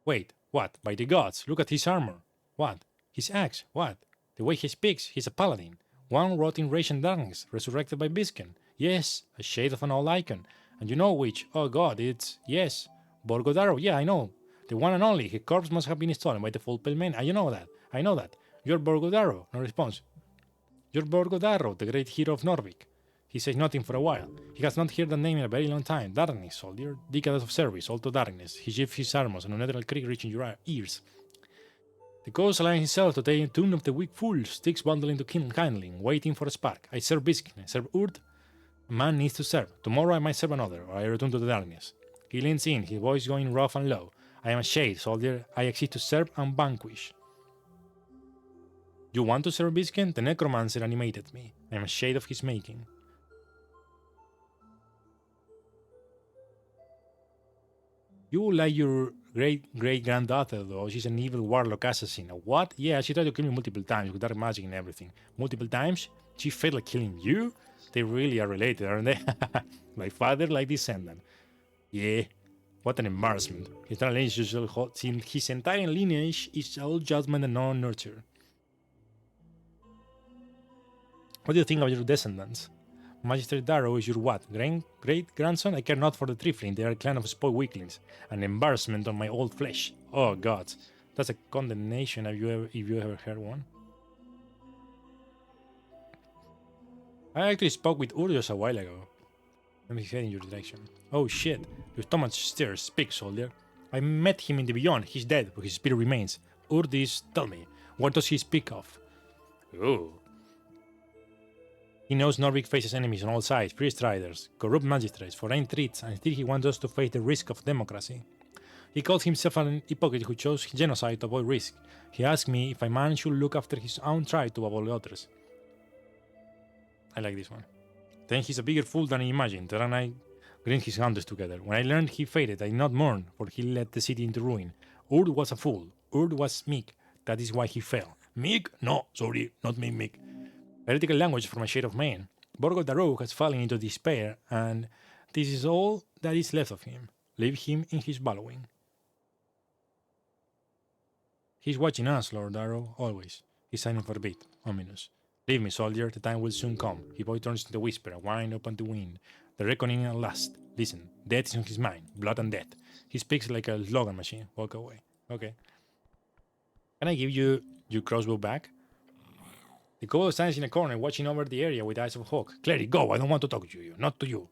Wait, what? By the gods, look at his armor. What? His axe. What? The way he speaks, he's a paladin. One wrought in rage and darkness, resurrected by Biscan. Yes, a shade of an old icon. And you know which? Oh god, it's... Yes, Borgodaro. Yeah, I know. The one and only. His corpse must have been stolen by the full pale man. You know that. I know that. You're Borgodaro. No response. You're Borgodaro, the great hero of Norvik. He says nothing for a while. He has not heard the name in a very long time. Darkness, soldier. Decades of service, all to darkness. He shifts his arms and a nether creek reaching your ears. The ghost aligns himself to the tune of the weak fool, sticks bundling to kindling, waiting for a spark. I serve Biskin, I serve Urd. A man needs to serve. Tomorrow I might serve another, or I return to the darkness. He leans in, his voice going rough and low. I am a shade, soldier. I exist to serve and vanquish. You want to serve Biskin? The necromancer animated me. I am a shade of his making. You like your great-granddaughter, though. She's an evil warlock assassin. A what? Yeah, she tried to kill me multiple times with dark magic and everything. Multiple times? She failed at killing you? They really are related, aren't they? Like father, like descendant. Yeah. What an embarrassment. His entire lineage is all judgment and no nurture. What do you think of your descendants? Magister Darrow is your what? Great-grandson? I care not for the Trifling. They are a clan of spoiled weaklings. An embarrassment on my old flesh. Oh gods. That's a condemnation if you ever heard one. I actually spoke with Urios a while ago. Let me head in your direction. Oh shit. Your stomach stirs. Speak, soldier. I met him in the beyond. He's dead, but his spirit remains. Urdis, tell me, what does he speak of? Oh. He knows Norvik faces enemies on all sides, priest riders, corrupt magistrates, foreign threats, and still he wants us to face the risk of democracy. He calls himself an hypocrite who chose genocide to avoid risk. He asked me if a man should look after his own tribe to avoid others. I like this one. Then he's a bigger fool than I imagined. grinned his hunters together. When I learned he faded, I did not mourn, for he led the city into ruin. Urd was a fool. Urd was meek. That is why he fell. Meek? No, sorry, not me, meek. Heretical language from a shade of man. Borgo the Rogue has fallen into despair, and this is all that is left of him. Leave him in his bellowing. He's watching us, Lord Darrow, always. He's silent for a bit, ominous. Leave me, soldier, the time will soon come. His voice turns into a whisper, a whine upon the wind. The reckoning at last. Listen, death is on his mind, blood and death. He speaks like a slogan machine. Walk away. Okay. Can I give you your crossbow back? The kobold stands in a corner, watching over the area with eyes of a hawk. Cleric, go, I don't want to talk to you, not to you.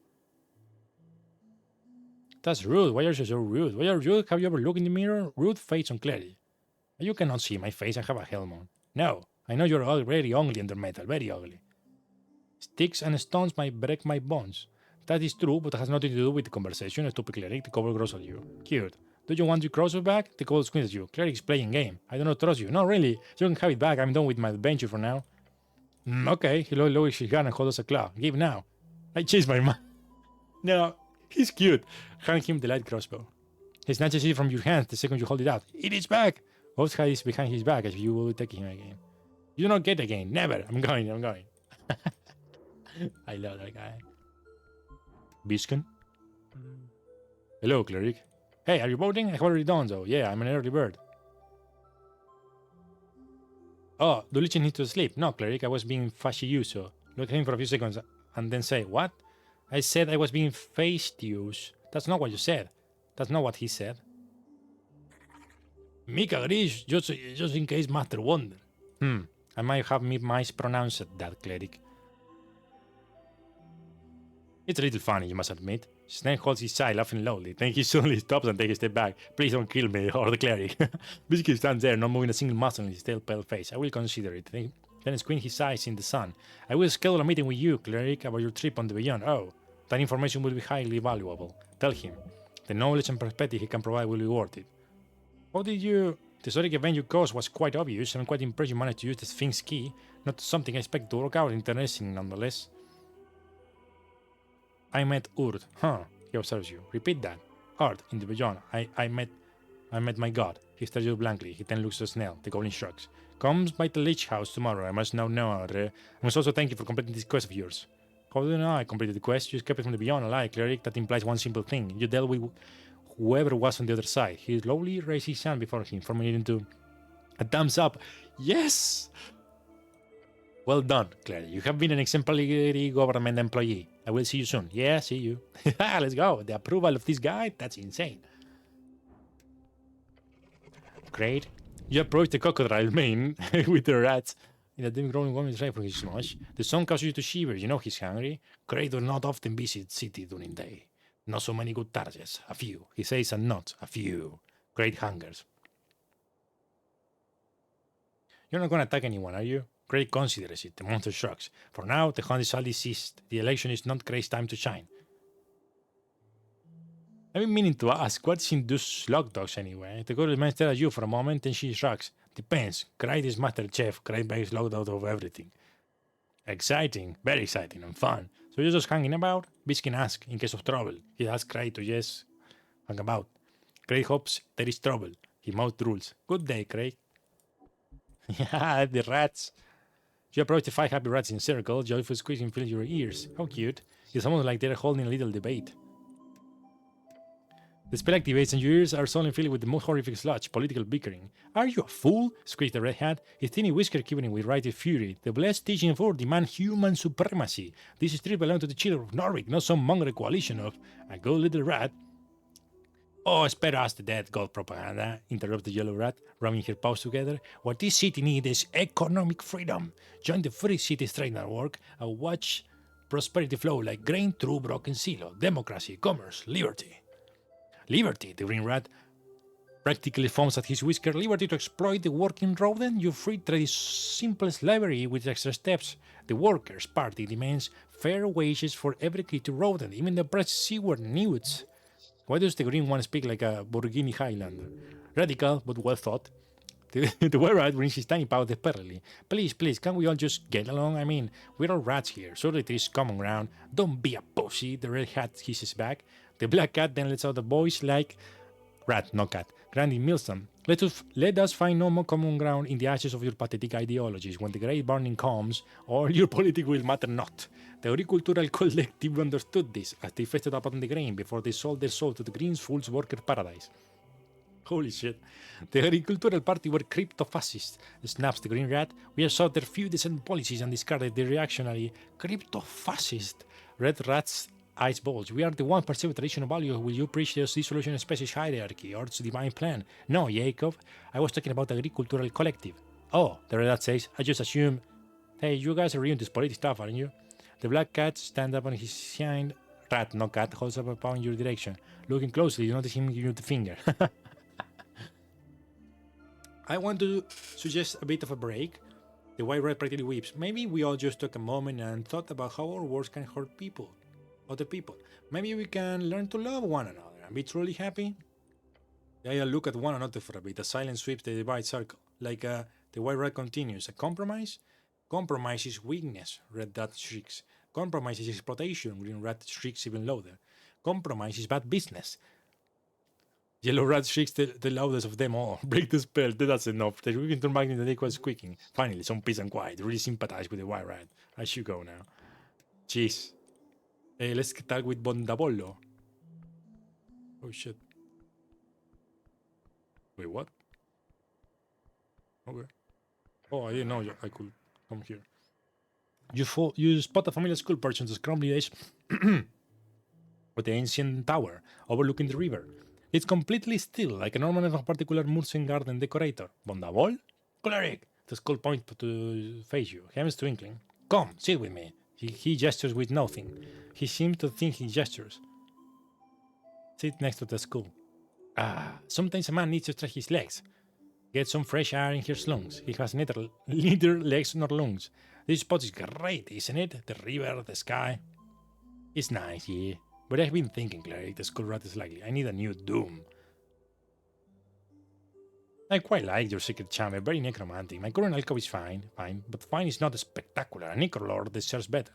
That's rude. Why are you so rude? Why are you rude? Have you ever looked in the mirror? Rude face on Cleric. You cannot see my face, I have a helm on. No, I know you're already ugly under metal, very ugly. Sticks and stones might break my bones. That is true, but it has nothing to do with the conversation, stupid Cleric. The kobold grows at you. Cute. Do you want your crossbow back? The kobold squints at you. Cleric's playing game. I do not trust you. No, really. You can have it back. I'm done with my adventure for now. Okay. He lowers his gun and holds a claw. Give now. I chased my man. No, he's cute. Hand him the light crossbow. He snatches it from your hand the second you hold it out. It is back. Oath hides behind his back as you will take him again. You do not get again. Never. I'm going. I love that guy. Biscuit? Hello, Cleric. Hey, are you voting? I've already done so. Yeah, I'm an early bird. Oh, do Lichen need to sleep? No, Cleric, I was being facetious. Look at him for a few seconds and then say, what? I said I was being facetious. That's not what you said. That's not what he said. Mick agrees, just in case Master wonder. I might have mispronounced that, Cleric. It's a little funny, you must admit. Snake holds his side, laughing loudly. Then he suddenly stops and takes a step back. Please don't kill me, or the Cleric. Biscuit stands there, not moving a single muscle in his pale face. I will consider it. Then squint his eyes in the sun. I will schedule a meeting with you, Cleric, about your trip on the Beyond. Oh, that information will be highly valuable. Tell him. The knowledge and perspective he can provide will be worth it. How did you... The Esoteric event you caused was quite obvious. I'm quite impressed you managed to use the Sphinx key. Not something I expect to work out. Interesting, nonetheless. I met Urd. Huh. He observes you. Repeat that. Urd, in the Beyond. I met my god. He stares you blankly. He then looks at Snell. The goblin shrugs. Comes by the Lich House tomorrow. I must now know. I must also thank you for completing this quest of yours. How do you know I completed the quest? You escaped from the Beyond alive, Cleric. That implies one simple thing. You dealt with whoever was on the other side. He slowly raised his hand before him, forming it into a thumbs up. Yes! Well done, Cleric. You have been an exemplary government employee. I will see you soon. Yeah, see you. Let's go. The approval of this guy? That's insane. Great. You approach the crocodile mane with the rats. In a dim growing woman's right for his smosh. The sun causes you to shiver. You know he's hungry. Great does not often visit city during day. Not so many good targets. A few. He says and not. A few. Great hungers. You're not going to attack anyone, are you? Great considers it. The monster shrugs. For now, the hunt is sadly ceased. The election is not Gray's time to shine. I've been meaning to ask, what's in those slug dogs anyway? The girl man stares at you for a moment, then she shrugs. Depends. Great is master chef. Great makes load out of everything. Exciting. Very exciting and fun. So you're just hanging about? Biskin asks, in case of trouble. He asks Craig to just hang about. Craig hopes there is trouble. He mouthed rules. Good day, Craig. Yeah, the rats. You approach the 5 happy rats in a circle. Joyful squeezing fills your ears. How cute. It's almost like they're holding a little debate. The spell activates and your ears are suddenly filled with the most horrific sludge, political bickering. Are you a fool? Squeaked the red hat, his tiny whisker quivering with righteous fury. The blessed teaching of Ur demand human supremacy. This street belongs to the children of Norwich, not some mongrel coalition of a good little rat. Oh, spare us the dead god propaganda, interrupted the yellow rat, rubbing her paws together. What this city needs is economic freedom. Join the free city trade network and watch prosperity flow like grain through broken silo. Democracy, commerce, liberty. Liberty, the green rat practically foams at his whisker. Liberty to exploit the working rodent. You free trade is simple slavery with extra steps. The Workers' Party demands fair wages for every creature rodent, even the oppressed seaward newts. Why does the green one speak like a Burgundy Highlander? Radical, but well thought. The white rat brings his tiny paw desperately. Please, please, can't we all just get along? I mean, we're all rats here. Surely there is common ground. Don't be a pussy, the red cat hisses back. The black cat then lets out a voice like... Rat, not cat. Granny Milston. Let us find no more common ground in the ashes of your pathetic ideologies. When the great burning comes, all your politics will matter not. The agricultural collective understood this as they feasted upon the grain before they sold their soul to the Green Fools worker paradise. Holy shit. The agricultural party were crypto-fascists, snaps the green rat. We have sought their few decent policies and discarded the reactionary crypto-fascist. Red rat's eyes bulge. We are the one perceived traditional value. Will you preach the dissolution of species hierarchy or its divine plan? No, Jacob. I was talking about the agricultural collective. Oh, the red rat says. I just assume. Hey, you guys are into this political stuff, aren't you? The black cat stands up on his hind. Rat, not cat, holds up a paw in your direction. Looking closely, you notice him give you the finger. I want to suggest a bit of a break. The white rat practically weeps. Maybe we all just took a moment and thought about how our words can hurt other people. Maybe we can learn to love one another and be truly happy. They all look at one another for a bit. A silence sweeps the divide circle. The white rat continues. A compromise? Compromise is weakness, red rat shrieks. Compromise is exploitation, green rat shrieks even louder. Compromise is bad business. Yellow rat shrieks the loudest of them all. Break the spell, that's enough. The weaving turn back into the was squeaking. Finally, some peace and quiet. Really sympathize with the white rat. I should go now. Jeez. Hey, let's talk with Bondapollo. Oh shit. Wait, what? Okay. Oh, I didn't know I could come here. You spot a familiar school perched on the scrumbly edge of the ancient tower, overlooking the river. It's completely still, like an ornament of a particular Murcian garden decorator. Bondabol? Cleric! The skull points to face you, hands twinkling. Come, sit with me. He gestures with nothing. He seems to think he gestures. Sit next to the skull. Sometimes a man needs to stretch his legs. Get some fresh air in his lungs. He has neither legs nor lungs. This spot is great, isn't it? The river, the sky. It's nice, yeah. But I've been thinking, Cleric, the skull rat is likely. I need a new doom. I quite like your secret chamber, very necromantic. My current alcove is fine, but fine is not spectacular. A necrolord deserves better.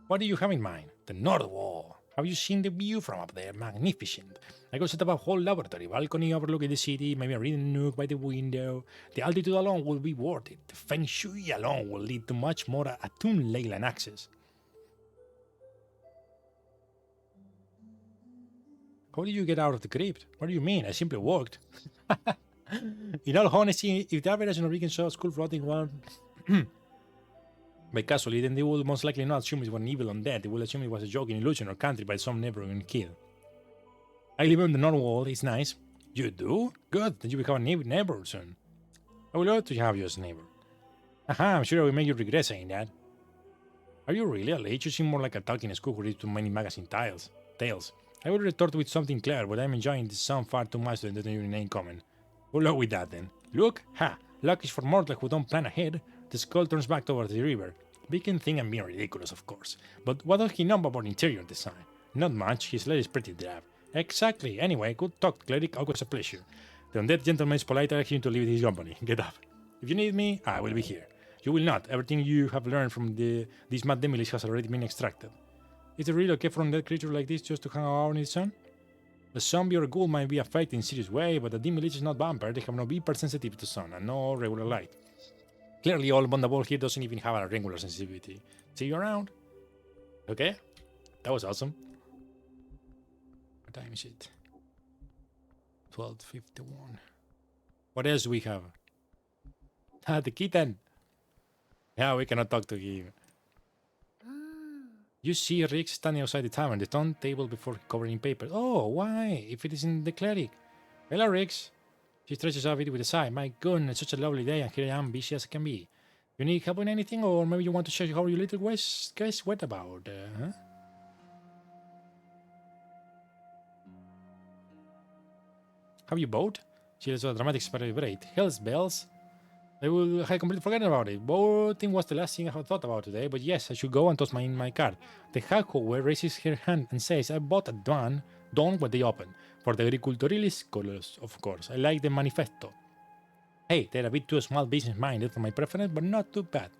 What do you have in mind? The North Wall. Have you seen the view from up there? Magnificent. I could set up a whole laboratory, balcony overlooking the city, maybe a reading nook by the window. The altitude alone will be worth it. The feng shui alone will lead to much more attuned leyland access. How did you get out of the crypt? What do you mean? I simply walked. In all honesty, if the average Norwegian saw a school floating around by casually, then they would most likely not assume it was an evil undead. They would assume it was a joking illusion or country by some neighboring kid. I live on the North Wall. It's nice. You do? Good. Then you become a neighbor soon. I would love to have you as a neighbor. Aha, I'm sure I will make you regret saying that. Are you really a late? You seem more like a talking school who reads too many magazine tales. I would retort with something clear, but I'm enjoying this sound far too much to let your name comment. Good luck with that then. Look, luck is for mortals who don't plan ahead. The skull turns back towards the river. We can think I'm being ridiculous, of course. But what does he know about interior design? Not much, his letter is pretty drab. Exactly. Anyway, good talk, Cleric, always a pleasure. The undead gentleman's polite asks him to leave his company. Get up. If you need me, I will be here. You will not. Everything you have learned from this mad demilich has already been extracted. Is it really okay for an undead creature like this just to hang around in the sun? A zombie or a ghoul might be affected in a serious way, but a demilich is not vampire. They have no hyper sensitivity to sun and no regular light. Clearly, all Bondabol here doesn't even have a regular sensitivity. See you around. Okay? That was awesome. What time is it? 12:51. What else do we have? The kitten. Yeah, we cannot talk to him. You see Rick standing outside the tavern, the stone table before covering in paper. Oh, why? If it isn't the cleric. Hello, Rix. She stretches out it with a sigh. My goodness, such a lovely day, and here I am, busy as I can be. You need help with anything, or maybe you want to share how your little guys what about, huh? Have you boat? She lets out a dramatic vibrate. Hell's bells. I had completely forgotten about it. Boating was the last thing I had thought about today, but yes, I should go and toss my card. The hag, however, raises her hand and says, I bought a one. Don't when they open. For the agriculturalist colors, of course. I like the manifesto. Hey, they're a bit too small business minded for my preference, but not too bad.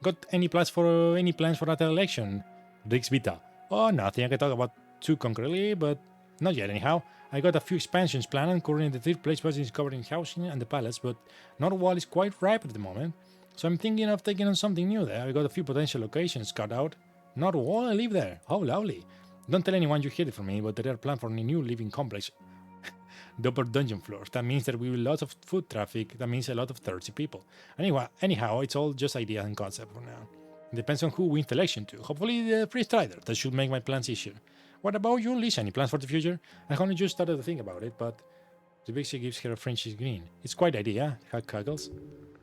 Got any plans for that election? Rix Vita. Oh, nothing I can talk about too concretely, but not yet anyhow. I got a few expansions planned, and currently the third place was covering housing and the palace, but not all is quite ripe at the moment. So I'm thinking of taking on something new there. I got a few potential locations cut out. Not all I live there. Oh, lovely. Don't tell anyone you heard it from me, but there are plans for a new living complex. The upper dungeon floors. That means there will be lots of foot traffic. That means a lot of thirsty people. Anyhow, it's all just ideas and concept for now. It depends on who wins the election too. Hopefully the free strider. That should make my plans easier. What about you, Lisa? Any plans for the future? I only just started to think about it, but the picture gives her a French green. It's quite idea. Had cuggles.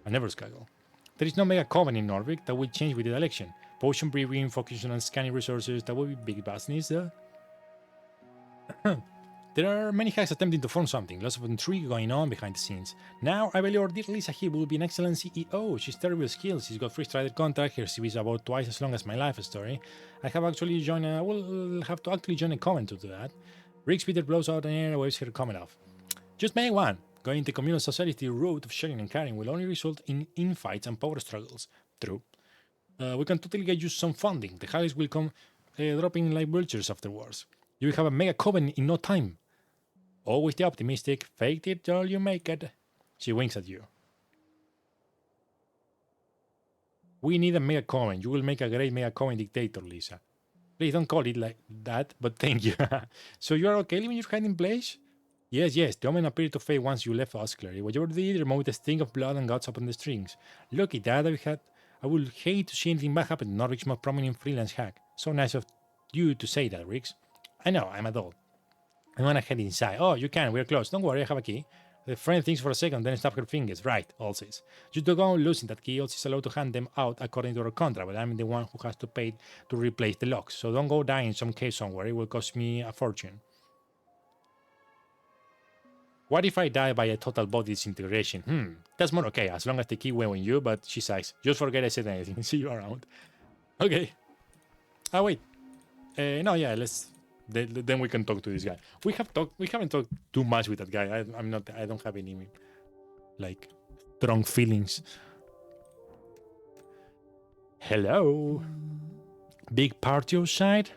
I never scuggle. There is no mega coven in Norvik. That will change with the election. Potion brewing, focusing on scanning resources. That will be big business there. There are many hacks attempting to form something, lots of intrigue going on behind the scenes. Now, I believe our dear Lisa here will be an excellent CEO. She's terrible skills, she's got free strider contract, her CV is about twice as long as my life story. I will have to actually join a comment to do that. Riggs Peter blows out an air, waves her comment off. Just make one. Going the communal society route of sharing and caring will only result in infights and power struggles. True. We can totally get you some funding. The highs will come dropping like vultures afterwards. You will have a mega coven in no time. Always the optimistic, fake it till you make it. She winks at you. We need a mega coven. You will make a great mega coven dictator, Lisa. Please don't call it like that, but thank you. So you are okay leaving your hiding place? Yes, the omen appeared to fade once you left us, Clary. Whatever did, removed the sting of blood and guts upon the strings. Lucky that I would hate to see anything bad happen to Norwic's most prominent freelance hack. So nice of you to say that, Riggs. I know, I'm adult. I want to head inside. Oh, you can. We're close. Don't worry, I have a key. The friend thinks for a second, then snaps her fingers. Right, all says. You don't go losing that key. Also is allowed to hand them out according to our contract, but I'm the one who has to pay to replace the locks. So don't go die in some cave somewhere. It will cost me a fortune. What if I die by a total body disintegration? That's more okay, as long as the key went on you, but she sighs. Just forget I said anything. See you around. Okay. Oh, wait. No, yeah, let's... Then we can talk to this guy. We haven't talked too much with that guy. I don't have any like strong feelings. Hello. Big party outside?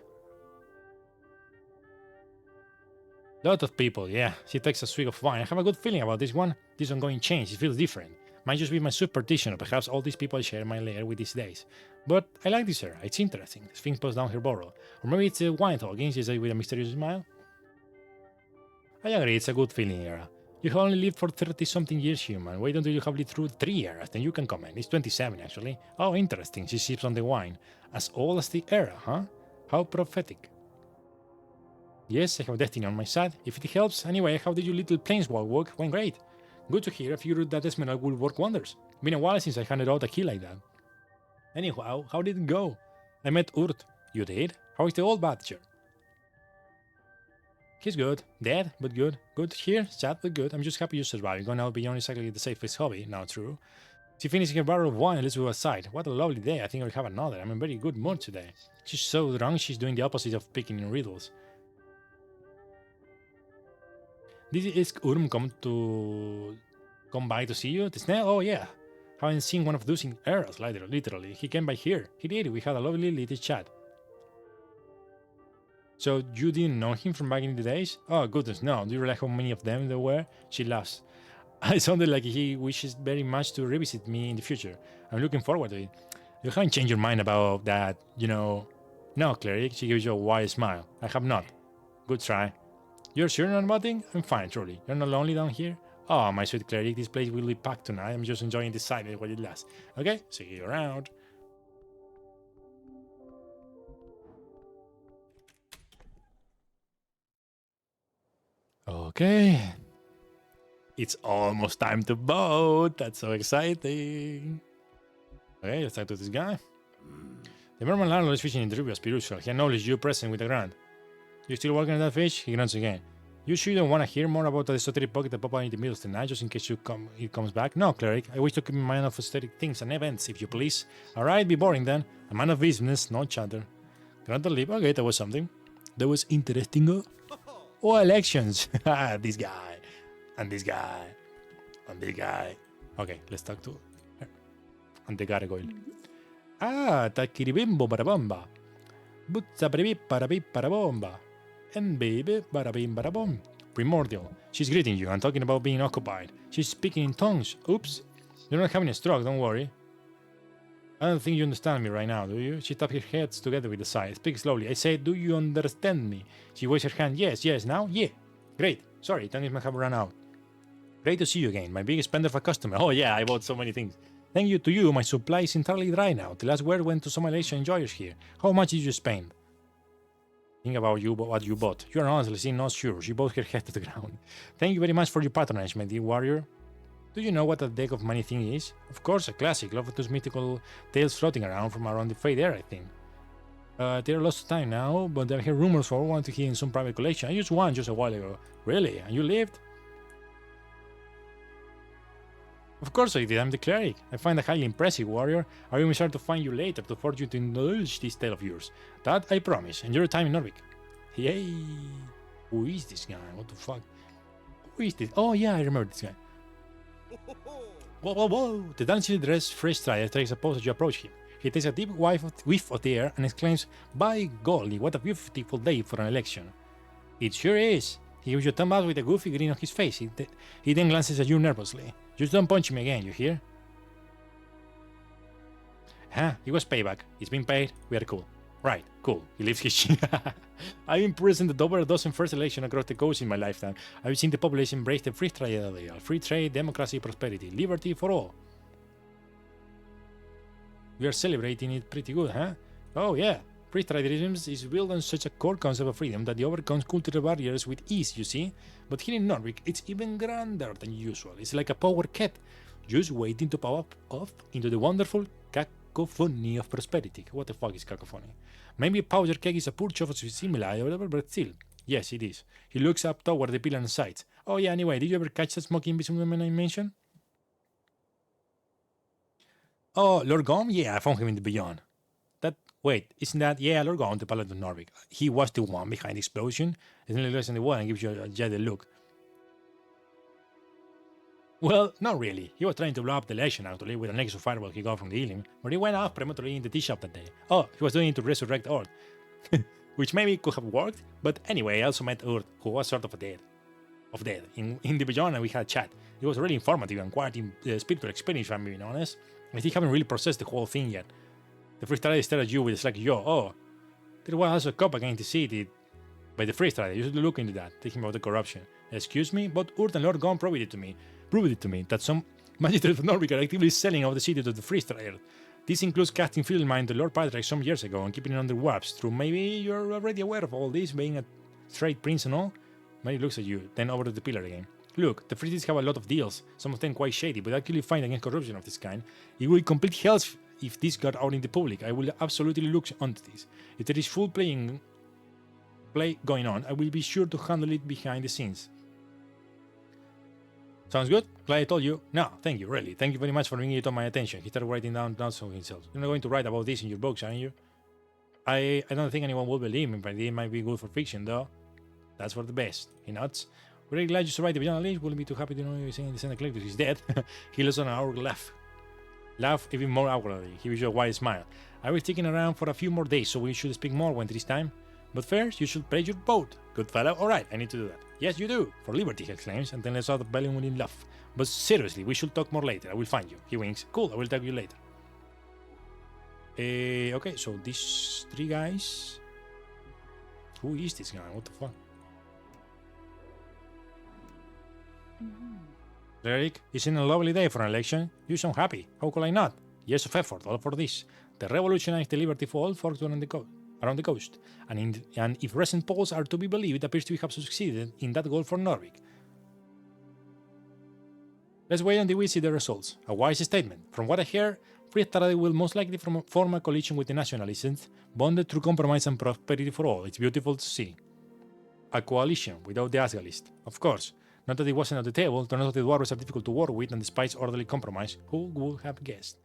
Lot of people, yeah. She takes a swig of wine. I have a good feeling about this one. This ongoing change. It feels different. Might just be my superstition, or perhaps all these people share my lair with these days. But I like this era. It's interesting. The Sphinx pulls down her burrow. Or maybe it's a wine talking, she says with a mysterious smile. I agree, it's a good feeling era. You have only lived for 30-something years, human. Wait until you have lived through 3 eras, then you can comment. It's 27, actually. Oh, interesting. She sips on the wine. As old as the era, huh? How prophetic. Yes, I have destiny on my side. If it helps. Anyway, how did your little planeswalk work? Went great. Good to hear. I figured that Esmeralda would work wonders. Been a while since I handed out a key like that. Anyhow, how did it go? I met Urt. You did? How is the old badger? He's good. Dead, but good. Good here, sad, but good. I'm just happy you survived. Going out beyond exactly the safest hobby. Now true. She finished her barrel of wine and let's go outside. What a lovely day. I think I'll have another. I'm in very good mood today. She's so drunk, she's doing the opposite of picking in riddles. Did Isk Urm come by to see you? The snail? Oh yeah. Haven't seen one of those in eras, literally. He came by here. He did. We had a lovely little chat. So you didn't know him from back in the days? Oh goodness, no. Do you realize how many of them there were? She laughs. I sounded like he wishes very much to revisit me in the future. I'm looking forward to it. You haven't changed your mind about that, you know. No, Cleric, she gives you a wide smile. I have not. Good try. You're sure you're not nothing? I'm fine, truly. You're not lonely down here? Oh, my sweet Cleric, this place will be packed tonight. I'm just enjoying the silence while it lasts. Okay, see you around. Okay. It's almost time to vote. That's so exciting. Okay, let's talk to this guy. The Merman landlord is fishing in the river as per usual. He acknowledged you present with a grunt. You still working on that fish? He grunts again. You sure you don't want to hear more about the esoteric pocket that popped out in the middle of the night just in case it comes back? No, Cleric. I wish to keep in mind of esoteric things and events, if you please. Alright, be boring then. A man of business, no chatter. Grunt the lip. Okay, that was something. That was interesting. Oh, elections. This guy. And this guy. And this guy. Okay, let's talk to her. And the gargoyle. Ah, takiribimbo barabomba. Butza barabomba. And baby barabim barabom. Primordial. She's greeting you and talking about being occupied. She's speaking in tongues. Oops. You're not having a stroke, don't worry. I don't think you understand me right now, do you? She tapped her heads together with a sigh. Speak slowly. I said, do you understand me? She waves her hand. Yes, yes, now? Yeah. Great. Sorry, time might have run out. Great to see you again. My biggest spender for customer. Oh yeah, I bought so many things. Thank you to you, my supply is entirely dry now. The last word went to some Malaysian enjoyers here. How much did you spend? Think about you, what you bought. You are honestly not sure. She bowed her head to the ground. Thank you very much for your patronage, my dear warrior. Do you know what a deck of money thing is? Of course, a classic. Love of those mythical tales floating around from around the fade air, I think. They're lost to time now, but I hear rumors for one to hear in some private collection. I used one just a while ago. Really? And you lived? Of course I did. I'm the cleric. I find that highly impressive, warrior. I will be sure to find you later to force you to indulge this tale of yours. That I promise. Enjoy your time in Norvik. Yay! Who is this guy? What the fuck? Who is this? Oh yeah, I remember this guy. Whoa, whoa, whoa! The dancing dressed fresh strider takes a pose as you approach him. He takes a deep whiff of the air and exclaims, "By golly, what a beautiful day for an election!" It sure is. He gives you a thumb up with a goofy grin on his face. He then glances at you nervously. Just don't punch him again, you hear? Huh, it was payback. It's been paid. We are cool. Right, cool. He leaves his shit. I've been present at over a dozen first elections across the coast in my lifetime. I've seen the population embrace the free trade ideal. Free trade, democracy, prosperity, liberty for all. We are celebrating it pretty good, huh? Oh yeah. Free tradeism is built on such a core concept of freedom that it overcomes cultural barriers with ease, you see? But here in Norvik, it's even grander than usual. It's like a power cat, just waiting to pop off into the wonderful cacophony of prosperity. What the fuck is cacophony? Maybe a powder keg is a poor choice of simile or whatever, but still. Yes, it is. He looks up toward the pillar and sights. Oh yeah, anyway, did you ever catch that smoking invisible woman I mentioned? Oh, Lord Gom? Yeah, I found him in the Beyond. Wait, isn't that... Yeah, Lord Gom, the Paladin of Norvik. He was the one behind the explosion. Isn't he less in the wall and gives you a jaded look? Well, not really. He was trying to blow up the election, actually, with an extra fireball he got from the Elim, but he went off prematurely in the tea shop that day. Oh, he was doing it to resurrect Ord. Which maybe could have worked, but anyway, I also met Ord, who was sort of dead. In the Beyond, and we had a chat. It was really informative and quite a spiritual experience, if I'm being honest. I still haven't really processed the whole thing yet. The freestyler stared at you with a slack jaw. Oh, there was also a cop against the city by the freestyler. You should look into that, thinking about the corruption. Excuse me, but Urt and Lord Gon proved it to me that some magistrates of Norvik are actively selling out the city to the freestyler. This includes casting field mine to Lord Patrick some years ago and keeping it under wraps. Through maybe you're already aware of all this, being a trade prince and all. Mary looks at you, then over to the pillar again. Look, the freestyles have a lot of deals, some of them quite shady, but actively fight against corruption of this kind. It will complete hell if this got out in the public. I will absolutely look onto this. If there is full play going on, I will be sure to handle it behind the scenes. Sounds good? Glad I told you. No, thank you, really. Thank you very much for bringing it to my attention. He started writing down notes of himself. You're not going to write about this in your books, aren't you? I don't think anyone will believe me, but it might be good for fiction, though. That's for the best. He nods. We're really glad you survived the Beyond Unleashed. Wouldn't be too happy to know you're saying the Santa Collector is dead. He lets on an hour laugh even more awkwardly. He gives you a wide smile. I was sticking around for a few more days, so we should speak more when it is time. But first, you should play your boat. Good fellow. Alright, I need to do that. Yes, you do. For liberty, he exclaims, and then lets out the belly when he laughs. But seriously, we should talk more later. I will find you. He winks. Cool, I will talk to you later. Okay, so these three guys... Who is this guy? What the fuck? Eric, isn't a lovely day for an election? You sound happy. How could I not? Years of effort, all for this. The revolutionized the liberty for all folks around the coast. And if recent polls are to be believed, it appears to have succeeded in that goal for Norvik. Let's wait until we see the results. A wise statement. From what I hear, Free Tarade will most likely form a coalition with the nationalists, bonded through compromise and prosperity for all. It's beautiful to see. A coalition without the Asgalist, of course. Not that it wasn't at the table, not that the dwarves are difficult to work with and despise orderly compromise. Who would have guessed?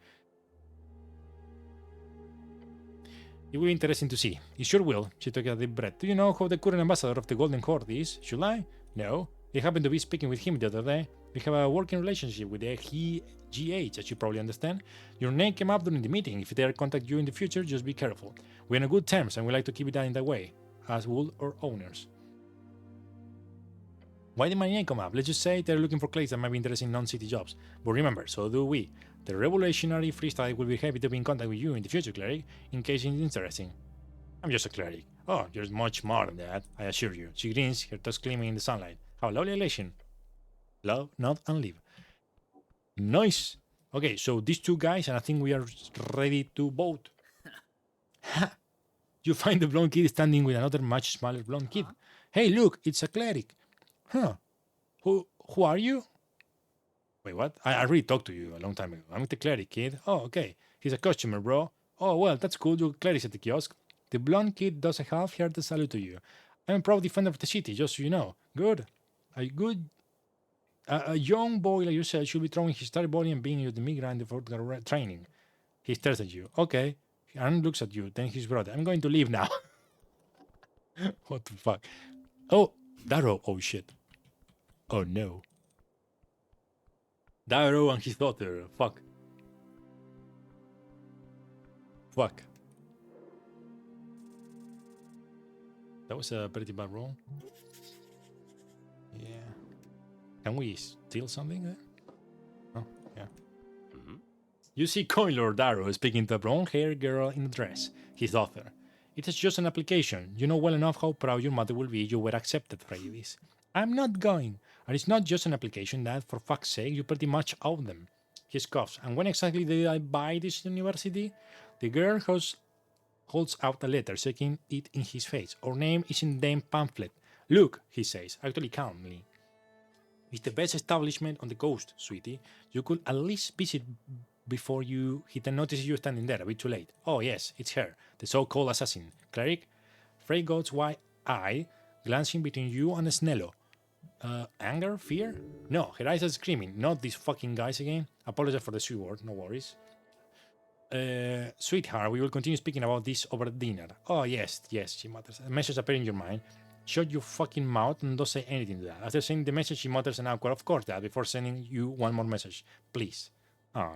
It will be interesting to see. It sure will. She took a deep breath. Do you know who the current ambassador of the Golden Horde is? Should I? No. I happened to be speaking with him the other day. We have a working relationship with the GH, as you probably understand. Your name came up during the meeting. If they contact you in the future, just be careful. We're on good terms and we like to keep it done in that way, as would our owners. Why did my name come up? Let's just say they're looking for clerks that might be interested in non-city jobs. But remember, so do we. The revolutionary freestyle will be happy to be in contact with you in the future, cleric, in case it's interesting. I'm just a cleric. Oh, you're much more than that, I assure you. She grins, her toes gleaming in the sunlight. How lovely elation. Love, not and live. Nice. Okay, so these two guys, and I think we are ready to vote. You find the blonde kid standing with another much smaller blonde kid. Hey, look, it's a cleric. Huh. Who are you? Wait, what? I already talked to you a long time ago. I'm the cleric kid. Oh, okay. He's a customer, bro. Oh, well, that's cool. You're cleric at the kiosk. The blonde kid does a half-hearted salute to you. I'm a proud defender of the city, just so you know. Good. A young boy like yourself should be throwing his entire body and being the migrant for training. He stares at you. Okay. Aaron looks at you. Then his brother. I'm going to leave now. What the fuck? Oh, Darrow. Oh, shit. Oh, no. Darrow and his daughter. Fuck. Fuck. That was a pretty bad roll. Yeah. Can we steal something there? Oh, yeah. You see Coin Lord Darrow speaking to a brown-haired girl in a dress, his daughter. It is just an application. You know well enough how proud your mother will be you were accepted for this. I'm not going. And it's not just an application that, for fuck's sake, you pretty much owe them. He scoffs. And when exactly did I buy this university? The girl holds out a letter, shaking it in his face. Our name is in the damn pamphlet. Look, he says, actually calmly. It's the best establishment on the coast, sweetie. You could at least visit before he then notices you standing there, a bit too late. Oh yes, it's her, the so-called assassin. Cleric, Frey God's wide eye, glancing between you and Snello. Anger? Fear? No, her eyes are screaming. Not these fucking guys again. Apologize for the sweet word, no worries. Sweetheart, we will continue speaking about this over dinner. Oh yes, she mutters. A message appears in your mind. Shut your fucking mouth and don't say anything to that. After sending the message, she mutters an awkward, of course, that before sending you one more message. Please. Ah.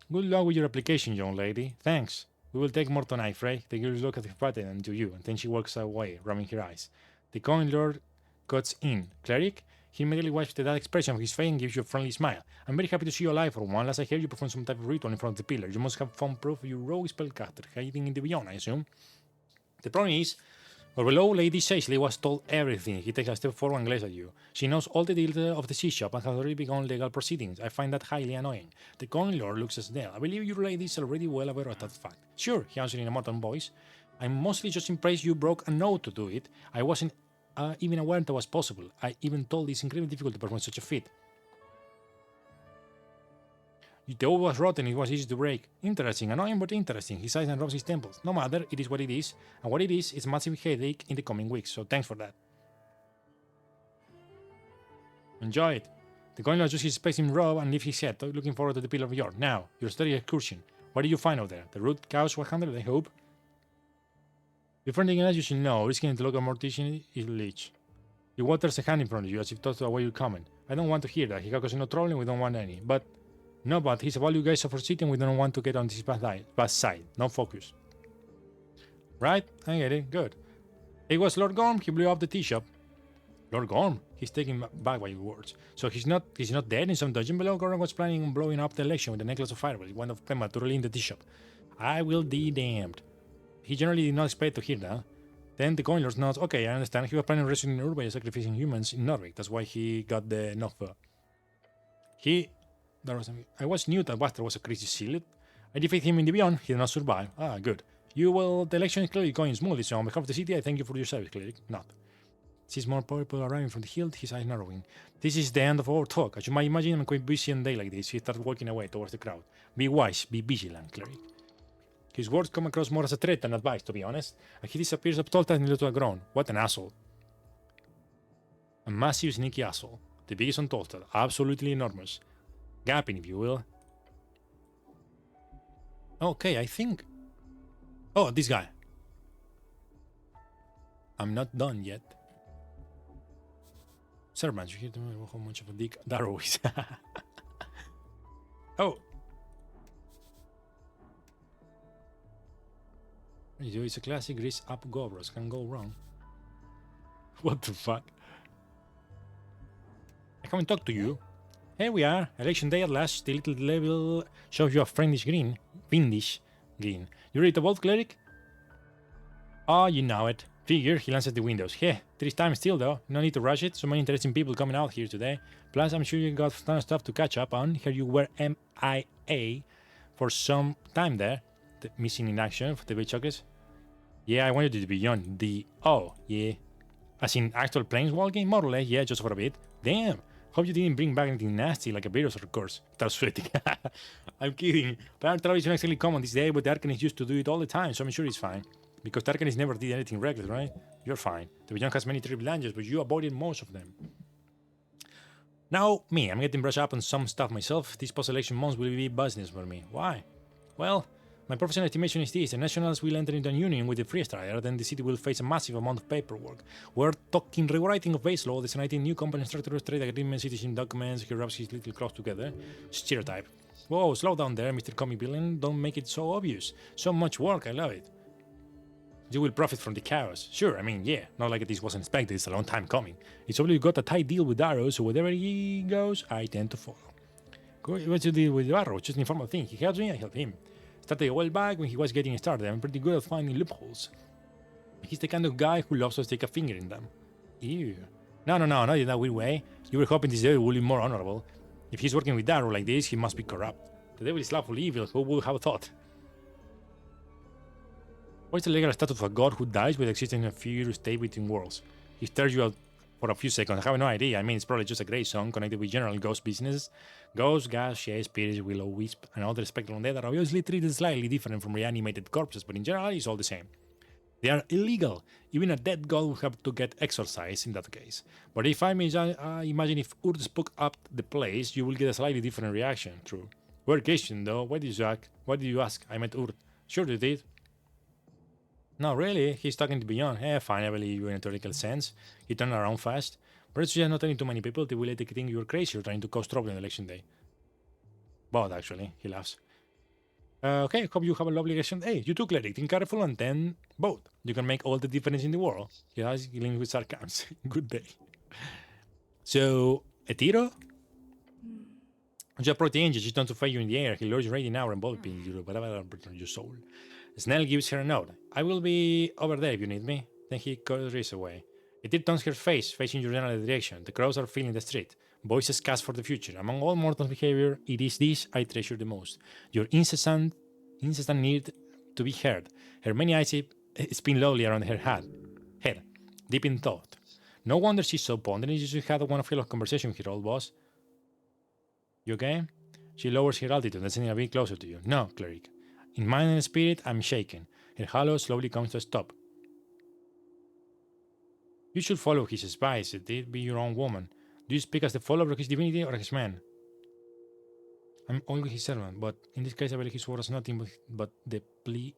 Good luck with your application, young lady. Thanks. We will take more tonight, Frey. The girl looks at the button and to you, and then she walks away, rubbing her eyes. The coin lord cuts in. Cleric? He immediately wipes that expression of his face and gives you a friendly smile. I'm very happy to see you alive for one. Last I heard you perform some type of ritual in front of the pillar. You must have found proof of your rogue spellcaster hiding in the beyond, I assume. The problem is, our below Lady Saisley was told everything. He takes a step forward and glares at you. She knows all the details of the sea shop and has already begun legal proceedings. I find that highly annoying. The coin lord looks at Snell. I believe your lady is already well aware of that fact. Sure, he answered in a monotone voice. I'm mostly just impressed you broke a note to do it. I wasn't even aware that was possible. I even told it's incredibly difficult to perform such a feat. The oak was rotten, it was easy to break. Interesting, annoying but interesting. He sighs and rubs his temples. No matter, it is what it is. And what it is a massive headache in the coming weeks, so thanks for that. Enjoy it. The coin adjusts his space in robe and lifts his head, looking forward to the Pillar of Yore. Now, your study excursion. What did you find out there? The root cows were handled, I hope? Before anything else, you should know, risking the local mortician is leech. He waters a hand in front of you as if to away your comment. I don't want to hear that. He causes no trouble and we don't want any. But he's a value guys of our city and we don't want to get on this bad side. No focus. Right? I get it. Good. It was Lord Gorm. He blew up the tea shop. Lord Gorm? He's taken back by your words. So he's not dead in some dungeon below? Gorm was planning on blowing up the election with a necklace of fireballs. He went off prematurely in the tea shop. I will be damned. He generally did not expect to hear that. Then the coin lord nods. Okay, I understand. He was planning on rescuing Ur by sacrificing humans in Norway. That's why he got the Noffa. I was knew that Buster was a crazy silly. I defeated him in the beyond. He did not survive. Ah, good. The election is clearly going smoothly, so on behalf of the city, I thank you for your service, cleric. Not. Sees more people arriving from the hill, his eyes narrowing. This is the end of our talk. As you might imagine, I'm quite busy on a day like this. He starts walking away towards the crowd. Be wise, be vigilant, cleric. His words come across more as a threat than advice, to be honest, and he disappears up tall and to a groan. What an asshole. A massive, sneaky asshole. The biggest on Tolstad. Absolutely enormous. gapping, if you will. Okay, I think... Oh, this guy. I'm not done yet. Servants, you hear to know how much of a dick Darrow is. Oh. It's a classic grease up Gobros. Can go wrong. What the fuck? I come and talk to you. Here we are. Election day at last. The little level shows you a fiendish green. You ready to vote, cleric? Oh, you know it. Figure, he lances the windows. Hey, there is time still though. No need to rush it. So many interesting people coming out here today. Plus, I'm sure you got a ton of stuff to catch up on. Here you were MIA for some time there. The missing in action for the Bichokers. Yeah, I wanted you to be young. Oh, yeah. As in actual planeswalking? More or less, yeah, just for a bit. Damn. Hope you didn't bring back anything nasty like a virus, of course. Start sweating. I'm kidding. Planar travel is not exactly common this day, but the Arcanists used to do it all the time, so I'm sure it's fine. Because the Arcanists never did anything reckless, right? You're fine. The Beyond has many triple dangers, but you avoided most of them. Now, me, I'm getting brushed up on some stuff myself. These post-election months will be business for me. Why? Well, my professional estimation is this: the Nationals will enter into a union with the Freestrider, then the city will face a massive amount of paperwork. We're talking rewriting of base law, designating new company structures, trade agreements, citizen documents, he rubs his little cross together. Stereotype. Whoa, slow down there, Mr. Comic Villain. Don't make it so obvious. So much work, I love it. You will profit from the chaos. Sure, I mean, yeah, not like this wasn't expected, it's a long time coming. It's only got a tight deal with Darrow, so wherever he goes, I tend to follow. What's the deal with Darrow? Just an informal thing. He helps me, I help him. Started a while back when he was getting started. I'm pretty good at finding loopholes. He's the kind of guy who loves to stick a finger in them. Ew. No, not in that weird way. You were hoping this devil would be more honorable. If he's working with Darrow like this, he must be corrupt. The devil is lawfully evil, who would have thought? What is the legal status of a god who dies with existing in a figure state between worlds? He stares you out for a few seconds. I have no idea. I mean, it's probably just a grey zone connected with general ghost business. Ghosts, gas, shades, spirits, willow, wisp, and other spectral undead are obviously treated slightly different from reanimated corpses, but in general, it's all the same. They are illegal. Even a dead god would have to get exorcised in that case. But if I imagine if Urd spoke up the place, you will get a slightly different reaction. True. Weird question though. Why did you ask? I met Urd. Sure you did. No, really, he's talking to Beyond. Fine, I believe you in a theoretical sense. He turned around fast. But it's just not telling too many people, they will let think you're crazy or trying to cause trouble on election day. But actually, he laughs. Okay, hope you have a lovely election day. You too, cleric. Think careful and then vote. You can make all the difference in the world. He has dealing with sarcasm. Good day. So, Etiro? You approach the angel, she's done to fight you in the air. He lures you right in now and enveloping you, whatever your soul. Snell gives her a note. I will be over there if you need me. Then he curries away. It turns her face, facing your general direction. The crows are filling the street. Voices cast for the future. Among all mortal behavior, it is this I treasure the most. Your incessant need to be heard. Her many eyes spin slowly around her head, deep in thought. No wonder she's so pondering. You should have one of her conversation with her old boss. You okay? She lowers her altitude and sending a bit closer to you. No, cleric. In mind and spirit, I'm shaken. Her halo slowly comes to a stop. You should follow his advice. It be your own woman. Do you speak as the follower of his divinity or his man? I'm only his servant, but in this case I believe his word is nothing but the plea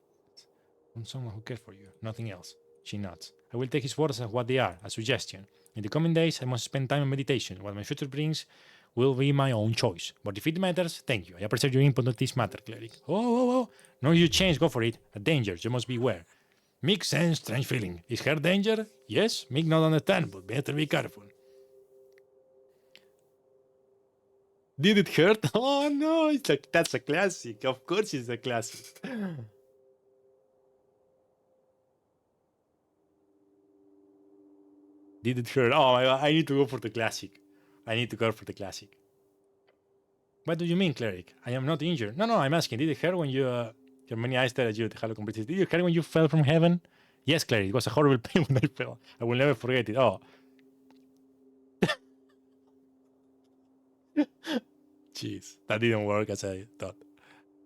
from someone who cares for you, nothing else. She nods. I will take his words as what they are, a suggestion. In the coming days I must spend time on meditation. What my future brings will be my own choice. But if it matters, thank you. I appreciate your input on this matter, cleric. Oh. No, you change, go for it. A danger, you must beware. Makes sense, strange feeling. Is her danger? Yes, Mick not understand, but better be careful. Did it hurt? Oh no, it's like that's a classic. Of course it's a classic. Did it hurt? Oh my god, I need to go for the classic. What do you mean, cleric? I am not injured. No, I'm asking. Did it hurt when you your many eyes stared at you at Halo competition? Did it hurt when you fell from heaven? Yes, cleric. It was a horrible pain when I fell. I will never forget it. Oh. Jeez, that didn't work as I thought.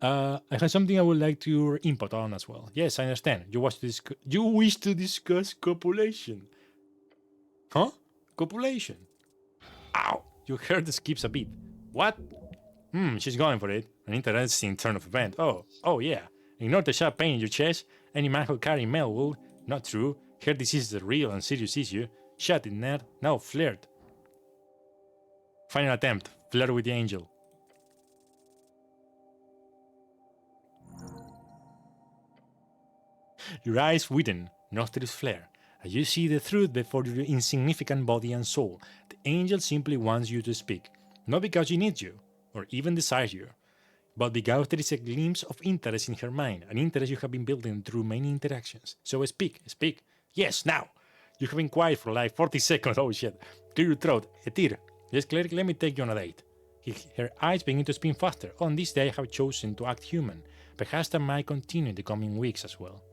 I have something I would like your input on as well. Yes, I understand. You wish to discuss copulation. Huh? Copulation. Ow! Your heart skips a beat. What? She's going for it. An interesting turn of event. Oh yeah. Ignore the sharp pain in your chest. Any man who carry mail will. Not true. Heart disease is a real and serious issue. Shut it, nerd. Now flirt. Final attempt. Flirt with the angel. Your eyes widen, nostrils flare. As you see the truth before your insignificant body and soul, the angel simply wants you to speak. Not because she needs you, or even desires you, but because there is a glimpse of interest in her mind, an interest you have been building through many interactions. So speak. Yes, now! You have been quiet for like 40 seconds. Oh shit. Clear your throat. Etir. Yes, cleric, let me take you on a date. Her eyes begin to spin faster. On this day I have chosen to act human. Perhaps that might continue in the coming weeks as well.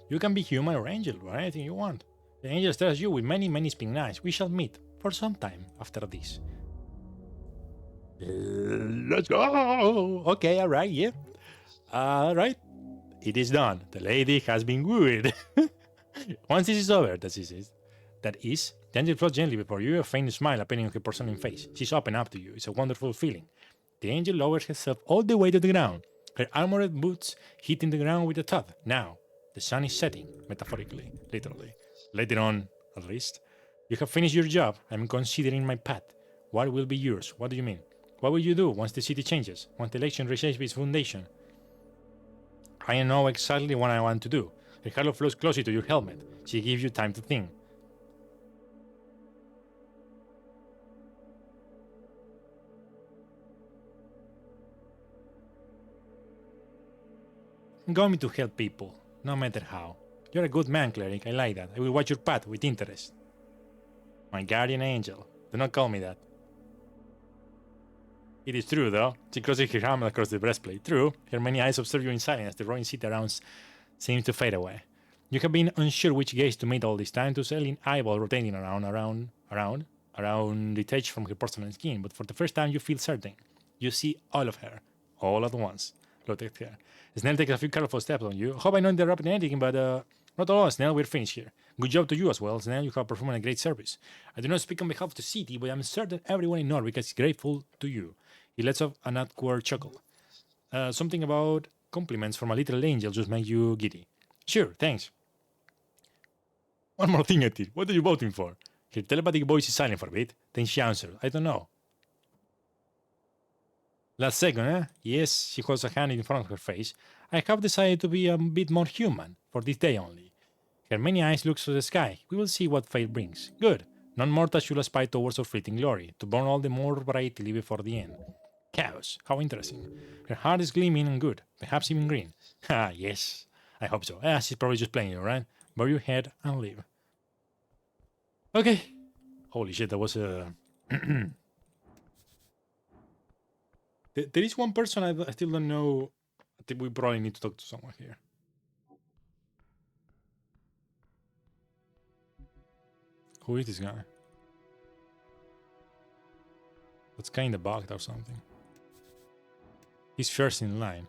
You can be human or angel, or anything you want. The angel stares you with many spinning eyes. We shall meet for some time after this. Let's go! Okay, alright, yeah. Alright. It is done. The lady has been wooed. Once this is over, the angel floats gently before you, a faint smile appearing on her porcelain face. She's open up to you. It's a wonderful feeling. The angel lowers herself all the way to the ground, her armored boots hitting the ground with a thud. Now, the sun is setting, metaphorically, literally. Later on, at least. You have finished your job. I'm considering my path. What will be yours? What do you mean? What will you do once the city changes? Once the election reshapes its foundation? I know exactly what I want to do. Her halo flows closer to your helmet. She gives you time to think. I'm going to help people, no matter how. You're a good man, cleric. I like that. I will watch your path with interest. My guardian angel. Do not call me that. It is true, though. She crosses her arm across the breastplate. True. Her many eyes observe you in silence. The roaring city around seems to fade away. You have been unsure which gaze to meet all this time, to selling eyeball rotating around, detached from her porcelain skin, but for the first time you feel certain. You see all of her, all at once. Look at her. Snell takes a few careful steps on you. Hope I'm not interrupting anything, but not all, Snell. We're finished here. Good job to you as well, Snell. You have performed a great service. I do not speak on behalf of the city, but I'm certain everyone in Norwich is grateful to you. He lets off an awkward chuckle. Something about compliments from a little angel just make you giddy. Sure, thanks. One more thing, Etir. What are you voting for? Her telepathic voice is silent for a bit. Then she answered, I don't know. Last second, eh? Yes, she holds a hand in front of her face. I have decided to be a bit more human, for this day only. Her many eyes look to the sky. We will see what fate brings. Good. None mortal should aspire towards her fleeting glory, to burn all the more brightly before the end. Chaos. How interesting. Her heart is gleaming and good, perhaps even green. Ah, yes. I hope so. She's probably just playing you, right? Bow your head and leave. Okay. Holy shit, that was a... There is one person I still don't know. I think we probably need to talk to someone here. Who is this guy? That's kind of bugged or something. He's first in line.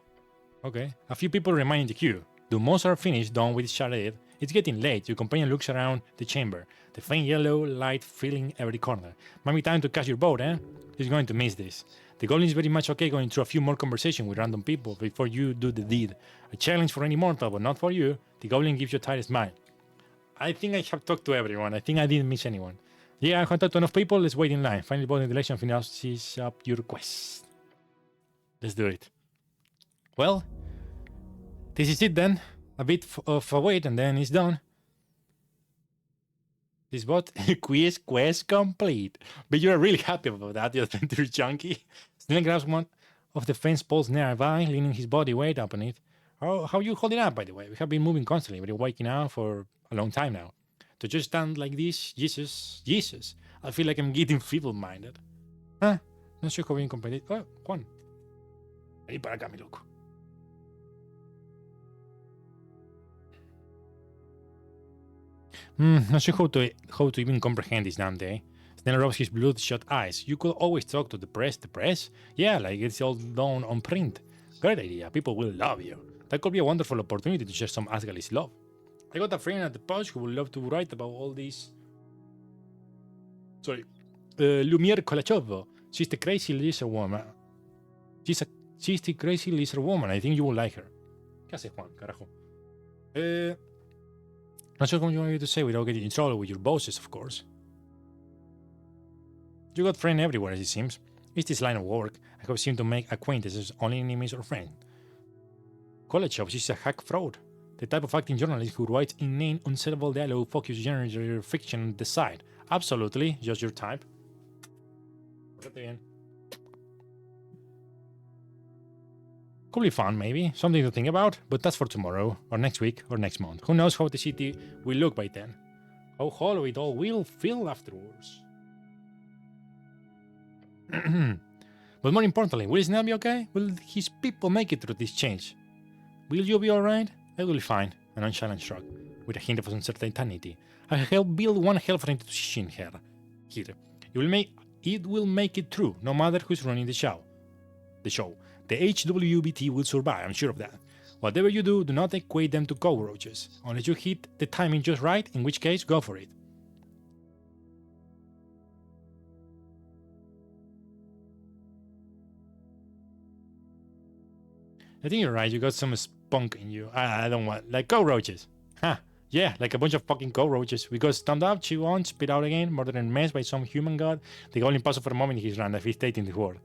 Okay. A few people remain in the queue. The most are finished, done with charade. It's getting late. Your companion looks around the chamber. The faint yellow light filling every corner. Might be time to catch your boat, eh? He's going to miss this. The goblin is very much okay going through a few more conversations with random people before you do the deed. A challenge for any mortal, but not for you. The goblin gives you a tight smile. I think I have talked to everyone. I think I didn't miss anyone. Yeah, I have talked to enough people. Let's wait in line. Finally, voting the election finishes up your quest. Let's do it. Well, this is it then. A bit of a wait and then it's done. This bot quest complete. But you're really happy about that, you adventure junkie. Snell grabs one of the fence poles nearby, leaning his body weight up on it. How are you holding up, by the way? We have been moving constantly, but you're waking up for a long time now. To just stand like this, Jesus. I feel like I'm getting feeble-minded. Huh? Not sure how we can complete. Oh, Juan. Vení para acá, mi loco. Not sure how to even comprehend this damn day. Snell rubs his bloodshot eyes. You could always talk to the press. The press? Yeah, like it's all done on print. Great idea. People will love you. That could be a wonderful opportunity to share some Asgali's love. I got a friend at the Pouch who would love to write about all this. Sorry. Lumiere Kolachov. She's the crazy lizard woman. She's the crazy lizard woman. I think you will like her. ¿Qué hace Juan, carajo? Not sure what you want me to say without getting in trouble with your bosses, of course. You got friends everywhere, as it seems. It's this line of work. I have seemed to make acquaintances, only enemies or friends. College jobs is a hack fraud. The type of acting journalist who writes inane, unsettable dialogue, focused genre fiction on the side. Absolutely, just your type. Could be fun, maybe. Something to think about, but that's for tomorrow, or next week, or next month. Who knows how the city will look by then? How hollow it all will feel afterwards. But more importantly, will Snell be okay? Will his people make it through this change? Will you be alright? I will be fine, a nonchalant shrug, with a hint of uncertainty. I help build one helpful institution here. It will make it through, no matter who's running the show. The HWBT will survive, I'm sure of that. Whatever you do, do not equate them to cockroaches, unless you hit the timing just right, in which case, go for it. I think you're right, you got some spunk in you. I don't want, like cockroaches. Huh, yeah, like a bunch of fucking cockroaches. We got stunned up, chew on, spit out again, murdered and messed by some human god. The goblin paused for a moment in his run, as if stating the word.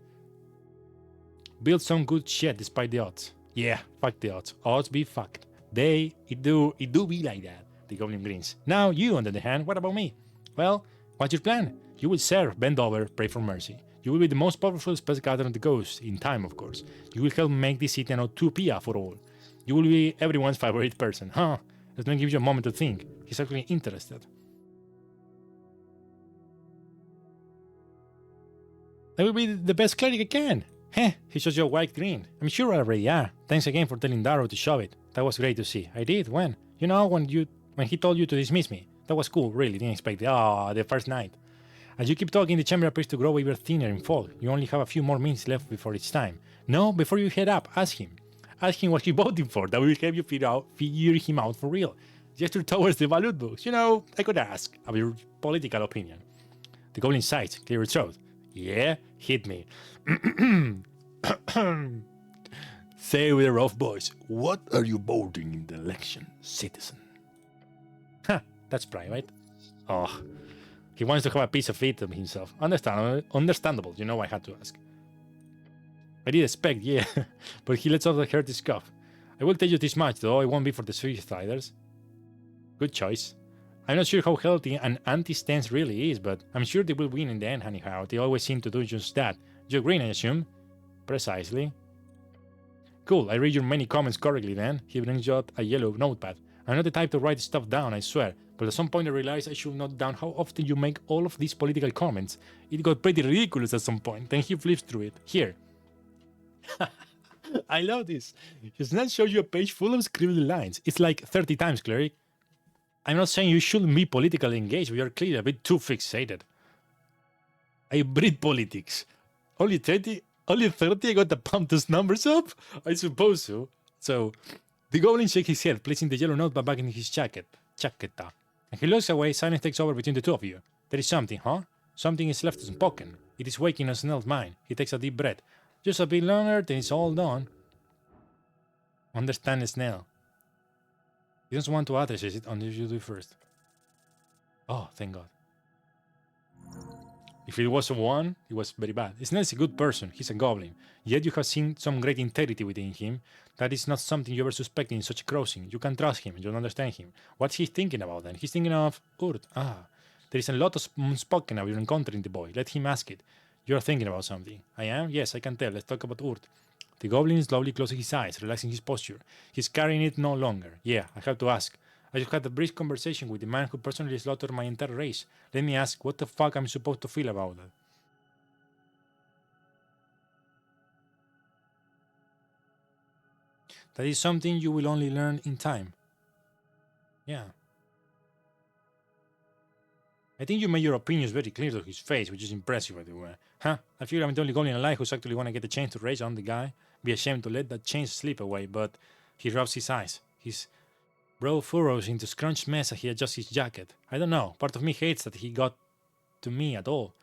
Build some good shit despite the odds. Yeah, fuck the odds. Odds be fucked. It do be like that. The goblin grins. Now you, on the other hand, what about me? Well, what's your plan? You will serve, bend over, pray for mercy. You will be the most powerful spell gatherer on the coast, in time, of course. You will help make this city an utopia for all. You will be everyone's favorite person, huh? Let me give you a moment to think. He's actually interested. I will be the best cleric I can. Heh, he shows you a white grin. I'm sure I already are. Thanks again for telling Darrow to shove it. That was great to see. I did, when? You know, when he told you to dismiss me. That was cool, really. Didn't expect it. The first night. As you keep talking, the chamber appears to grow even thinner in fog. You only have a few more minutes left before it's time. No, before you head up, ask him. Ask him what he voted for. That will help you figure him out for real. Gesture towards the ballot box. You know, I could ask about your political opinion. The goblin sighs, clear its throat. Yeah, hit me. Say with a rough voice, what are you voting in the election, citizen? Huh, that's private. Oh, he wants to have a piece of it himself. Understandable, you know I had to ask. I did expect, yeah, but he lets off the hurt his cough. I will tell you this much, though, it won't be for the suiciders. Good choice. I'm not sure how healthy an anti-stance really is, but I'm sure they will win in the end anyhow. They always seem to do just that. You agree, I assume? Precisely. Cool, I read your many comments correctly then. He brings out a yellow notepad. I'm not the type to write stuff down, I swear, but at some point I realized I should note down how often you make all of these political comments. It got pretty ridiculous at some point, then he flips through it. Here. I love this. His net shows you a page full of scribbled lines. It's like 30 times, cleric. I'm not saying you shouldn't be politically engaged, but you're clearly a bit too fixated. I breed politics. Only 30 I got to pump those numbers up? I suppose so. So, the goblin shakes his head, placing the yellow notepad back in his chaqueta. And he looks away, silence takes over between the two of you. There is something, huh? Something is left unspoken. It is waking on Snell's mind. He takes a deep breath. Just a bit longer, then it's all done. Understand Snell. He doesn't want to address it until you do first. Oh, thank God. If it was a one, it was very bad. Snell's a good person. He's a goblin. Yet you have seen some great integrity within him. That is not something you ever suspected in such a crossing. You can trust him. You don't understand him. What's he thinking about then? He's thinking of Urt. There is a lot of unspoken about your encountering the boy. Let him ask it. You are thinking about something. I am? Yes, I can tell. Let's talk about Urt. The goblin slowly closes his eyes, relaxing his posture. He's carrying it no longer. Yeah, I have to ask. I just had a brief conversation with the man who personally slaughtered my entire race. Let me ask, what the fuck I'm supposed to feel about that? That is something you will only learn in time. Yeah. I think you made your opinions very clear to his face, which is impressive, by the way. Huh? I feel I'm the only goblin alive who's actually want to get the chance to rage on the guy. Be ashamed to let that chance slip away, but he rubs his eyes. His brow furrows into scrunched mess as he adjusts his jacket. I don't know. Part of me hates that he got to me at all.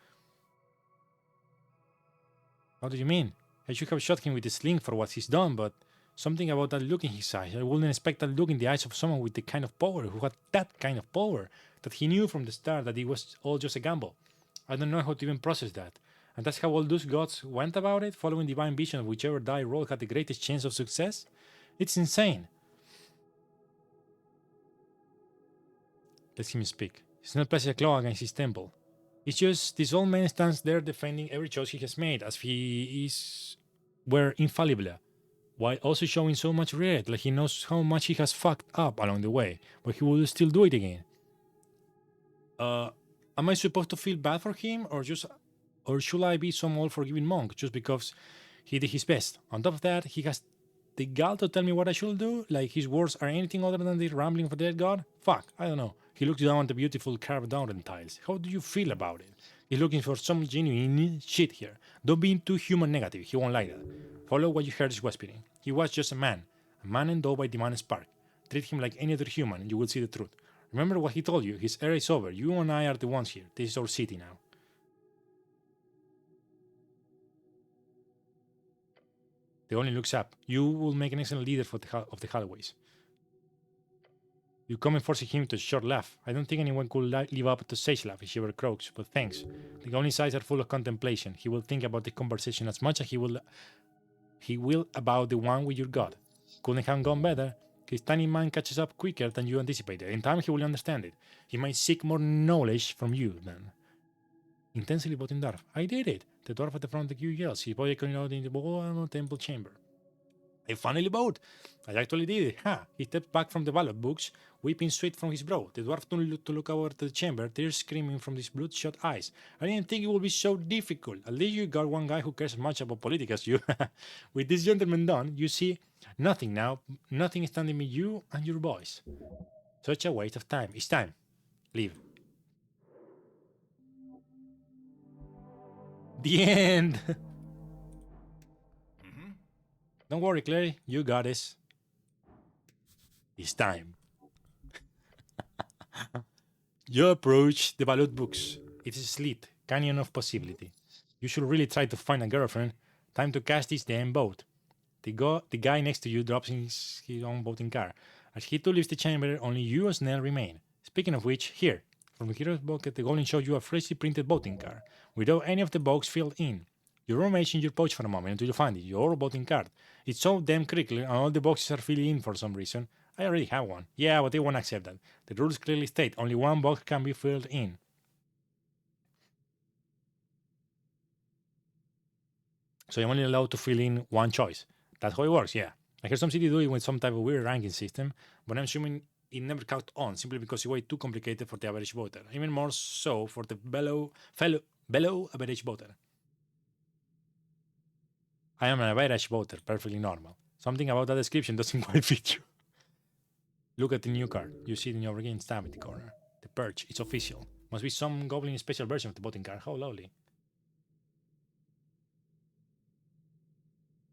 How do you mean? I should have shot him with a sling for what he's done, but something about that look in his eyes. I wouldn't expect that look in the eyes of someone with the kind of power, who had that kind of power, that he knew from the start that it was all just a gamble. I don't know how to even process that. And that's how all those gods went about it, following divine vision of whichever die roll had the greatest chance of success? It's insane. Let him speak. He's not placing a claw against his temple. It's just this old man stands there defending every choice he has made as if he were infallible, while also showing so much regret, like he knows how much he has fucked up along the way, but he will still do it again. Am I supposed to feel bad for him, or should I be some all-forgiving monk just because he did his best? On top of that, he has the gall to tell me what I should do, like his words are anything other than the rambling of a dead god? Fuck, I don't know. He looks down at the beautiful carved out tiles. How do you feel about it? He's looking for some genuine shit here. Don't be too human negative, he won't like that. Follow what you heard is whispering. He was just a man endowed by divine spark. Treat him like any other human and you will see the truth. Remember what he told you, his era is over. You and I are the ones here. This is our city now. The Goblin looks up. You will make an excellent leader of the Hallways. You come and forcing him to a short laugh. I don't think anyone could live up to Sage laugh if she were croaks, but thanks. The Goblin's eyes are full of contemplation. He will think about the conversation as much as he will about the one with your god. Couldn't have gone better. His tiny mind catches up quicker than you anticipated. In time he will understand it. He might seek more knowledge from you then. Intensely voting dwarf. I did it. The dwarf at the front of the queue yells. His body coming out in the temple chamber. I finally vote. I actually did it. Ha! He stepped back from the ballot books, weeping sweat from his brow. The dwarf turned to look over to the chamber, tears screaming from his bloodshot eyes. I didn't think it would be so difficult. At least you got one guy who cares as much about politics as you. With this gentleman done, you see nothing now. Nothing standing between you and your boys. Such a waste of time. It's time. Leave. The end. Don't worry, Clary. You got this. It's time. You approach the ballot books. It is a slit, canyon of possibility. You should really try to find a girlfriend. Time to cast this damn vote. The guy next to you drops in his own voting card. As he too leaves the chamber, only you and Snell remain. Speaking of which, here, from the hero's bucket, the Goblin shows you a freshly printed voting card, without any of the boxes filled in. You rummage in your pouch for a moment until you find it, your voting card. It's so damn crinkly and all the boxes are filled in for some reason. I already have one. Yeah, but they won't accept that. The rules clearly state only one box can be filled in. So I'm only allowed to fill in one choice. That's how it works, yeah. I heard some city do it with some type of weird ranking system, but I'm assuming it never caught on simply because it was too complicated for the average voter. Even more so for the below average voter. I am an average voter, perfectly normal. Something about that description doesn't quite fit you. Look at the new card. You see the new Overgain stamp in the corner. The perch, it's official. Must be some Goblin special version of the voting card. How lovely.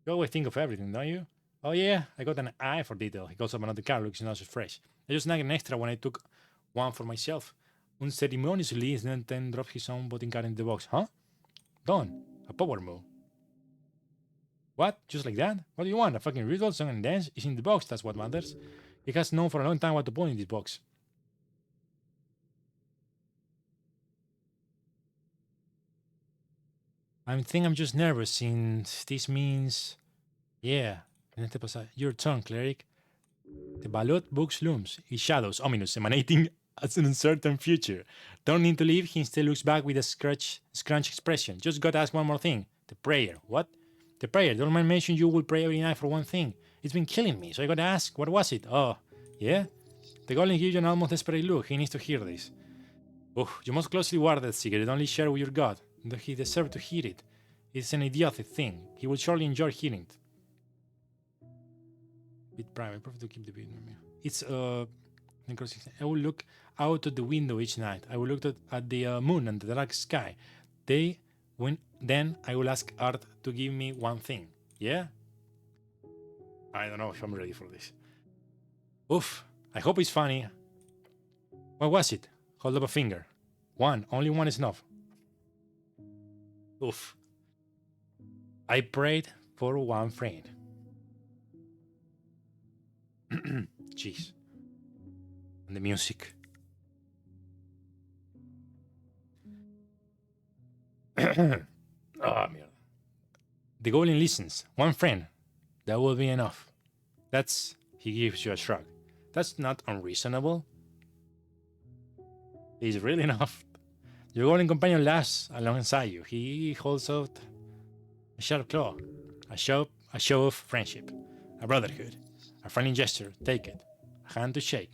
You always think of everything, don't you? Oh yeah, I got an eye for detail. He goes up another card, looks not so fresh. I just snagged an extra when I took one for myself. Unceremoniously, then dropped his own voting card in the box. Huh? Done. A power move. What? Just like that? What do you want? A fucking ritual, song and dance? It's in the box, that's what matters. He has known for a long time what to put in this box. I think I'm just nervous since this means... Yeah. Your turn, cleric. The ballot book looms, its shadows ominous, emanating as an uncertain future. Turning to leave, he instead looks back with a scrunch expression. Just gotta ask one more thing. The prayer. What? The prayer. The old man mentioned you will pray every night for one thing. It's been killing me, so I gotta ask, what was it? Oh, yeah? The Goblin gives you an almost desperate look. He needs to hear this. Oh, you must closely guard that secret. Only share with your god. He deserves to hear it. It's an idiotic thing. He will surely enjoy hearing it. Bit private. Prefer to keep the bit. It's I will look out of the window each night. I will look at the moon and the dark sky. Then I will ask Art to give me one thing. Yeah? I don't know if I'm ready for this. Oof. I hope it's funny. What was it? Hold up a finger. One. Only one is enough. Oof. I prayed for one friend. Jeez. And the music. Oh, mierda. The goblin listens. One friend. That will be enough. That's... He gives you a shrug. That's not unreasonable. It's really enough. Your goblin companion laughs alongside you. He holds out a sharp claw. A show of friendship. A brotherhood. A friendly gesture. Take it. A hand to shake.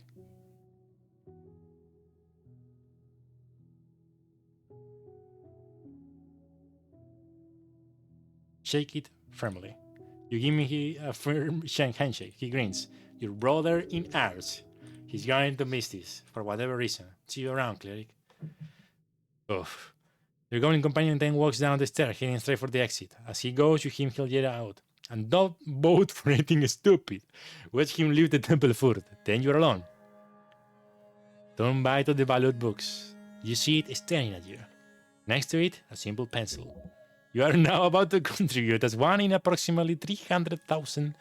Shake it firmly. You give me a firm handshake. He grins. Your brother in arms. He's going to miss this, for whatever reason. See you around, cleric. Oof. Your goblin companion then walks down the stairs, heading straight for the exit. As he goes, you hear him yell out. And don't vote for anything stupid. Watch him leave the temple foot. Then you're alone. Don't bite of the ballot books. You see it staring at you. Next to it, a simple pencil. You are now about to contribute as one in approximately 300,000.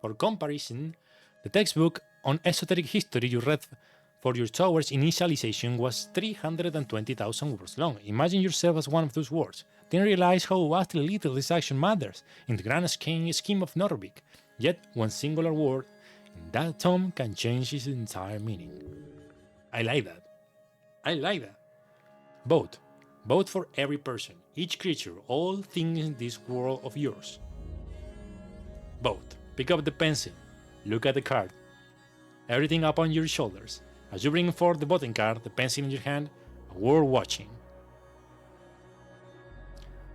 For comparison, the textbook on esoteric history you read for your tower's initialization was 320,000 words long. Imagine yourself as one of those words. Then realize how vastly little this action matters in the grand scheme of Norbik. Yet, one singular word in that tome can change its entire meaning. I like that. I like that. Vote. Vote for every person, each creature, all things in this world of yours. Vote. Pick up the pencil. Look at the card. Everything up on your shoulders. As you bring forth the voting card, the pencil in your hand, a world watching.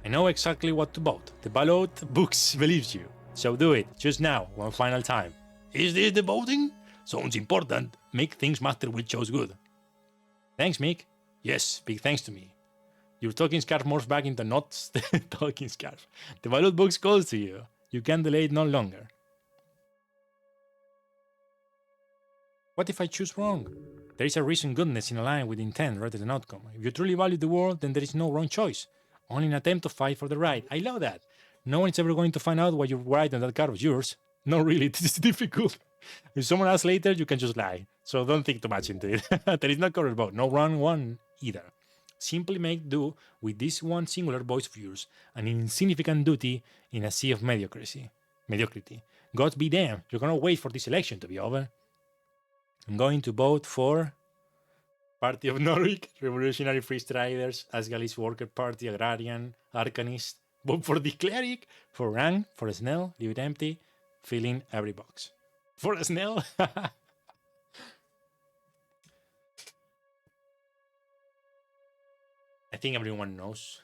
I know exactly what to vote. The ballot books believes you. So do it, just now, one final time. Is this the voting? Sounds important. Make things matter will chose good. Thanks, Mick. Yes, big thanks to me. Your talking scarf morphs back into not talking scarf. The ballot box calls to you. You can't delay it no longer. What if I choose wrong? There is a reason goodness in line with intent rather than outcome. If you truly value the world, then there is no wrong choice. Only an attempt to fight for the right. I love that. No one is ever going to find out why you're right on that card of yours. No, really, this is difficult. If someone asks later, you can just lie. So don't think too much into it. There is no correct vote, no wrong one either. Simply make do with this one singular voice of yours, an insignificant duty in a sea of mediocrity. God be damned, you're gonna wait for this election to be over. I'm going to vote for Party of Norwich, Revolutionary Free Striders, Asgalis Worker Party, Agrarian, Arcanist. Vote for the Cleric, for Rank, for Snell, leave it empty, fill in every box. For a Snell? I think everyone knows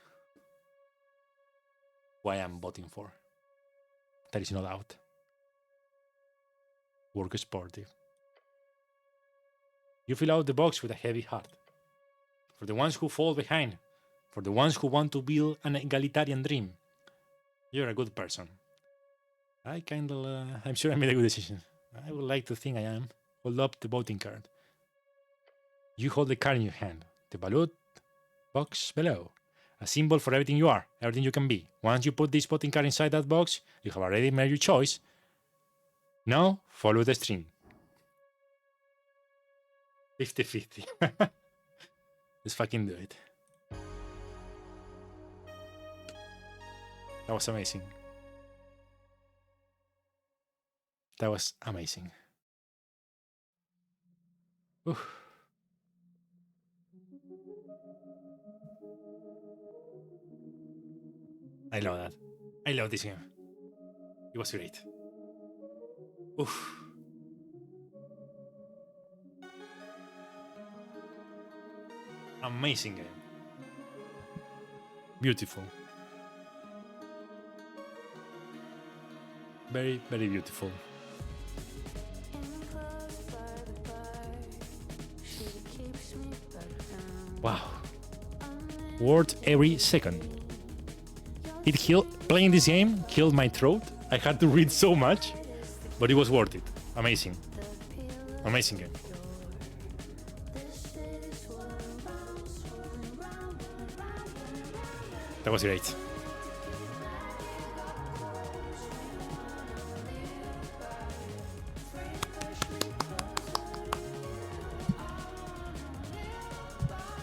why I'm voting for. There is no doubt. Workers' Party. You fill out the box with a heavy heart. For the ones who fall behind. For the ones who want to build an egalitarian dream. You're a good person. I'm sure I made a good decision. I would like to think I am. Hold up the voting card. You hold the card in your hand. The ballot box below. A symbol for everything you are, everything you can be. Once you put this voting card inside that box, you have already made your choice. Now, follow the stream. 50-50. Let's fucking do it. That was amazing. That was amazing. Oof. I love that. I love this game. It was great. Oof. Amazing game. Beautiful. Very, very beautiful. Wow. Worth every second. Playing this game killed my throat. I had to read so much, but it was worth it. Amazing. Amazing game. That was great.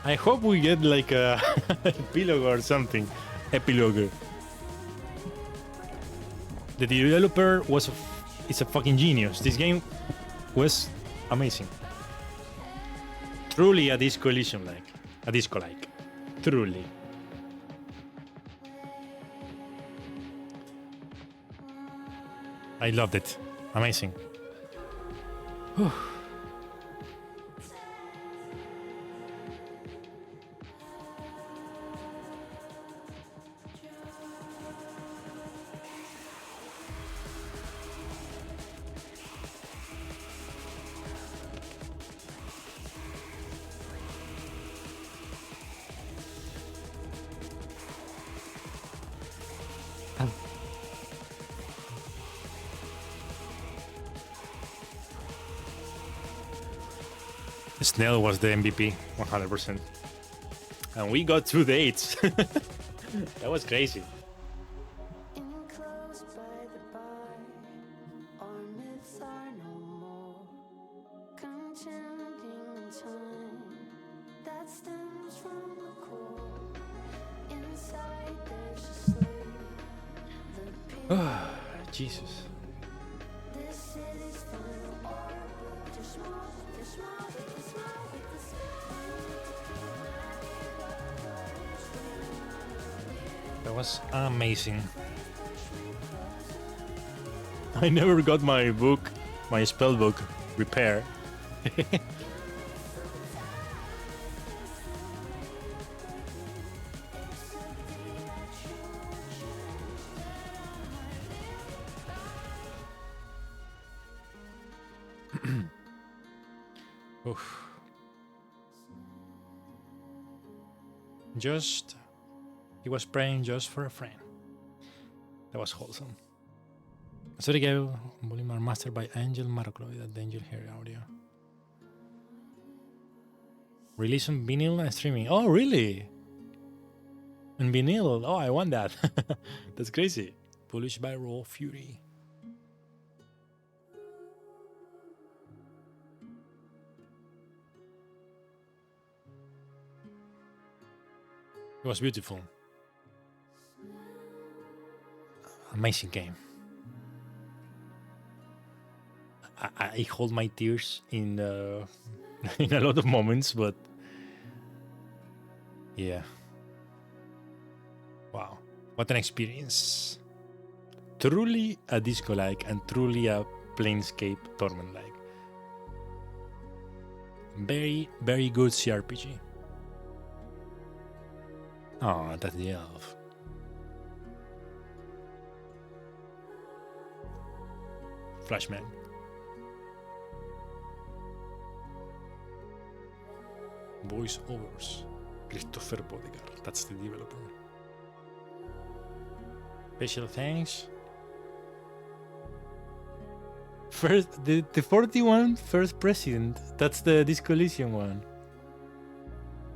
I hope we get like a epilogue or something. Epilogue. The developer is a fucking genius. This game was amazing. Truly a disco Elysium like. A disco like. Truly. I loved it. Amazing. Whew. Snell was the MVP, 100%. And we got 2 dates. That was crazy. Jesus. That was amazing. I never got my book, my spell book, repair. Oof. He was praying just for a friend. That was wholesome. Esoteric Ebb, volume mastered by Angel Marocloid at the Angel Hair Audio. Release on vinyl and streaming. Oh, really? On vinyl? Oh, I want that. That's crazy. Published by Raw Fury. It was beautiful. Amazing game. I hold my tears in in a lot of moments, but yeah. Wow, what an experience! Truly a disco-like and truly a Planescape Torment-like. Very, very good CRPG. Oh, that's the elf. Flashman. Voice overs. Christopher Bodegar. That's the developer. Special thanks. The 41 first president. That's the Disco Elysium one.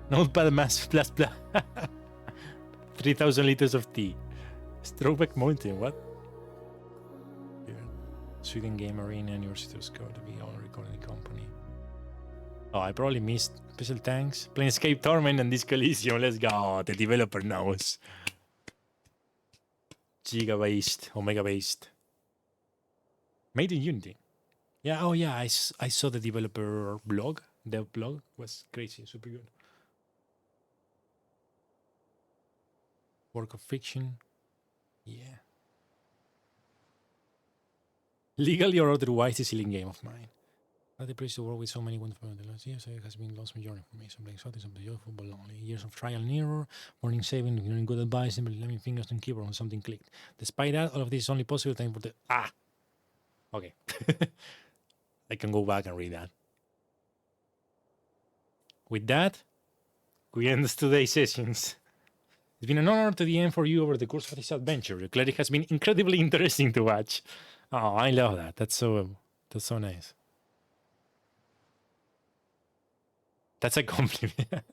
Notepad mass plus plus. 3,000 liters of tea. Strokeback Mountain. What? Sweden Game Arena University of Scotland to be all recording company. Oh, I probably missed special thanks. Planescape Torment and Disco Elysium. Let's go. The developer knows. Giga based, Omega based. Made in Unity. Yeah, oh yeah, I saw the developer blog. The blog was crazy, super good. Work of fiction. Yeah. Legally or otherwise, a silly game of mine. At the place to work with so many wonderful the last years, it has been lost major information, playing something of the joyful but lonely. Years of trial and error, morning saving, ignoring good advice, simply slamming fingers on keyboard when something clicked. Despite that, all of this is only possible time for the okay. I can go back and read that. With that, we end today's sessions. It's been an honor to DM for you over the course of this adventure. The cleric has been incredibly interesting to watch. Oh, I love that. That's so nice. That's a compliment.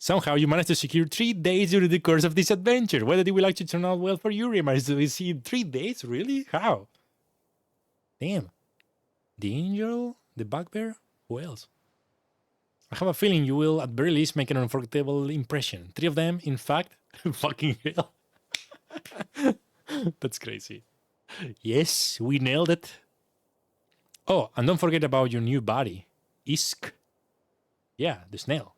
Somehow you managed to secure 3 days during the course of this adventure. Whether it will actually turn out well for you, managed to see 3 days? Really? How? Damn. The angel? The bugbear? Who else? I have a feeling you will, at very least, make an unforgettable impression. 3 of them, in fact, fucking hell. That's crazy. Yes, we nailed it. Oh, and don't forget about your new buddy, Isk. Yeah, the snail.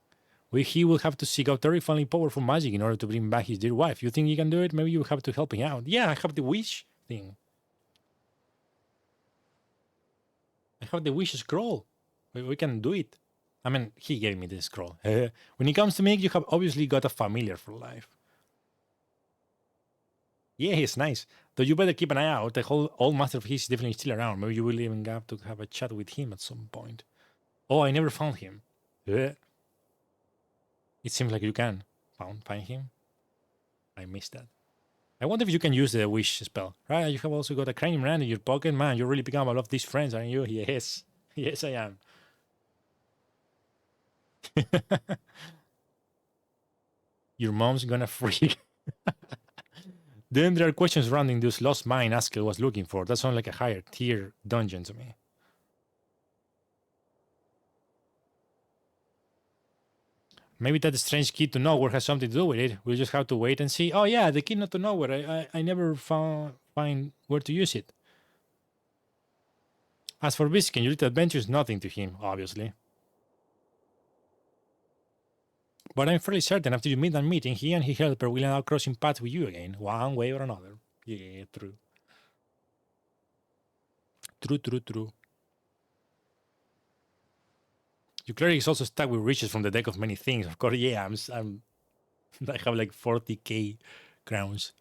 He will have to seek out terrifyingly powerful magic in order to bring back his dear wife. You think you can do it? Maybe you have to help him out. Yeah, I have the wish thing. I have the wish scroll. We can do it. I mean, he gave me this scroll. When it comes to me, you have obviously got a familiar for life. Yeah, he's nice. Though you better keep an eye out. The whole old master of his is definitely still around. Maybe you will even have to have a chat with him at some point. Oh, I never found him. It seems like you can find him. I missed that. I wonder if you can use the wish spell. Right, you have also got a cranium rand in your pocket. Man, you're really picking up a lot of these friends, aren't you? Yes. Yes, I am. Your mom's gonna freak. Then there are questions surrounding this lost mine Askel was looking for. That sounds like a higher tier dungeon to me. Maybe that strange key to nowhere has something to do with it. We'll just have to wait and see. Oh yeah, the key not to nowhere. I never find where to use it. As for Biskin, your little adventure is nothing to him, obviously. But I'm fairly certain after you meet that meeting, he and his helper will end up crossing paths with you again, one way or another. Yeah, true. True. Your cleric is also stuck with riches from the deck of many things. Of course, yeah, I have like 40k crowns.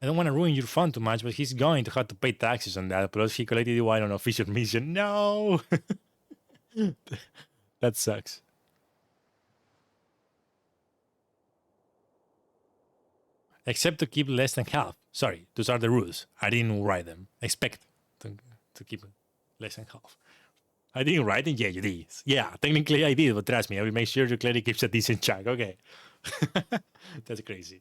I don't want to ruin your fun too much, but he's going to have to pay taxes on that. Plus, he collected you on an official mission. No! That sucks. Except to keep less than half. Sorry, those are the rules. I didn't write them. Expect to keep less than half. I didn't write them? Yeah, you did. Yeah, technically I did, but trust me, I will make sure your cleric keeps a decent check. Okay. That's crazy.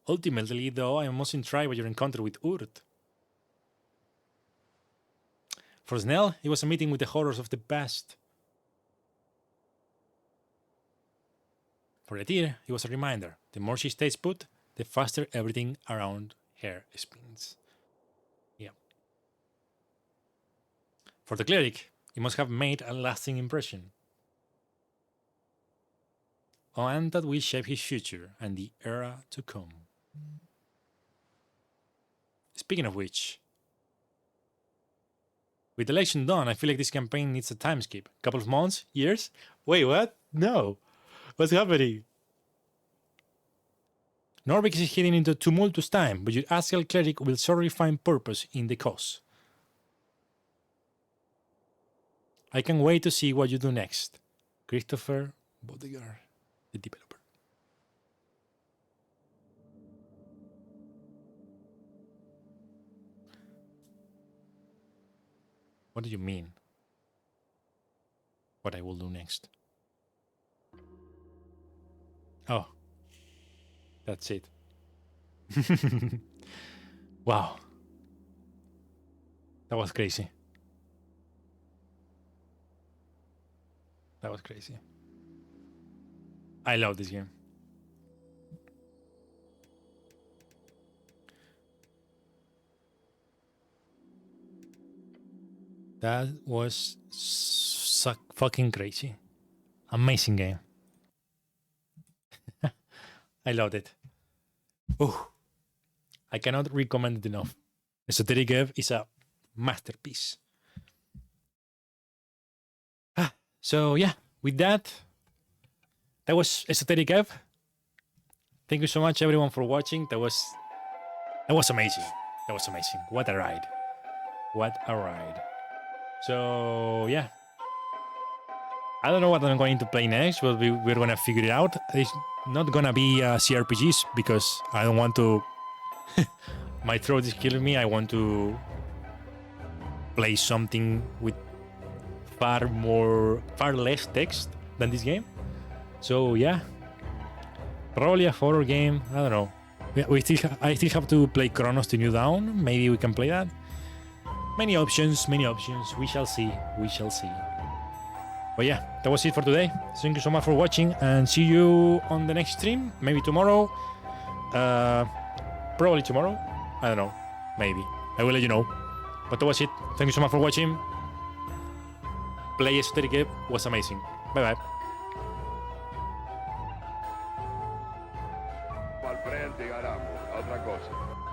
Ultimately, though, I am most intrigued by your encounter with Urt. For Snell, it was a meeting with the horrors of the past. For Etir, it was a reminder. The more she stays put, the faster everything around her spins. Yeah. For the cleric, it must have made a lasting impression. And that will shape his future and the era to come. Speaking of which, with the election done, I feel like this campaign needs a time skip. Couple of months? Years? Wait, what? No. What's happening? Norbik is heading into a tumultuous time, but your Askel cleric will surely find purpose in the cause. I can't wait to see what you do next. Christopher Bodegar, the developer. What do you mean? What I will do next? Oh. That's it. Wow. That was crazy. That was crazy. I love this game. That was fucking crazy. Amazing game. I loved it. Oh, I cannot recommend it enough. Esoteric Ebb is a masterpiece. So yeah, with that was Esoteric Ebb. Thank you so much, everyone, for watching. That was amazing. That was amazing. What a ride! What a ride! So yeah, I don't know what I'm going to play next, but we're gonna figure it out. It's not gonna be CRPGs because I don't want to. My throat is killing me. I want to play something with far less text than this game. So yeah, probably a horror game. I don't know. I still have to play Chronos to New Dawn. Maybe we can play that. Many options, many options. We shall see. We shall see. But yeah, that was it for today. Thank you so much for watching, and see you on the next stream. Maybe tomorrow. Probably tomorrow. I don't know. Maybe. I will let you know. But that was it. Thank you so much for watching. Play Esoteric Ebb was amazing. Bye bye. Al frente y ganamos. A otra cosa.